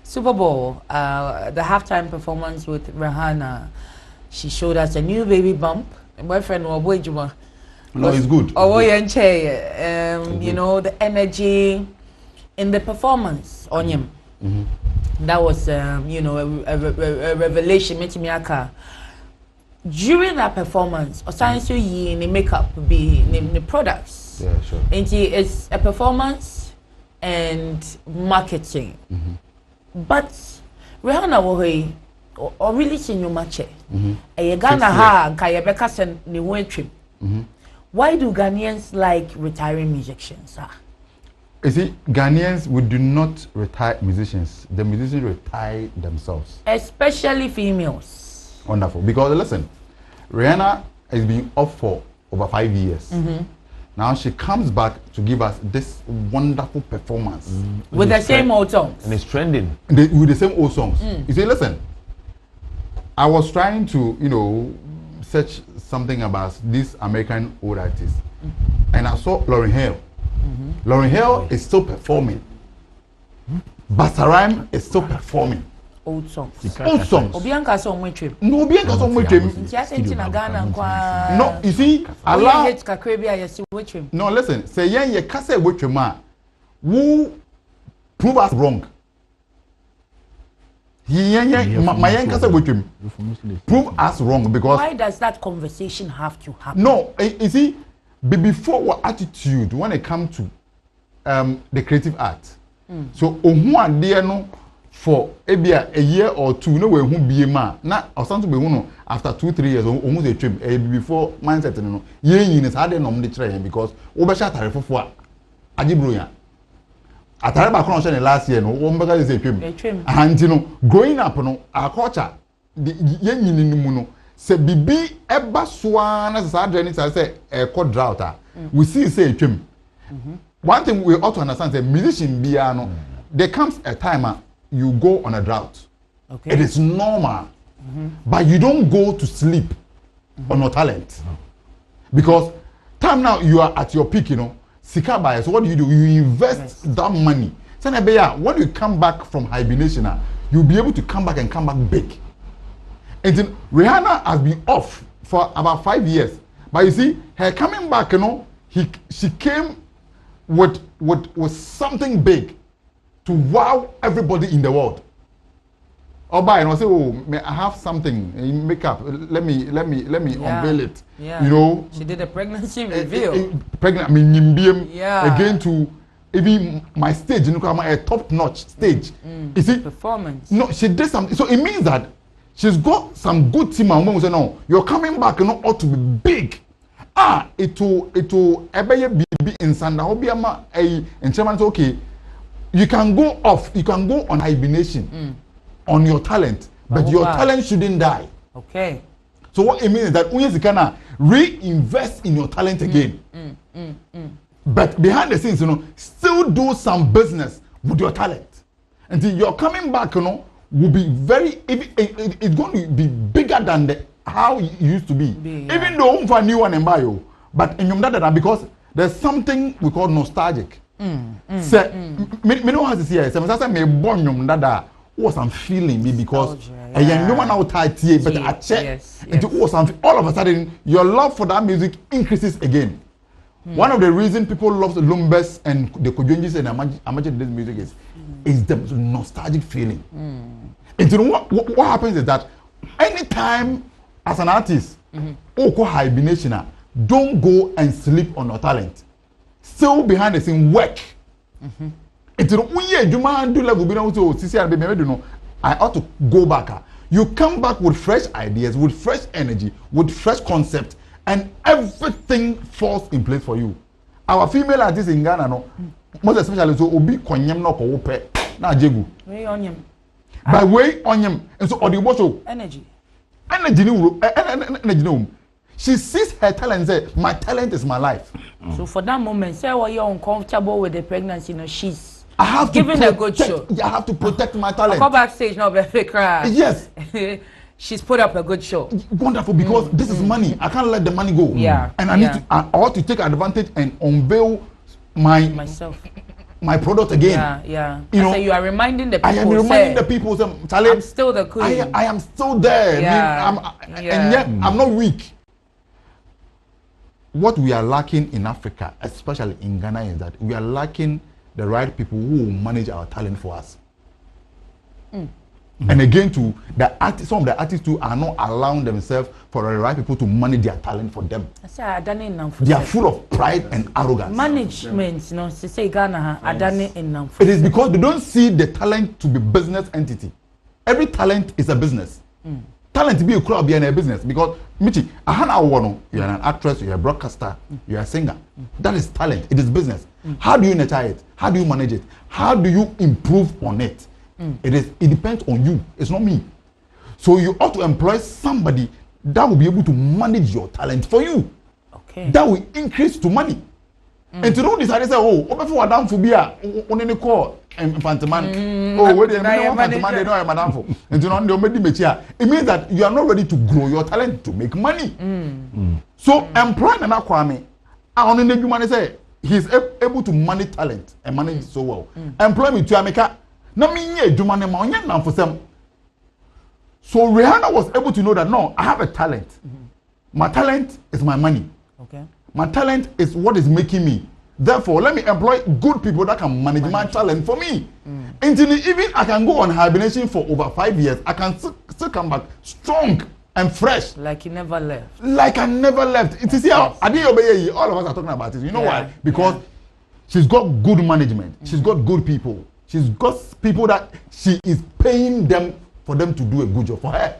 Super Bowl, the halftime performance with Rihanna, she showed us a new baby bump. My boyfriend was boy Juma. No, it's good. Oh, you know, the energy in the performance on him. That was, you know, a revelation. During that performance, or science in the makeup be the products. Yeah, sure. And it's a performance and marketing. But Rihanna wohe or really senior match. A Ghana ha kayebeka sen ni trip. Why do Ghanaians like retiring musicians? You see, Ghanaians, we do not retire musicians. The musicians retire themselves. Especially females. Wonderful. Because listen, Rihanna has been off for over 5 years. Now she comes back to give us this wonderful performance. With the same old songs. And it's trending. With the same old songs. You see, listen, I was trying to, you know, search something about these American old artists. And I saw Lauryn Hill. Lauryn Hill is still performing. Busta Rhymes is still performing. Old songs. Old songs. Obianka song we trip. No, Obianka song we trip. No, you see, Allah. No, listen. Say ye kase we trip ma. Who prove us wrong? My kase we trip. Prove us wrong because. Why does that conversation have to happen? No, you see, before our attitude when it comes to the creative art. So ohun ade no for a year or two no we hu biema na osanto be hu no after 2-3 years ohun dey trim before mindset no ye yin is hard no dey try because wo be sha atare fofo a agibro ya atare ba kon sha last year no wo be ga dey trim and you know growing up no our culture ye yin ni mu no se bibi eba soa na sa adre say e ko drought we see say trim. One thing we ought to understand is musician biano, there comes a time you go on a drought. Okay. It is normal. But you don't go to sleep on your talent. Because time now you are at your peak, you know. Sika bias, what do? You invest that money. So when you come back from hibernation, you'll be able to come back big. And then Rihanna has been off for about 5 years. But you see, her coming back, you know, she came with something big to wow everybody in the world. Or by and say, oh, I have something in makeup. Let me unveil it. Yeah. You know, she did a pregnancy reveal. Pregnant, I mean, again to even my stage, you know, a top-notch stage. You see, performance. No, she did something. So it means that she's got some good team. And women say, no, you're coming back, you know, ought to be big. It will ebeye be in Sanda Obiama and Chairman say, okay, you can go off, you can go on hibernation on your talent, but your talent shouldn't die. Okay. So what it means is that you can reinvest in your talent again. But behind the scenes, you know, still do some business with your talent. Until you're coming back, you know, will be it's going to be bigger than how it used to be. Even though for new one and bio, but in that because there's something we call nostalgic. Say, me know how to say it. Say me born yum dada. What I'm feeling me because a young woman out tight but I check into all of a sudden your love for that music increases again. One of the reasons people love the Lumbes and the Kojonjis and imagine this music is the nostalgic feeling. And you know what happens is that anytime as an artist, hibernation, don't go and sleep on your talent. Still behind the scene, work. I ought to go back. You come back with fresh ideas, with fresh energy, with fresh concept, and everything falls in place for you. Our female artists in Ghana, no, most especially so obi konyem no ko wope na jegu. Way on him. By way on him, and so odibo energy. Energy. She sees her talent and says, my talent is my life. So for that moment, say what you're uncomfortable with the pregnancy, you know, she's giving a good show. I have to protect my talent. Go backstage now, be cry. Yes. She's put up a good show. Wonderful, because this is money. I can't let the money go. Yeah. And I ought to take advantage and unveil myself. My product again. Yeah. So you are reminding the people. I am reminding the people. I'm still the queen. I am still there. Yeah. And yet I'm not weak. what we are lacking in Africa, especially in Ghana, is that we are lacking the right people who will manage our talent for us. And again, some of the artists too are not allowing themselves for the right people to manage their talent for them. They are full of pride and arrogance. Management, you know, say Ghana, it is because they don't see the talent to be business entity. Every talent is a business. Talent to be a crowd be in a business because Michy, you're an actress, you're a broadcaster, you're a singer. That is talent. It is business. How do you nurture it? How do you manage it? How do you improve on it? It depends on you. It's not me. So you ought to employ somebody that will be able to manage your talent for you. Okay. That will increase to money. And to don't decide, say, oh, before Madam Fubia, only call Infantiman. Oh, wait, Infantiman, they know I'm Madam for. And to not do Mechia. It means that you are not ready to grow your talent to make money. So employ an Kwame. I only need you money say he's able to manage talent and manage it so well. Employ me to America. No me Jumane Maunyan now for some. So Rihanna was able to know that no, I have a talent. My talent is my money. Okay. My talent is what is making me. Therefore, let me employ good people that can manage my talent for me. Until even I can go on hibernation for over 5 years, I can still come back strong and fresh. Like you never left. Like I never left. It is here. All of us are talking about it. You know why? Because she's got good management. She's got good people. She's got people that she is paying them for them to do a good job for her.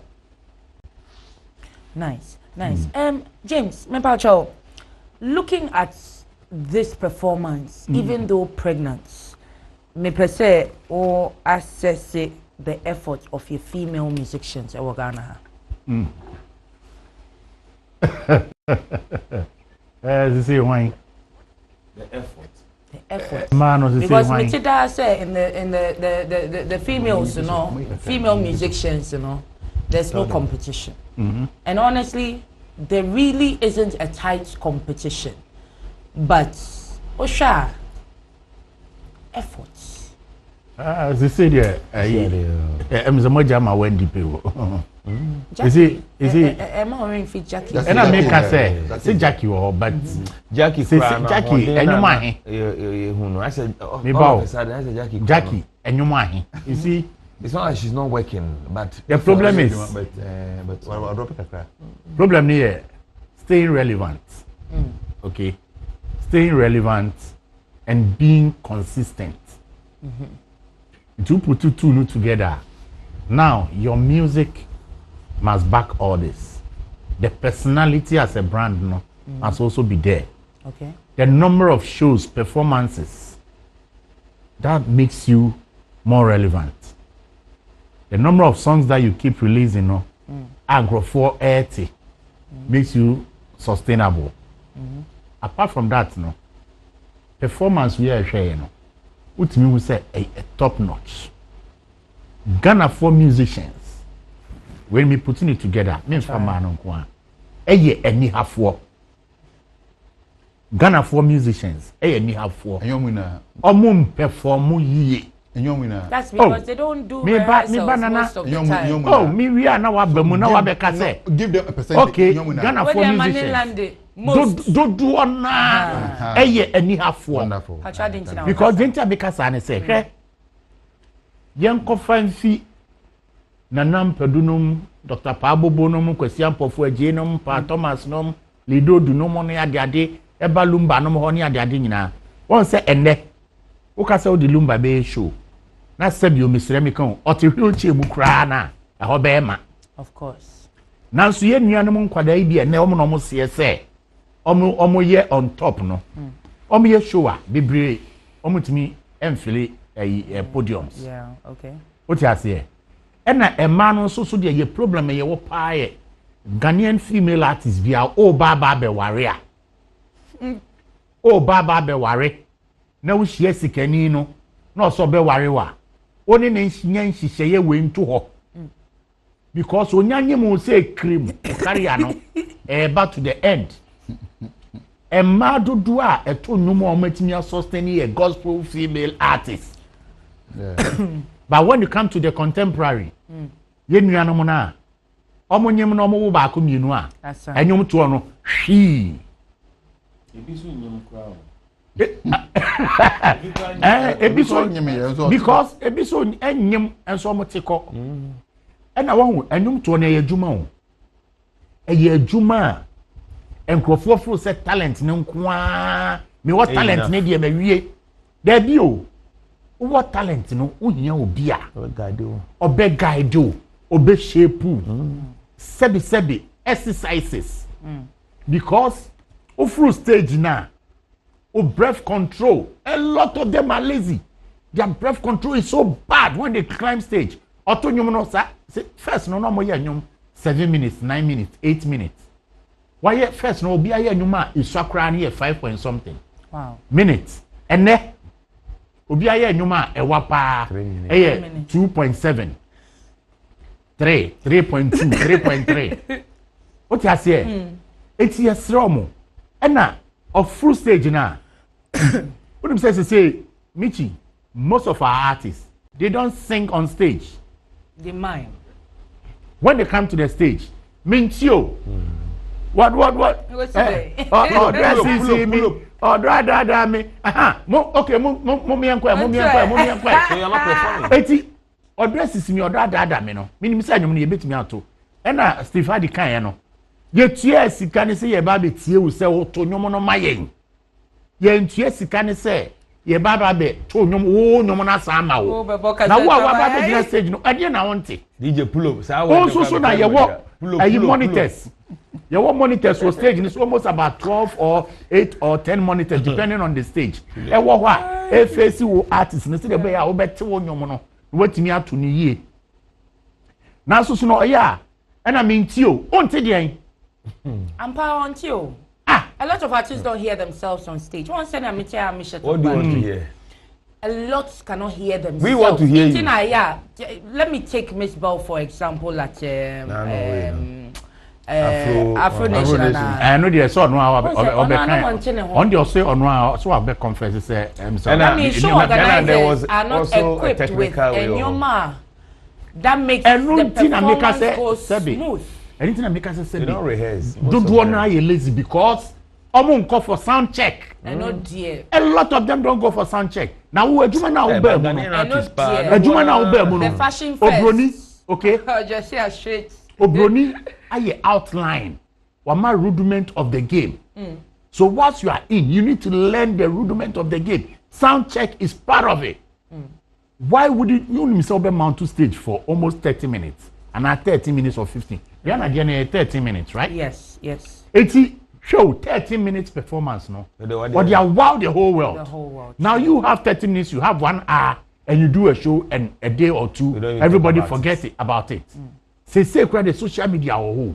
Nice. James, Mepacho, looking at this performance, even though pregnant, me per se or assess the effort of your female musicians at Ghana. As you say, why? The effort. The effort. Man, because Mechida say in the females, you know, female musicians, you know, there's no competition. And honestly, there really isn't a tight competition. But Osha, efforts. As you say there, I'm the Mojama Wendy people. Is it? I'm already fit Jackie. And I make her say Jackie or but Jackie say Jackie and you mind. I said, Jackie and you mind. You see, it's not like she's not working, but the problem is, problem here, staying relevant. Okay, staying relevant and being consistent. To put two together, now your music must back all this. The personality as a brand must also be there. Okay. The number of shows, performances, that makes you more relevant. The number of songs that you keep releasing, agro 480, makes you sustainable. Apart from that, performance we are sharing, what me we say a top notch. Ghana for musicians, when me putting it together, means for man on one. Any half for Ghana for musicians, any half for. Perform ye. That's because they don't do rehearsals most of the time. Oh, me we are now Bemuna give them a percentage. Okay, Ghana for musicians. Don't do on any half for. Wonderful. Because Gentia because I say, Yanko Fancy Nanam Pedunum, Dr. Pabo Bonum, Question for Genum, Pa Thomas Nom, Lido do no money at the day, Eba Lumba no honey at the adina. One say, and ne Ukasa the Lumba Bay show. Na said you, Miss Remicon, or to Hilchi Mukrana, a hobema. Of course. Now, so ye Nianum Quadai and Nelman almost say, Omo ye on top no. Omo ye showa, be brave, Omo to me, Philly. Podiums. Yeah, okay. What you say? And a man also so the problem ye wo pie Ghanaian female artists via oh baba be warrior. Oh baba be worry. Na wo hie sikani no na so be worry wa. Oni na nyan hihye we nto ho. Because onyanye mo say cream carry ano back to the end. Emma dodo a eto nyumo o matimi sustain a gospel female artist. Yeah. But when you come to the contemporary, ye nuanom na omo nyem na omo wo ba ko mienu a enyum to no hwi because ebiso enyim enso mo teko e na wo enyum to na yedwuma o eye adwuma enkrofo fro se talent ne nkoa me what talent ne de mawie da bi o what talent no uhia obi a obe guide o obe shape sebi exercises because fro stage na o breath control a lot of them are lazy. Their breath control is so bad when they climb stage. Auto nyum no sa first no mo ye nyum 7 minutes, 9 minutes, 8 minutes. Why first no obi aye nyum a isakra na 5 point something. Wow. Minutes. And ne obi aye nyum a ewa pa 2.7. 3.2, 3.3. What you say? It's yesromo. And na of full stage na what them say Michy, most of our artists they don't sing on stage. They mind. When they come to the stage, Minchio. What? What's today? Dress me. Da me. Okay, mo me enquire. So you're not performing. Eti, dress me da me no. Me say anyum na ye betimi ato. E na Steve Hardy kan no. Ye tue sika ne se ye ba be tie wo se wo to nyom no mayen. Ye ntue sika ne se ye ba be to nyom wo nyom na sa ma wo. Na wo ba be gina stage no ade na wonte. DJ pull up. Say wo. So na ye wo ayi monitors. Ye wo monitors for stage is almost about 12 or 8 or 10 monitors depending on the stage. E wo ho a e face wo artist ne se de be ya wo bete wo nyom no. Watimi ato ni yie. Na so no ya. E na mentio. Onte de I'm power on you. A lot of artists don't hear themselves on stage. One said I'm Shatta. What do you want to hear? A lot cannot hear themselves. We want to hear you. Yeah. Let me take Miss Bell for example at Afro Nation. I know the so no on the say on so I confess say I mean sure organizers are not equipped with a that makes the performance go smooth. Anything that make us say they don't rehearse. Don't wanna you lazy because omo go for sound check. Dear. A lot of them don't go for sound check. Now who adwuma na wo ba mu. Adwuma na wo ba mu no. The fashion first. Obroni, okay? Just say straight. Obroni aye outline. Wama rudiment of the game. So once you are in, you need to learn the rudiment of the game. Sound check is part of it. Why would you be mount to stage for almost 30 minutes? And at 30 minutes or 15. You are not 30 minutes, right? Yes. 80 show 30 minutes performance, no? But they are wow the whole world. Now you have 30 minutes, you have 1 hour, and you do a show and a day or two, everybody forget about it. Say the social media or who.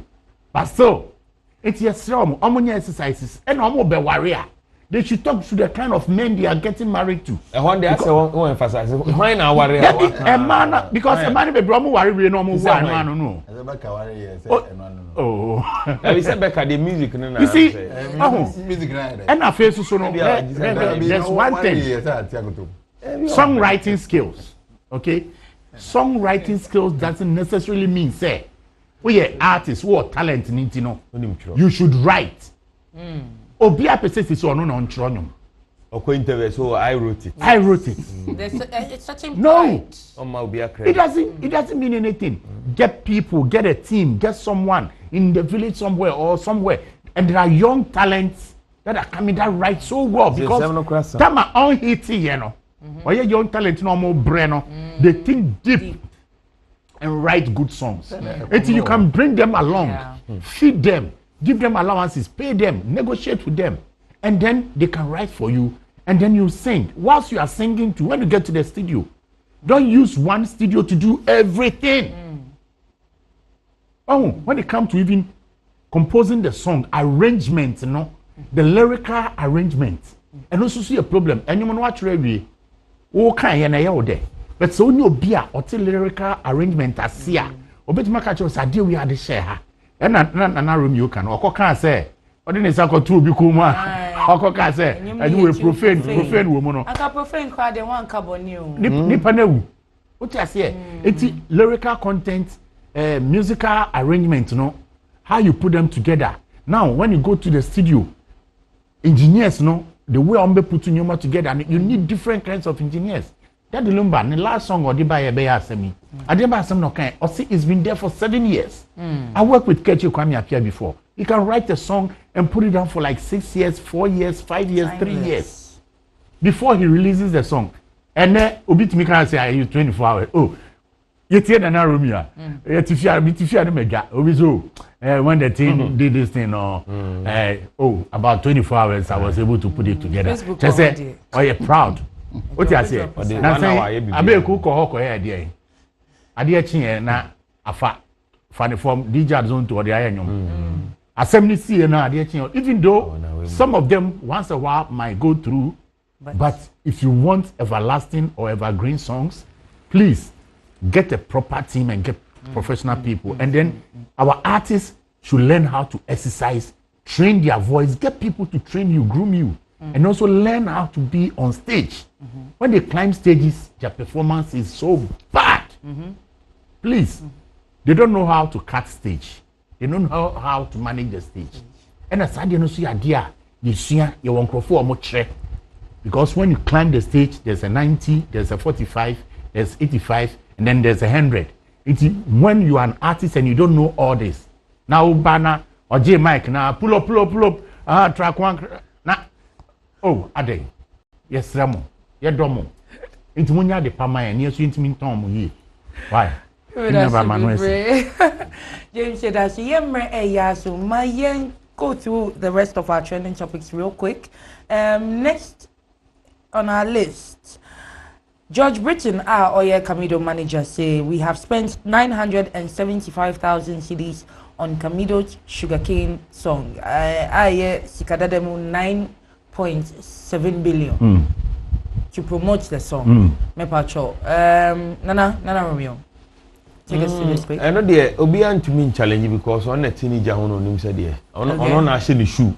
But still, it's a strong exercises and be warrior. They should talk to the kind of men they are getting married to. And one day I say one emphasize why now warrior? A man because a man be bromo worry we no more no. Oh. We say back at the music no. You see, music na. And I face so no. There's one thing. Songwriting skills. Okay? Songwriting skills doesn't necessarily mean say we are artists who are talent need no. You should write. Obia persist so no nchronum. Interview so I wrote it. It's such a point. It doesn't mean anything. Get people, get a team, get someone in the village somewhere or somewhere. And there are young talents that are coming that write so well because them are on hit, you know. Or young talent no more brain. They think deep and write good songs. Until you can bring them along, feed them. Give them allowances, pay them, negotiate with them, and then they can write for you, and then you sing. Whilst you are singing too, when you get to the studio, don't use one studio to do everything. When it comes to even composing the song, arrangement, you know, the lyrical arrangement, and also see a problem. And you know what really, but so you be a lyrical arrangement as here. Obet makacho sa deal we had the share. And na room you can okoka say odin is akotu bi kuma okoka say and you profane woman no aka profane kwa de wan carboni o nipa na wu what you say it's lyrical content musical arrangement no how you put them together. Now when you go to the studio engineers no the way I'm putting you together and you need different kinds of engineers. That the lumber the last song or the buy be asemi. I didn't buy some no kind. Or see it's been there for 7 years. I worked with Kechi Kwame Appiah before. You can write a song and put it down for like 6 years, 4 years, 5 years, 3 years before he releases the song. And then Obi to me can say I use 24 hours. Oh, you hear the Narumia. Tifia the mega. Obi so when the team did this thing about 24 hours I was able to put it together. Just say, oh you're proud. What you say? Now say, I be cook or hoko here there. I dear chin na afa funny from DJ zone to the iron. Assembly see na dear chin. Even though some of them once a while might go through, but if you want everlasting or evergreen songs, please get a proper team and get professional people. And then our artists should learn how to exercise, train their voice, get people to train you, groom you, and also learn how to be on stage. When they climb stages, their performance is so bad. Please, they don't know how to cut stage. They don't know how to manage the stage. And as I don't see idea, you see, you want to for much. Because when you climb the stage, there's a 90, there's a 45, there's 85, and then there's 100. It's when you are an artist and you don't know all this. Now, Bana or J Mike, now pull up. Track one. Now, oh, Ade, yes, Ramo, yes, Domo. Into when you are the Pama and yes, you intimate Tom here. Why? James said that so my go through the rest of our trending topics real quick. Next on our list, George Britton, our Oye Camido manager, say we have spent 975,000 cedis on Camido's sugarcane song. Sikadademu 9.7 billion to promote the song. Mepacho. Nana Romeo. Take us to this quick. I know the Obian to me challenge because on a teenager on him said, yeah, on actually shoe.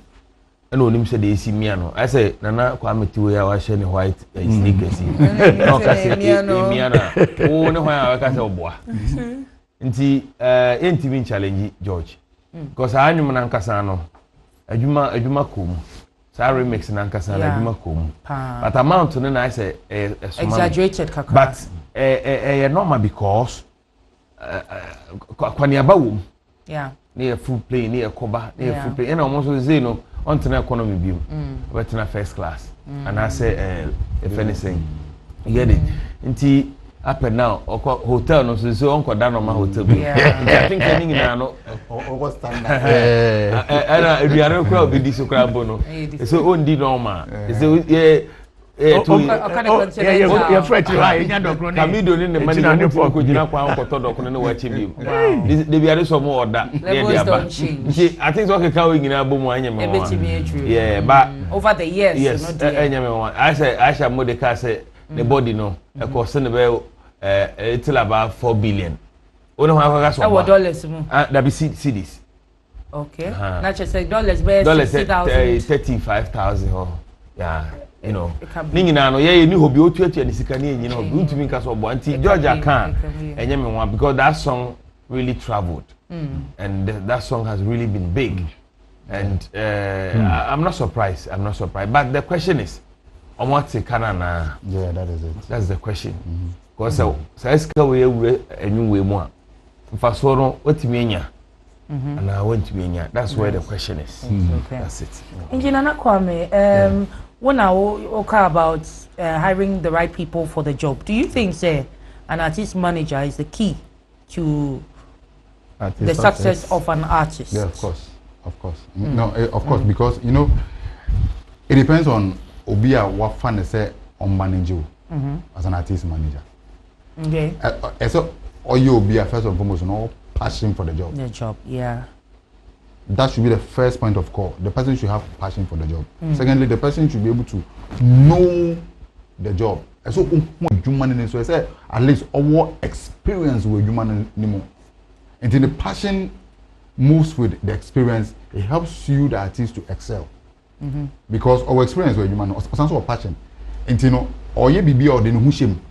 And on him said, they see me. I say, Nana, come to where I was shining white sneakers. No, Miana. Oh, no, I can't say, boy. Intimate challenge, George. Because I am an Ancasano. A Juma cum. Sorry, makes an Ancasana, Juma cum. But amount to the I say, exaggerated, but normal because. Kwani abawum near full play near koba near full play and almost say no on to economy view but in a first class and I say if anything you get it nti up and now hotel no so on down on my hotel I think anything na no over standard and we are crowd be this crowd no so on di normal so you're afraid to lie. Camido in the money for Kujina Koto no watching you. They be some more that. I think okay coming in Abu yeah, but over the years, yes, I say I shall Modica say the body no, a cost till about 4 billion. One of our dollars. That be CDs. Okay, not just like dollars, but $35,000. Yeah. You know, Ningina, no, yeah, you hope you to and Sikani, you know, good to me, Georgia can, and because that song really traveled, and that song has really been big, and I'm not surprised. But the question is, on what's the Canana? Yeah, that is it. That's the question. Because so I we a new way more. First one, what you mean? And I went to me. That's where the question is. That's it. Engineer Kwame, when I talk about hiring the right people for the job, do you think, say, an artist manager is the key to the success of an artist? Yeah, of course. No, of course, because you know, it depends on Obia what fun say on managing as an artist manager. Okay. So, or you Obia first and foremost, no passion for the job. The job, yeah. That should be the first point of call. The person should have passion for the job. Secondly, the person should be able to know the job. And so, so I say at least our experience with human anymore. And then the passion moves with the experience. It helps you, the artist, to excel. Because our experience with human, also passion. And you know, or you be or then who shame.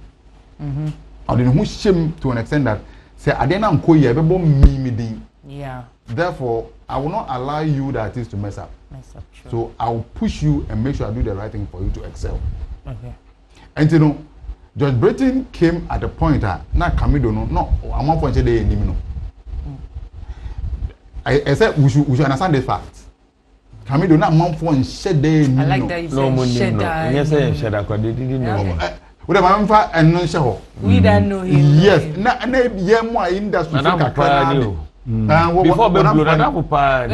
Or then who shame to an extent that say I didn't go here, me. Yeah. Therefore, I will not allow you the artist to mess up. Sure. So I will push you and make sure I do the right thing for you to excel. Okay. And you know, George Britain came at the point that na Camido no, I'm not going to say no. I said we should understand this fact. Camido na man for shed day. I like that you said Shatta. Yes, Shatta. They didn't know. With a man for and no show. We don't know him. Yes, na yemu industry. Before we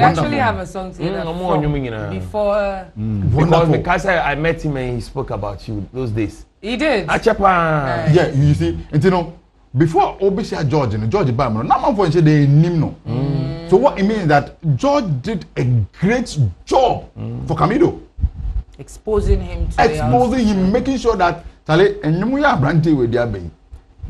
actually have a song together before. Because I met him and he spoke about you those days. He did. Yeah, you see, and you know, before Obisha George and George Bamano, no man for they name no. So what it means that George did a great job for Camido. Exposing him to making sure that Charlie and Yumuya Brandy with their baby.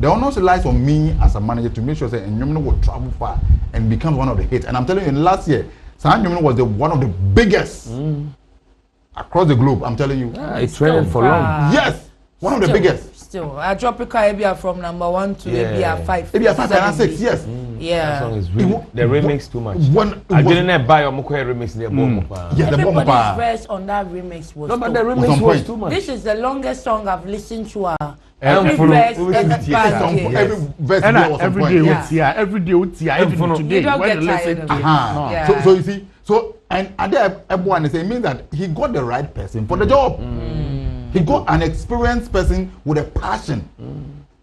The onus lies on me as a manager to make sure that Nyumino will travel far and become one of the hits. And I'm telling you, last year, Nyumino was one of the biggest across the globe. I'm telling you. It trended for long. Yes, one of the biggest. Still, I drop a car from number 1 to maybe 5. Maybe 5 and 6. Yes. Yeah. That song is really the remix too much. I didn't buy a remix there. Yeah, the Everybody's verse on that remix was. No, but the remix was too much. This is the longest song I've listened to. Every verse, every day with here, every day with here, even today. You don't get tired of it. So you see, and there everyone is saying means that he got the right person for the job. He got an experienced person with a passion.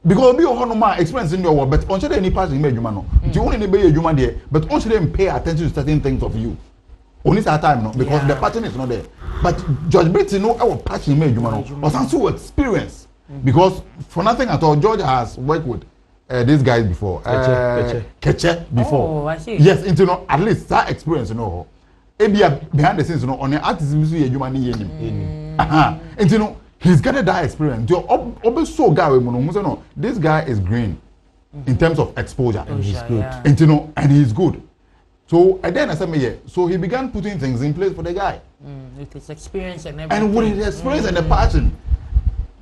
Because we all know experience in your work, but on any passion you make you man. You only be a human there, but on them pay attention to certain things of you. Only that time, no, because the passion is not there. But George Britain know our passion made you man, or some sort of experience. Because for nothing at all, George has worked with these guys before. Keche before. Oh, I see. Yes, into no, at least that experience, you know. Behind the scenes, you know, on the artist, you see a human being. And you know, he's got that experience. So guy, no, this guy is green in terms of exposure. And he's good. Yeah. And you know, and he's good. So and then I said, so he began putting things in place for the guy. With his experience and everything. And with his experience and the passion.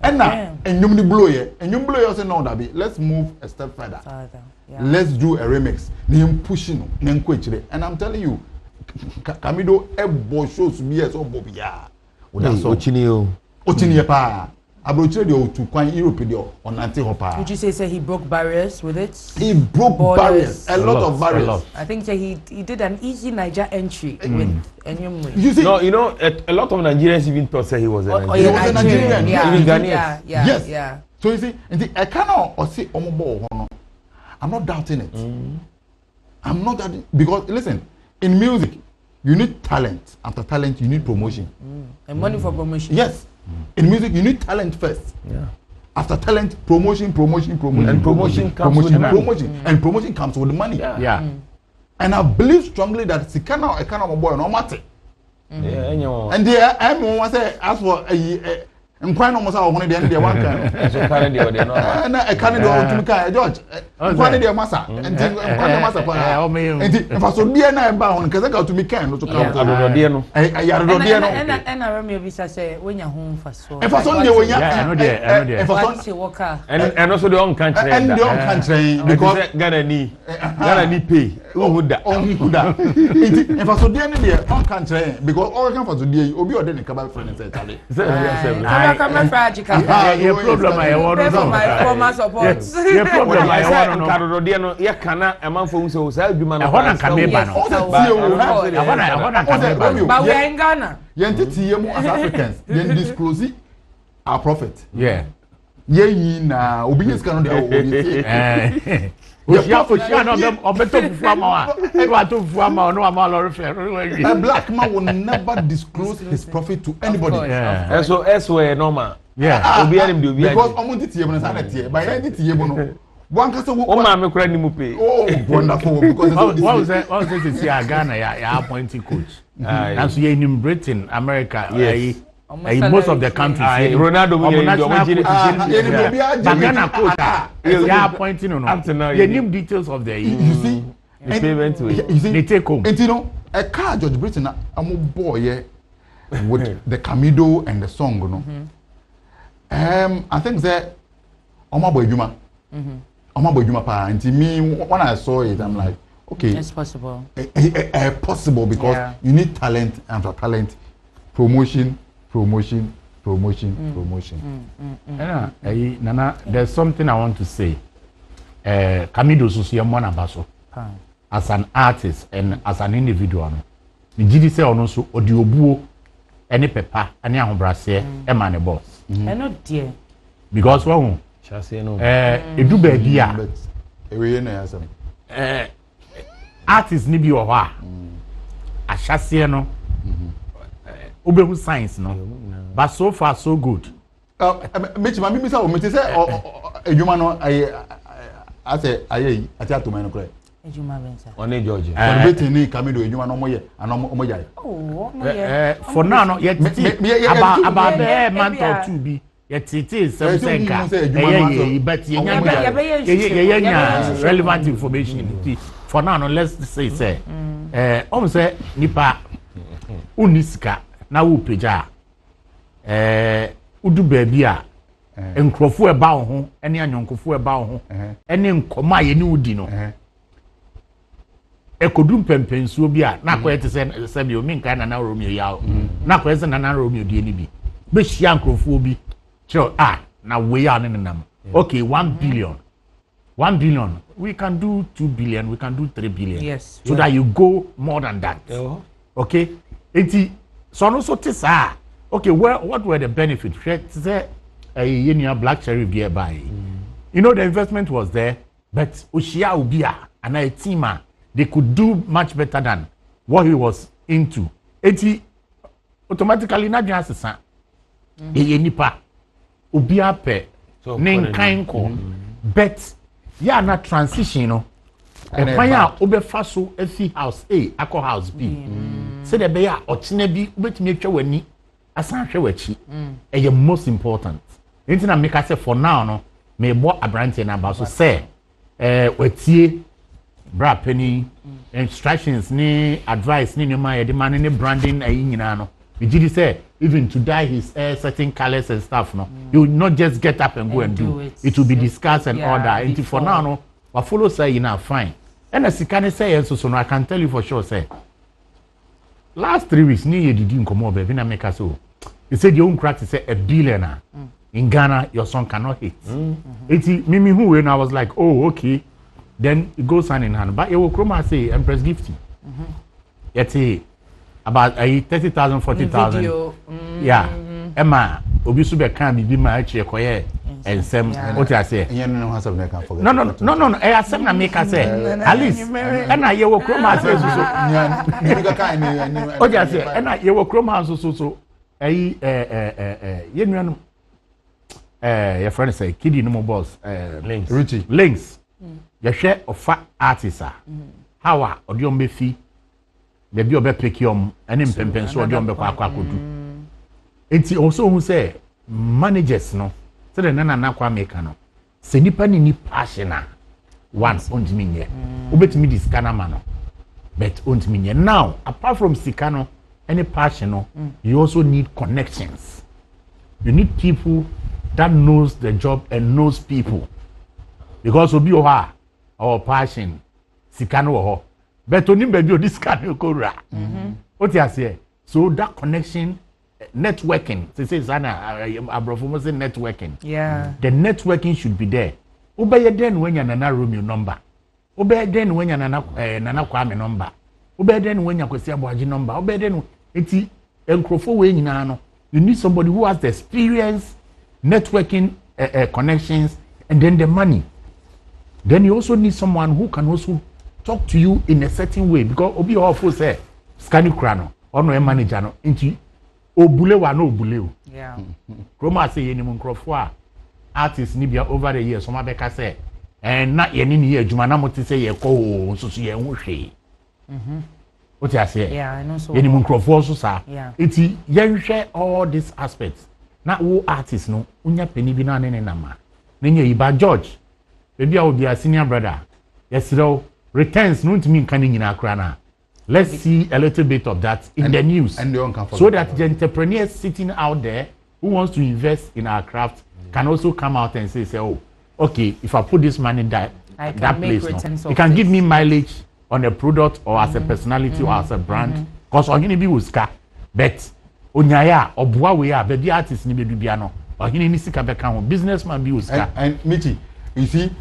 And now, and you blow here, and you blow also know that let's move a step further. Yeah. Let's do a remix. Name pushing, name quitting. And I'm telling you, Camido ebo shows me as obobia. Ochini pa. Abrochire the to Kwan Europe on anti-hopper. Would you say he broke barriers with it? He broke barriers, a lot of barriers. I think he did an easy Niger entry with Enyumwe. You see, no, you know, a lot of Nigerians even thought he was a Nigerian. He was a Nigerian. Even Ghanaians. Yeah. So you see, I cannot or see Omobo. I'm not doubting it. I'm not that because listen, in music, you need talent. After talent, you need promotion. And money for promotion. Yes. In music, you need talent first. Yeah. After talent, promotion. And promotion comes with money. And promotion comes with money. Yeah. And I believe strongly that Sikana, a kind of boy, no matter. And there, I'm one say, as for and quite almost our one of the end of one kind. So currently, and I can't do to George. One of the massa and massa. And if I saw be an bound, because I got to be kind to come to and I remember Visa say, when you're home for so. If I saw you, and also the own country. And the own country, because Ghana need pay. Who would that? If I saw the end of the own country, because all come for today, you'll be ordering a cabal friend and say, Charlie. Your problem I want to know. My former support. Your problem I want to know. Carodiano, Yakana, a man for who says, you man, I want to come but we are in Ghana. Yentity as Africans, then disclose our prophet. Yeah. Ye na obedience cannot be. A black man will never disclose his profit to anybody. And so elsewhere normal. Yeah. Because I'm going by entity one person who oh wonderful because what was that to see Ghana appointing coach. And so in Britain, America, yes. Most of the countries, Ronaldo, Ghana coach, they are appointing on. The new details of the you see the payment they take home. And you know, a car George Britain, I'm a boy with the Camido and the song, you know. I think that Oma Boy Juma. Oma Boy Juma pa. And to me, when I saw it, I'm like, okay, it's possible. Possible because you need talent, and for talent, promotion. Nana, there's something I want to say. Kamido Susia Mona Baso, as an artist and as an individual, the GDC also Odiobuo, any pepper, any Ambrase, a man boss. And not dear. Because one, it do be artist nibi owa a chassis no obehu science no but so far so good Michy mami misa o meti say edwuma no ase ayi ati atoma no kra edwuma bensa one George for beti ni Kamido edwuma no moye and omoya for now no yet about the month or two bi yet it is some senka but yeah relevant information for now no let's say say nipa unisika na wo peja udu baabi a nkrofo eba wo ho ene anyonkofo eba wo ho ene nkoma ye ni udi no ekodum pempensuo bi a na ko yete se bi o minka na Romeo yawo na ko yete na Romeo die ni bi be hia nkrofo bi chiro na we ya ne nam okay 1 billion we can do 2 billion we can do 3 billion yes so that you go more than that okay enti so no so tisa okay what were the benefits say a black cherry beer by you know the investment was there but Oshia Ubia and a team they could do much better than what he was into enti automatically na just sa nipa Ubia pe nin kind ko but ya na transition no and fire obefa so efi house A akọ house B say the be ya ochina bi obetumi atwa wani asan hwe wachi e most important anything na make say for now no me bo abrante na ba so say watie bra penny instructions ni advice ni nyoma ye de man ni branding ayi nyina no we say even to dye his hair certain colors and stuff no you will not just get up and go and do it will be discussed and all that until for now no we follow say you know fine and as you can say so no I can tell you for sure say last 3 weeks ni ye didi nkomo be na make so he said your own crack say a billionaire in Ghana your son cannot hit eti mimi who when I was like oh okay then it goes hand in hand but you will chroma say Empress gifting yet about 30,000 40,000 yeah Emma obi su be kan bibi ma achi ekoye ensem what I say no I accept na make say at least and I you chroma say so what I say and I you chroma so you know your friend say kidi no boss links you share of artists how odiom be fi the be obe pekium and impempenso odiom be kwa akodu enti also who say managers no say the nana kwa make no se nipa ni passion once ontimi nye obetimi discana mano but ontimi nye now apart from sikano any passion no you also need connections you need people that knows the job and knows people because obi oha our passion sikano oho but onim baby this can go ra what you say so that connection networking say sana abrofo say networking the networking should be there obey then when you nana Romeo number obey then when you nana Kwame number obey then when you kwesi aboaji number obey then eti enkrofo we nyina no you need somebody who has the experience networking connections and then the money then you also need someone who can also talk to you in a certain way because obi ofo say scanning crano or no manager no into obule wa no obule o Roma say ye ni nkrofo a artists ni bia over the years so ma beka say na ye ni ye adwuma na moti say ye ko so so ye hu hwe what you say I know so ye ni nkrofo so sa enti ye nhwe all these aspects na wo artist no unya peni bi na ne nama na nya Iba George baby a obi a senior brother yesiro returns no ntimi nka ni nyina akra na let's see a little bit of that in the news and so that the entrepreneurs sitting out there who wants to invest in our craft can also come out and say oh okay if I put this money in that place no, it can give me mileage on a product or as a personality or as a brand. Because Ohini bi uska, but Onyaya or Buawe, but the artist ni be biano. Ohini ni sika beka businessman bi uska. And Michy, you see,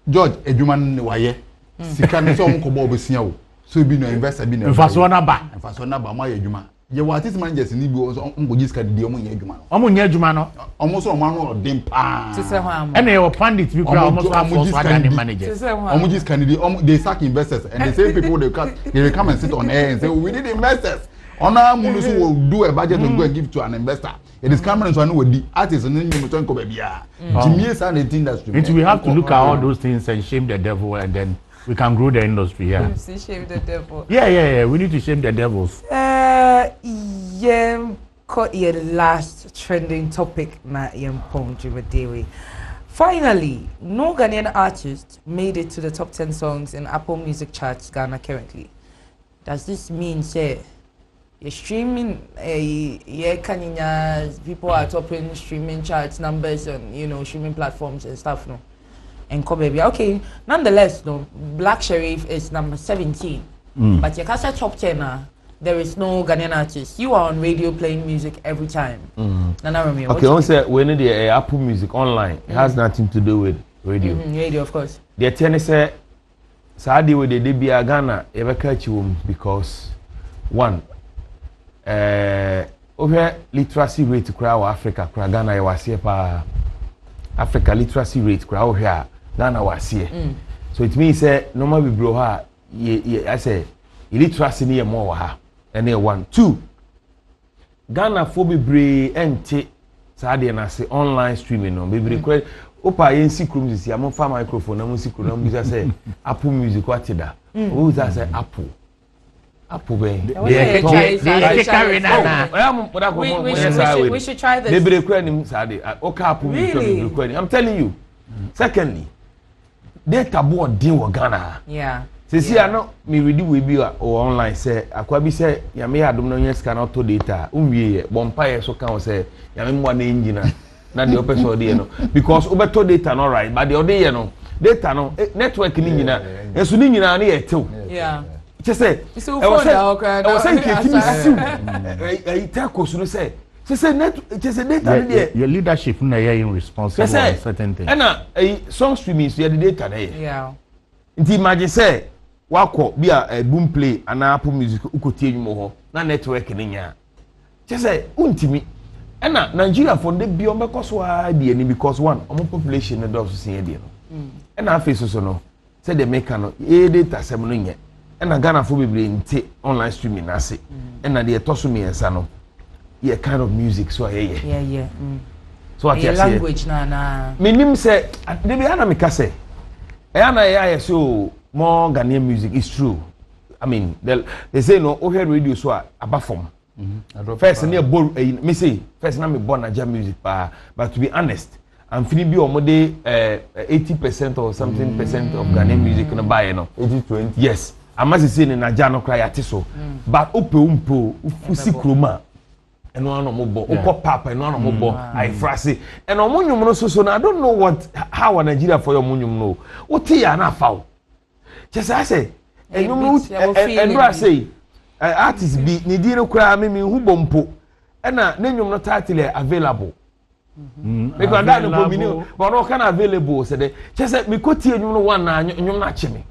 George, a human waye, sika ni so mko bo besia wo. So bi no investor bi na. Mfaso na ba. Mfaso na ba ma ye adwuma. Ye wa artist managers ni bi so mko jiska de omo ye adwuma no. Omo nye adwuma no. Omo so omo anu odin pa. To say how And your pandit bi kura omo so afọ managers. Omo jiska ni they sack investors and the same people they will come and sit on air and say we need investors. Ona Mulusu will do a budget and go and give to an investor. It is coming so I know what the artists and then you turn Kobebia. Jimmy's and the industry. We have to look at all those things and shame the devil and then we can grow the industry. Yeah. Shame the devil. Yeah. We need to shame the devils. Caught your last trending topic na Dewi. Finally, no Ghanaian artist made it to the top 10 songs in Apple Music charts Ghana currently. Does this mean say you're streaming people are topping streaming charts numbers on streaming platforms and stuff no? And Kobe, okay, nonetheless no, Black Sherif is number 17. But you can't say top 10 there is no Ghanaian artist. You are on radio playing music every time. Okay, once when the Apple Music online, it has nothing to do with radio. Radio, of course. The tennis say Saudi with the DBA Ghana ever catch you because one over literacy rate crowd Africa crowd Ghana was here pa Africa literacy rate crowd here Ghana was here. So it means normal we blow her I say illiteracy near more ha and then 1 2 Ghana for be ente Saudi and I say online streaming no be request opa yensi krum this am fa microphone am si krum am say Apple Music what da who that say Apple be we should try this. They request Saudi okay Apple Music I'm telling you. Secondly, data board deal with Ghana. Yeah. See, I know me ready we be or online say akwabi say ya me adom no yes cannot to data umwie bompire so kan say ya me mo na engine na the open so dey no because obeto data no right but the other no data no network ni nyina esu ni nyina na ye tew yeah say so phone da okra I was saying I tell kosu no say net say data dey your leadership na you responsible for certain things and song streaming so the data dey yeah nti imagine say wako bi a boom play ana Apple Music ukotie nwumo ho na network ni nya say untimi ena Nigeria for the bi on because why dey ni because one omo population no do so see dey no ena afi so no say the make no data sem no nya ena Ghana for be nti online streaming na say ena dey toso me ensa no yeah kind of music so yeah so what language na minim say dey be ana me ka say I so more Ghanaian music is true. I mean, they say no. Oh, radio so above from. First, near me say first na me born Naija music, but to be honest, I'm feeling be almost 80% or something percent of Ghanaian music na buy no. 80-20. Yes, I must say in Naija no cry atiso, but umpo usi kroma. And one mobo, uko papa, and one mobo, I frase, and on munyum no so I don't know how Nigeria for your munyum no. What ya na foul? Just I say, and you know, and I say, artists be nidiro cry me who bompo, and name not title available. Because that no mean, but no can available. Said just say me could you know one na you not me.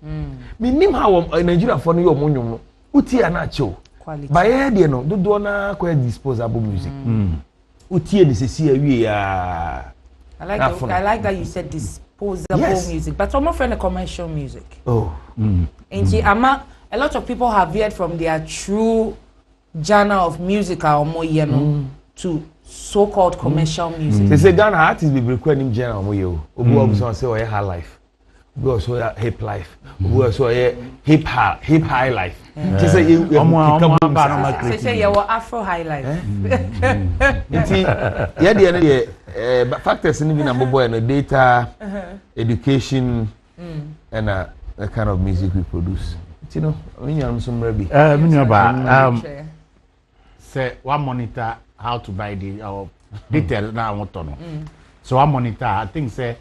Me nim how Nigeria for your munyum. Uti ya nacho. By idea no do na quite disposable music. Utie ni se see awie ya. I like that you said disposable music, but some of the commercial music. Oh. And a lot of people have veered from their true genre of music or more to so-called commercial music. They say Ghana artists be recording genre more yo. Obu obu say oh high life. Obu also hip life. Obu also hip high life. Just say you say you were Afro high life. Yeah, the factors in the boy and data, education, and the kind of music we produce. You know, when you're some maybe. Say one monitor how to buy the detail now I want to know. So one monitor, I think say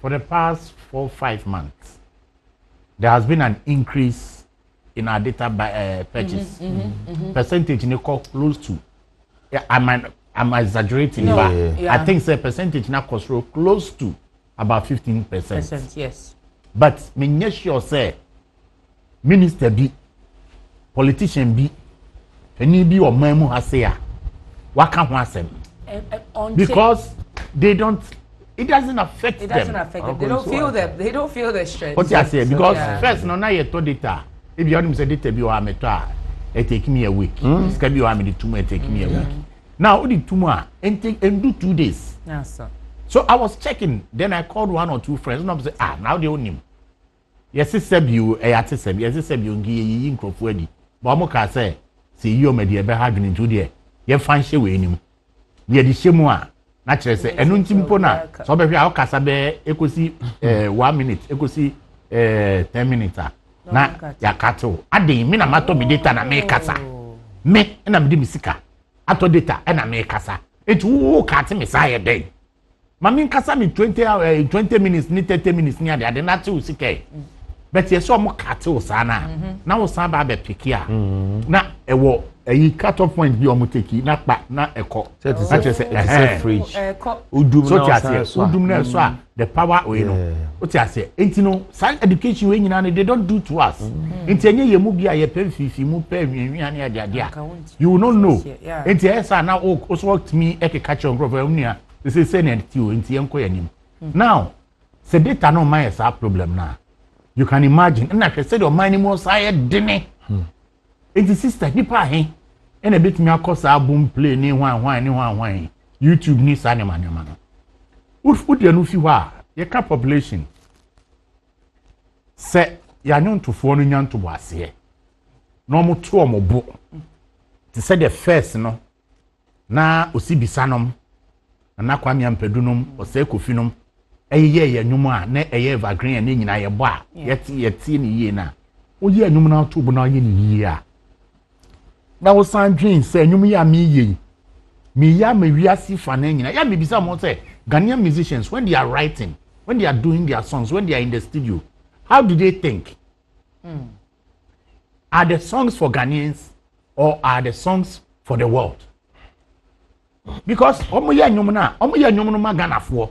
for the past 4-5 months, there has been an increase in our data by purchase. Percentage in close to. Yeah, I'm exaggerating, No, but yeah. I think the percentage now cost close to about 15%. Yes. But me sure say minister be, politician be, any be or memo has say what can one say? Because they don't. It doesn't affect them. It doesn't affect them. They don't feel them. They don't feel the stress. What I say because first no na you to data. If you want say data be o ameto it take me a week. This can be o amedi 2 months take me a week. Now the 2 months and do 2 days. Yes, sir. So I was checking. Then I called 1 or 2 friends. And I say now they own him. Yes, it's you. Yes, it's you. Ngi yin krofo adi. But mo ka say you me dey be hardwin into there. You fan she we nim. Ye di shemu a na kire say enu ntimpo na so be hwe a okasa be ekosi 1 minute ekosi 10 minutes na ya kato adin me na mato me data na me kasa me na me di misika ato data na me kasa etu wo kate me sa ye den mami kasa me 20 minutes ni 30 minutes ni ade na te usika but yes so mo kate o sa na wo sa ba be pikia na ewo eyi cut off point bi o mo take na pa na eko that is a fridge udum na so the power we no o ti ase enti no science education we nyina they don't do to us enti enye ye mu bi a ye fifi mu pa nwian na ade you will not know enti esa na o so work me e ka catch on crop nua they say na ti o enti enko yanim now se data no my esa problem na you can imagine na say the money mo say dene enti sister nipa ahen ena betimi akosa album play ni hwan YouTube ni sa ne manema no udi anu fi hɔ a ye ka population se ya nyontofoɔ no nyanto bo ase na ɔmo to ɔmo bo te se the first no na osibisanom na kwame ampedunom ɔsɛ kofinom ɛyɛ yɛ nwum a na ɛyɛ evergreen na nyina yɛ bɔ a yɛte ni yie na oyi nwum na to bo na yɛ ni yie a na wo san dream say nwum ya me yie me ya me wiase fa na nyina ya me bisa mo say Ghanaian musicians when they are writing, when they are doing their songs, when they are in the studio, how do they think? Are the songs for Ghanaians or are the songs for the world? Because omo ya nwum no ma Ghana for.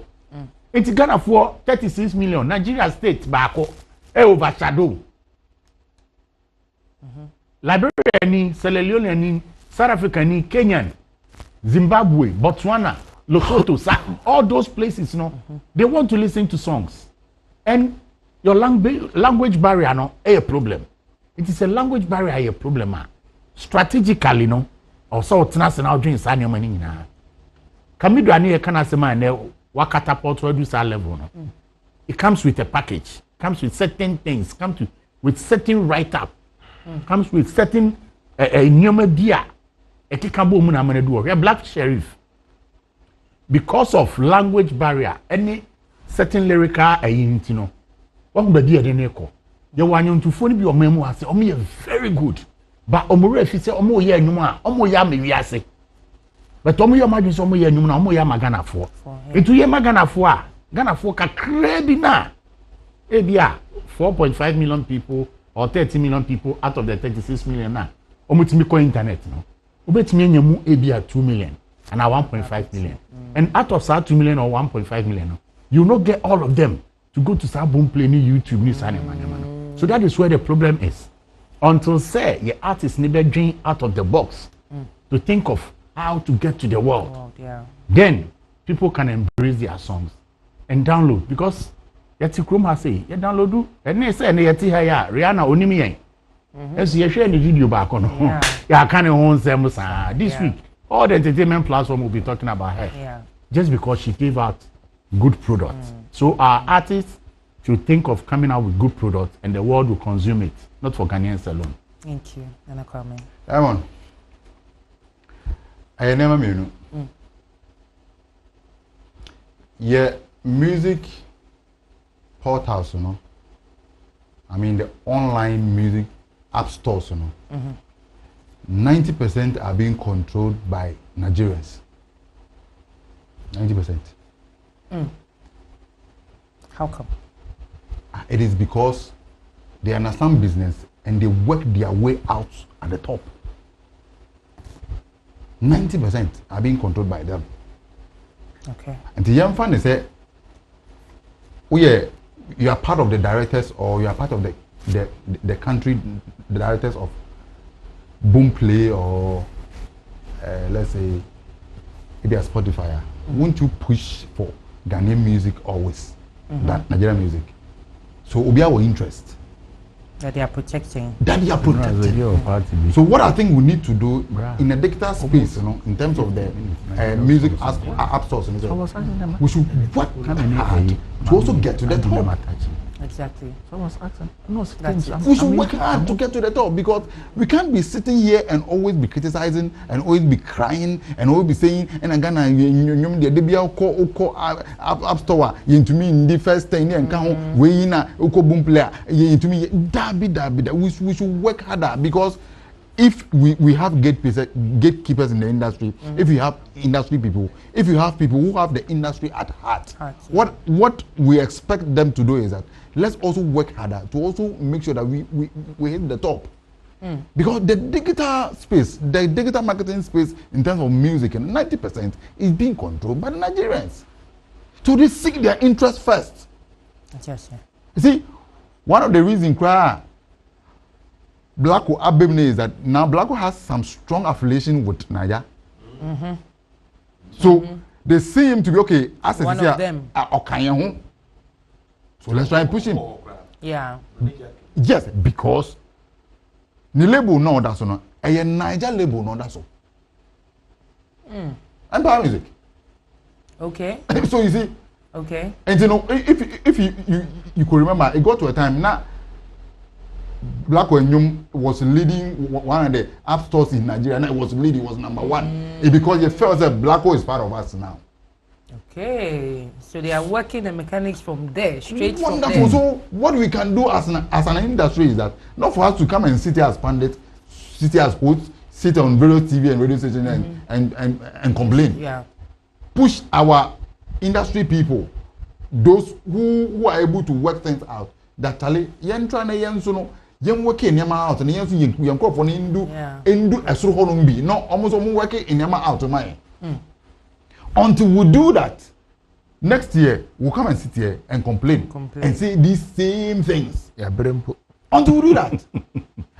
It's Ghana for 36 million. Nigeria state baako overshadow. Liberia ni, Sierra Leone ni, South Africa ni, Kenyan, Zimbabwe, Botswana, Lesotho, all those places, you know, they want to listen to songs. And your language barrier, no, a problem. It is a language barrier, a problem. Strategically, no, also it's not now doing sanya money na. Kamidu ani kana sema ne wakatapult reduce our level, no. It comes with a package, comes with certain things, with certain write-up. Comes with certain nyoma dia etikabo mu na manedu we black sheriff because of language barrier any certain lyrical ayinti no what be dia de neko ye wanyontufo ni bi o mamu ase o me very good but omure fi se omo ye anwum a omo ya mewiase but omo ye madwin se omo ye anwum na omo ya maganafo etu ye maganafo a ganafo kakra bi na e bia 4.5 million people or 30 million people out of the 36 million now. Omutimi ko internet no. Obetimi enyamu ebia 2 million and 1.5 million. And out of that 2 million or 1.5 million no, you not get all of them to go to Sabon play ni YouTube ni sanema no. So that is where the problem is. Until say your artist never dream out of the box to think of how to get to the world. Then people can embrace their songs and download because yeti krom ha say ye download do ene say ne yeti ha ya Rihanna onimi yen esu ye hwe ne video ba ko no ya kan ho nsem sa this week all the entertainment platform will be talking about her just because she gave out good products. So our artists should think of coming out with good products and the world will consume it, not for Ghanaians alone. Thank you. And a comment. Amon. I never knew. Yeah, music portals, you know. I mean the online music app stores, you know. 90% are being controlled by Nigerians. 90%. How come? It is because they understand business, and they work their way out at the top. 90% are being controlled by them. Okay. And the young fan say, oh yeah, you are part of the directors, or you are part of the country, the directors of Boomplay, or let's say maybe a Spotify. Won't you push for Ghanaian music always, than Nigerian music? So Obia will interest. That they are protecting. That they are protecting. So what I think we need to do in a digital space, in terms of the music app stores, we should work hard to also get to the top. Exactly. Someone's asking. No, we should work hard to get to the top, because we can't be sitting here and always be criticizing and always be crying and always be saying, and again, the DBL call app store, to me in the first thing, and come we in a boom player, to me, that we should work harder, because if we have gatekeepers in the industry, if you have industry people, if you have people who have the industry at heart, what we expect them to do is that let's also work harder to also make sure that we hit the top. Because the digital space, the digital marketing space in terms of music, and 90% is being controlled by the Nigerians. So they seek their interest first. Yes, yeah. You see, one of the reasons Blacko Abemne is that now Blacko has some strong affiliation with Naija. So they see him to be okay as one of them. So let's try and push him. Yeah. Yes, because the label no that's no. A Naija label no that's so. Empire Music. Okay. So you see. Okay. And you know, if you could remember, it got to a time now. Blacko Enyum was leading one of the app stores in Nigeria, and it was number one. It's because you felt that Blacko is part of us now. Okay, so they are working the mechanics from there, straight from Wonderful. there. So what we can do as an industry is that not for us to come and sit here as pundits, sit here as hosts, sit on various TV and radio stations and complain. Yeah. Push our industry people, those who are able to work things out. That tali yen trying yen so no yen working in out and yen so yen crop for indu a sort of be no almost working in out of mine. Until we do that, next year we'll come and sit here and complain. And say these same things. Yeah, until we do that.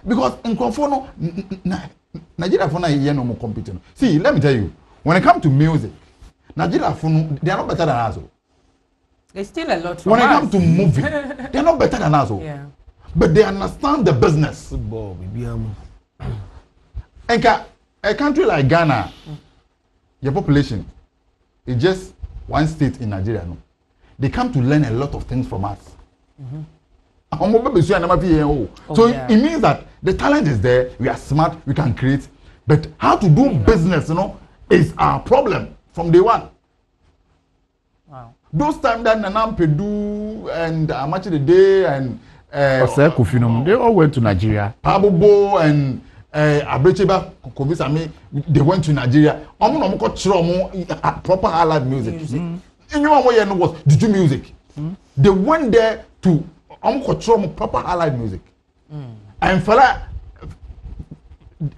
Because in Conforno, Nigeria for now no more competent. See, let me tell you, when it comes to music, Nigeria for they are not better than us. There's still a lot from when us. it comes to movie, they're not better than us. Yeah. But they understand the business. Football, And a country like Ghana, your population is just one state in Nigeria. No? They come to learn a lot of things from us. So it means that the talent is there, we are smart, we can create. But how to do business, is our problem from day one. Wow. Those times that Nanam Pedu and Amachi the Day and they all went to Nigeria. Pabobo and Abrecheba Kobisame, they went to Nigeria. Proper highlight music. In your way, was Juju music. They went there to proper highlight music. And fella,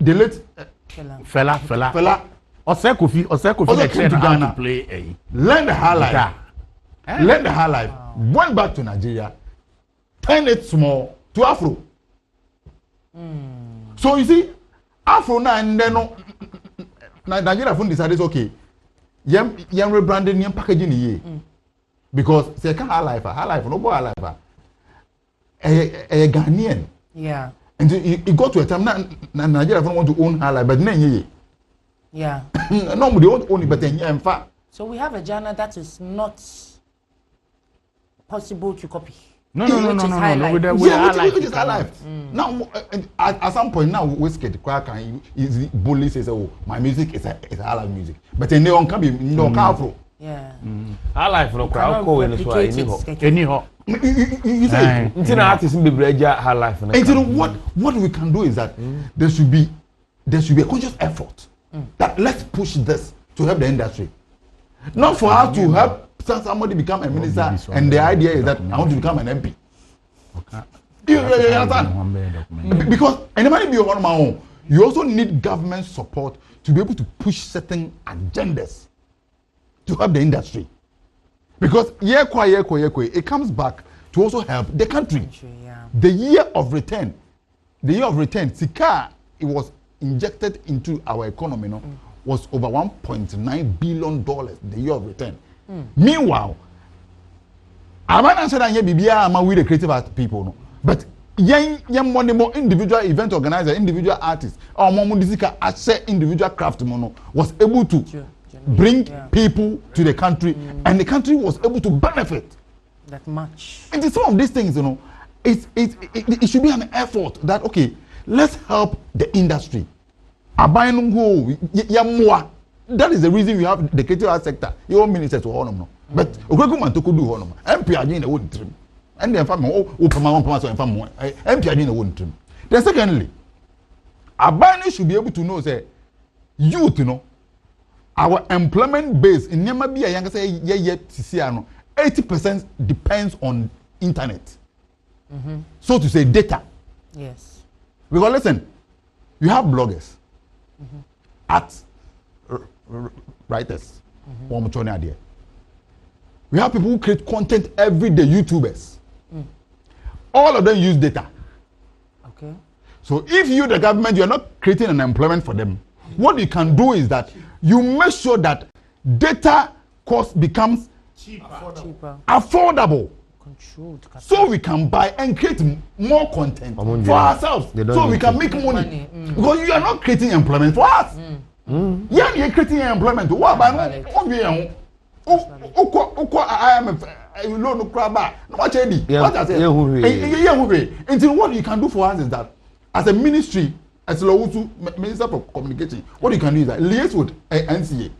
the late fella. Oseko came to Ghana to play learn the highlight. Learn the highlight. Went back to Nigeria, turn it small to Afro. So you see, Afro now and then Nigeria phone decided okay, young rebranding, young packaging here because they can't high life, no boy high life. A Ghanaian. Yeah. And it got to a time now Nigeria phone want to own high life, but then yeah. Nobody won't own it, but then in fact. So we have a genre that is not possible to copy. No. Which is high life. Now, at some point now, we get crack and easily boldly says, "Oh, my music is a high life music," but then they don't come in, no Afro. Yeah. High life no crowd call in this way. Anyhow. You say, artists in the high life. And you know what we can do is that there should be a conscious effort that let's push this to help the industry, not for us to help somebody become a minister and the idea is that I want to become an MP. You understand? Because anybody be on my own, you also need government support to be able to push certain agendas to help the industry. Because it comes back to also help the country. The year of return, Sika, it was injected into our economy, was over $1.9 billion the year of return. Meanwhile, I'm not saying that BBA with the creative art people, but young money more individual event organizer, individual artists, or more musical asset individual craft mono was able to bring people to the country, and the country was able to benefit that much. And some of these things, it should be an effort that okay, let's help the industry. That is the reason we have the creative art sector. Your ministers to honor, but Okwekuman to do honor. MP are doing a wood trim, and then family open my own pass and family. MP are doing a wood trim. Then secondly, Abani should be able to know say youth, our employment base in Yamabia Yanga say yet 80% depends on internet. So to say data. Yes. Because listen, you have bloggers, arts writers, we have people who create content every day, YouTubers. All of them use data. Okay. So if you, the government, you are not creating an employment for them, what you can do is that you make sure that data cost becomes cheaper. Affordable. Controlled. So we can buy and create more content for ourselves. So we can make money. Because you are not creating employment for us. Yeah, you're creating employment. What about until what you can do for us is that as a ministry, as a Minister for Communication, what you can do is that liaise with NCA.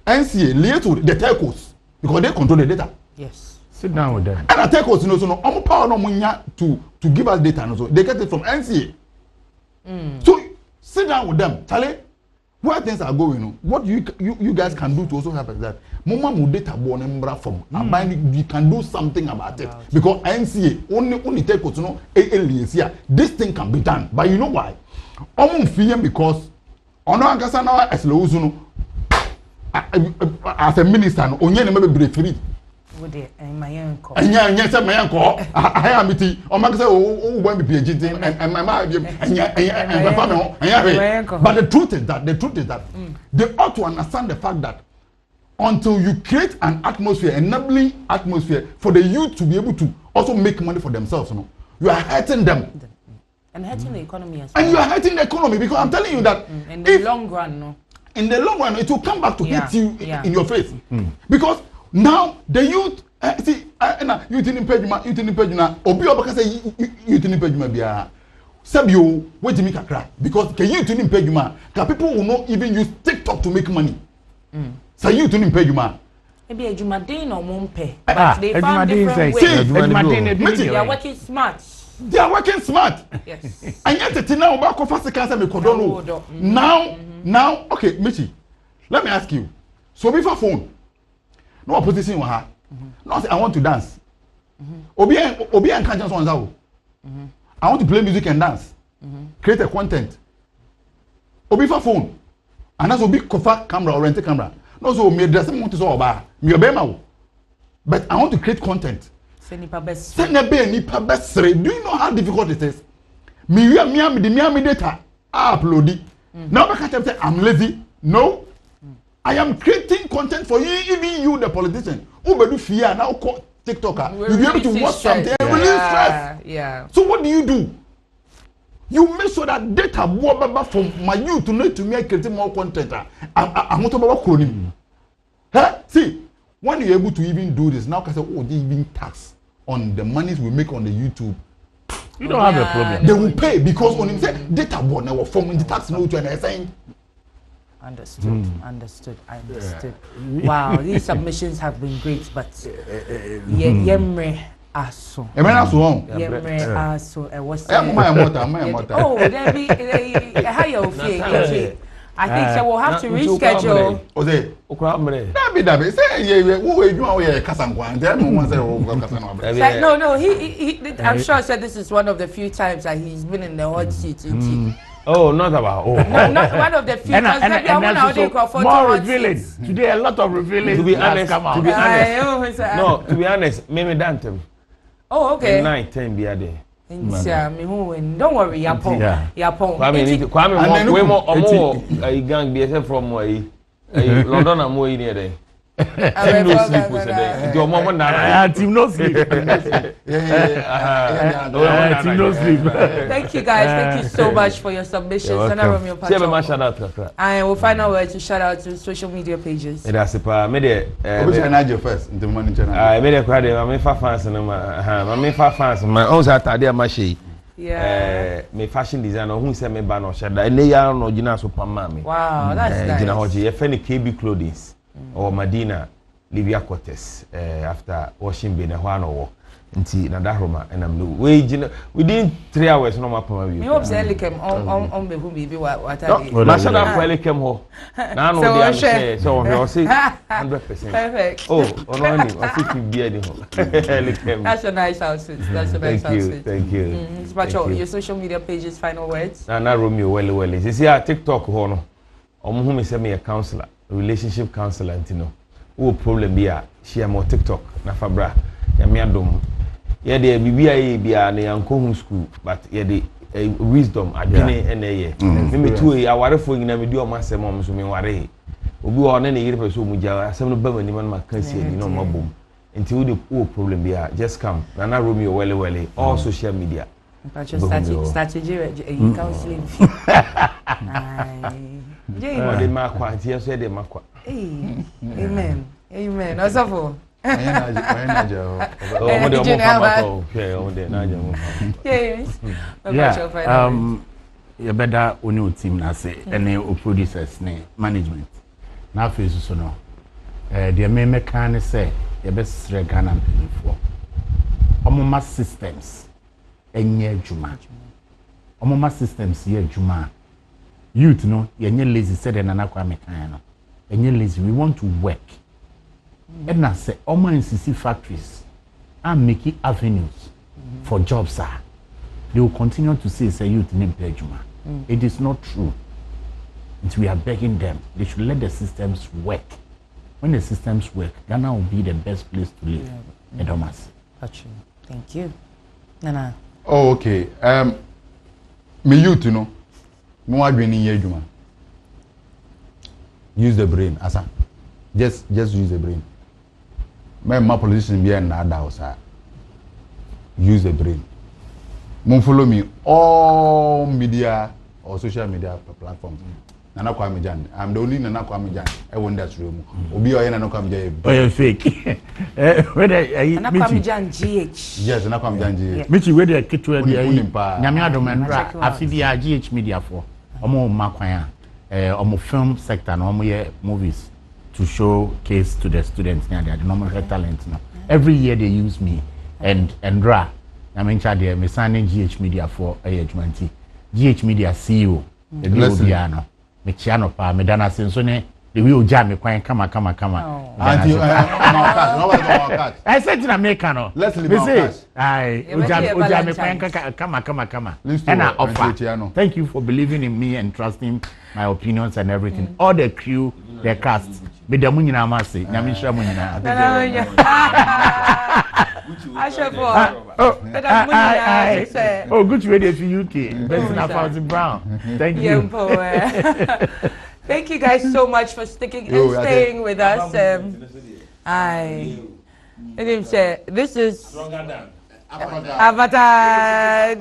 NCA liaise with the telcos because they control the data. Yes. Sit down with them. And the telcos, so power no money to give us data. So they get it from NCA. So sit down with them. Charlie, where things are going, what you guys can do to also help is that Mama data born from you can do something about it because NCA only take us this thing can be done. But you know why? Because as a minister, onye never be free. My uncle. And yes, my uncle. I am it. Oh, my God, be PhD and my family. But the truth is that they ought to understand the fact that until you create an atmosphere, enabling atmosphere for the youth to be able to also make money for themselves, you are hurting them. And hurting the economy as well. And you are hurting the economy because I'm telling you that in the long run, in the long run, it will come back to hit you in your face. Because now the youth, youth in Pejuma, Obi Obaka say youth in Pejuma Bia. Sabio, wait to make a crack. Because the youth in Pejuma, people will not even use TikTok to make money. So youth in Pejuma. Maybe a Jumadine or Mompe. But they found different ways. They are working smart. They are working smart. Yes. And yet the now about confess cancer me kodono. Now, okay, Michy, let me ask you. So before phone, no opposition with her. No, I want to dance. Obi and can't just one out. I want to play music and dance. Create a content. Obi for phone. And that's Obi kofa camera or rent a camera. No, so me dress me want to so about me obey. But I want to create content. Do you know how difficult it is? Me data upload it. Now I can't say I'm lazy. No. I am creating content for you, even you, the politician. Who do fear now call TikToker. You'll be able to watch something and release stress. Yeah. So what do? You make sure that data more from my youth to know to me creating more content. I'm not about cloning. See, when you're able to even do this, now can say, oh, they even tax on the monies we make on the YouTube. You don't have a problem. They will pay because on him say data board now forming the tax note and saying. Understood. Wow, these submissions have been great, but Yemre Aso. Yemre Aso. My mother. Oh, there be how you feel. I think so we'll have to reschedule. Say, Dabi, say, you Kasangwan, then one say, no, he I'm sure I said this is one of the few times that he's been in the hot seat. Oh, not about. Oh, not one of the few. More revealing. Today, a lot of revealing. To be honest, no, to be honest, maybe Dantem. Oh, okay. 9, 10 be a day. Don't worry, Yapon. Kwame, we more a gang BSF from London and more in here. Team no sleep was a your mom and team no sleep. Team no sleep. Thank you guys. Thank you so much for your submissions. And I will find out where to shout out to social media pages. That's a media. Which I know first in the morning channel. I made a credit. I made 5 fans and my 5 fans. My own Saturday, Michy. Yeah. Me fashion designer who said me ban or Shatta. And they are no Gina Supermami. Wow, that's nice. Gina Hoji, a funny KB clothing. Or Medina, Livia Cortes, after washing bin a one or until Nadaroma and I'm within 3 hours. No more. You hope Sally came on the whom be what I National Quelly came home. Now, so you'll see 100%. Perfect. Oh, only 50 beer. That's a nice outfit. That's a nice outfit. Thank you. But your social media pages, final words. Now, Romeo, well. You see, our TikTok, Hono, or whom is a counselor. Relationship counselor, you know. Who problem be share more TikTok na fabra ya me adom ye de bibia bia na yanko school but ye de wisdom adwene ene ye me tu awarefo nyina me di o masem o so me ware obi o na yire peso mu ja asem no ba mani man makansi ni no mabom nti wo de problem bia just come na Romeo well all social media strategy counseling. Amen. Amen. Osafo. You better own your team na say any producers ne management. Na face so no. The me can say you best Ghana people. Omoma systems enye juma. Omoma systems ye juma. Youth no yenye lazy said and anakwa mekan no. Enye lazy, we want to work. And na say omo NCC factories and making avenues for jobs are. They will continue to say youth name juma. It is not true. And we are begging them. They should let the systems work. When the systems work, Ghana will be the best place to live. Edomas. Thank you. Nana. Oh, okay. Me youth, you know. No adwene ye adwuma. Use the brain, asa. Just use the brain. My politician be na ada osa. Use the brain. Mon follow me all media or social media platforms. Nana Kwame Jan. I'm the only Nana Kwame Jan. I want that room. Obi oye Nana Kwame Jan. Oh, you're fake. Nana Kwame Jan GH. Yes, Nana Kwame Jan GH. Michy, where the kit where the Nyame Adomendra afibia GH Media for. Omo makwanya. Omo film sector no omo ye movies to showcase to the students near their normal talent no. Every year they use me and Ra. I'm in charge there. Me signing GH Media for AH20. GH Media CEO. The Biano. Me chiano pa me dana senso ne the way oja me kwan kama. I said to America no. Let's leave our I oja me kwan kama. And I offer. Thank you for believing in me and trusting my opinions and everything. All the crew, the cast. Me da munyina ma say. Nyame hira munyina. Oh, good radio for UK. Best in Brown. Thank you. Thank you guys so much for sticking and staying with us. This is Avatar.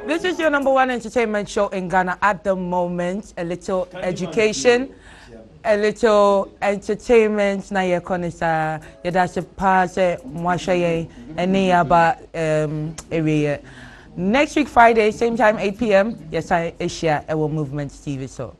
This is your #1 entertainment show in Ghana at the moment. A little education, a little entertainment. Na ye konisa yedase pass mwashaye eni aba area. Next week Friday, same time 8 p.m. Yes, I Asia Ewo Movement TV. So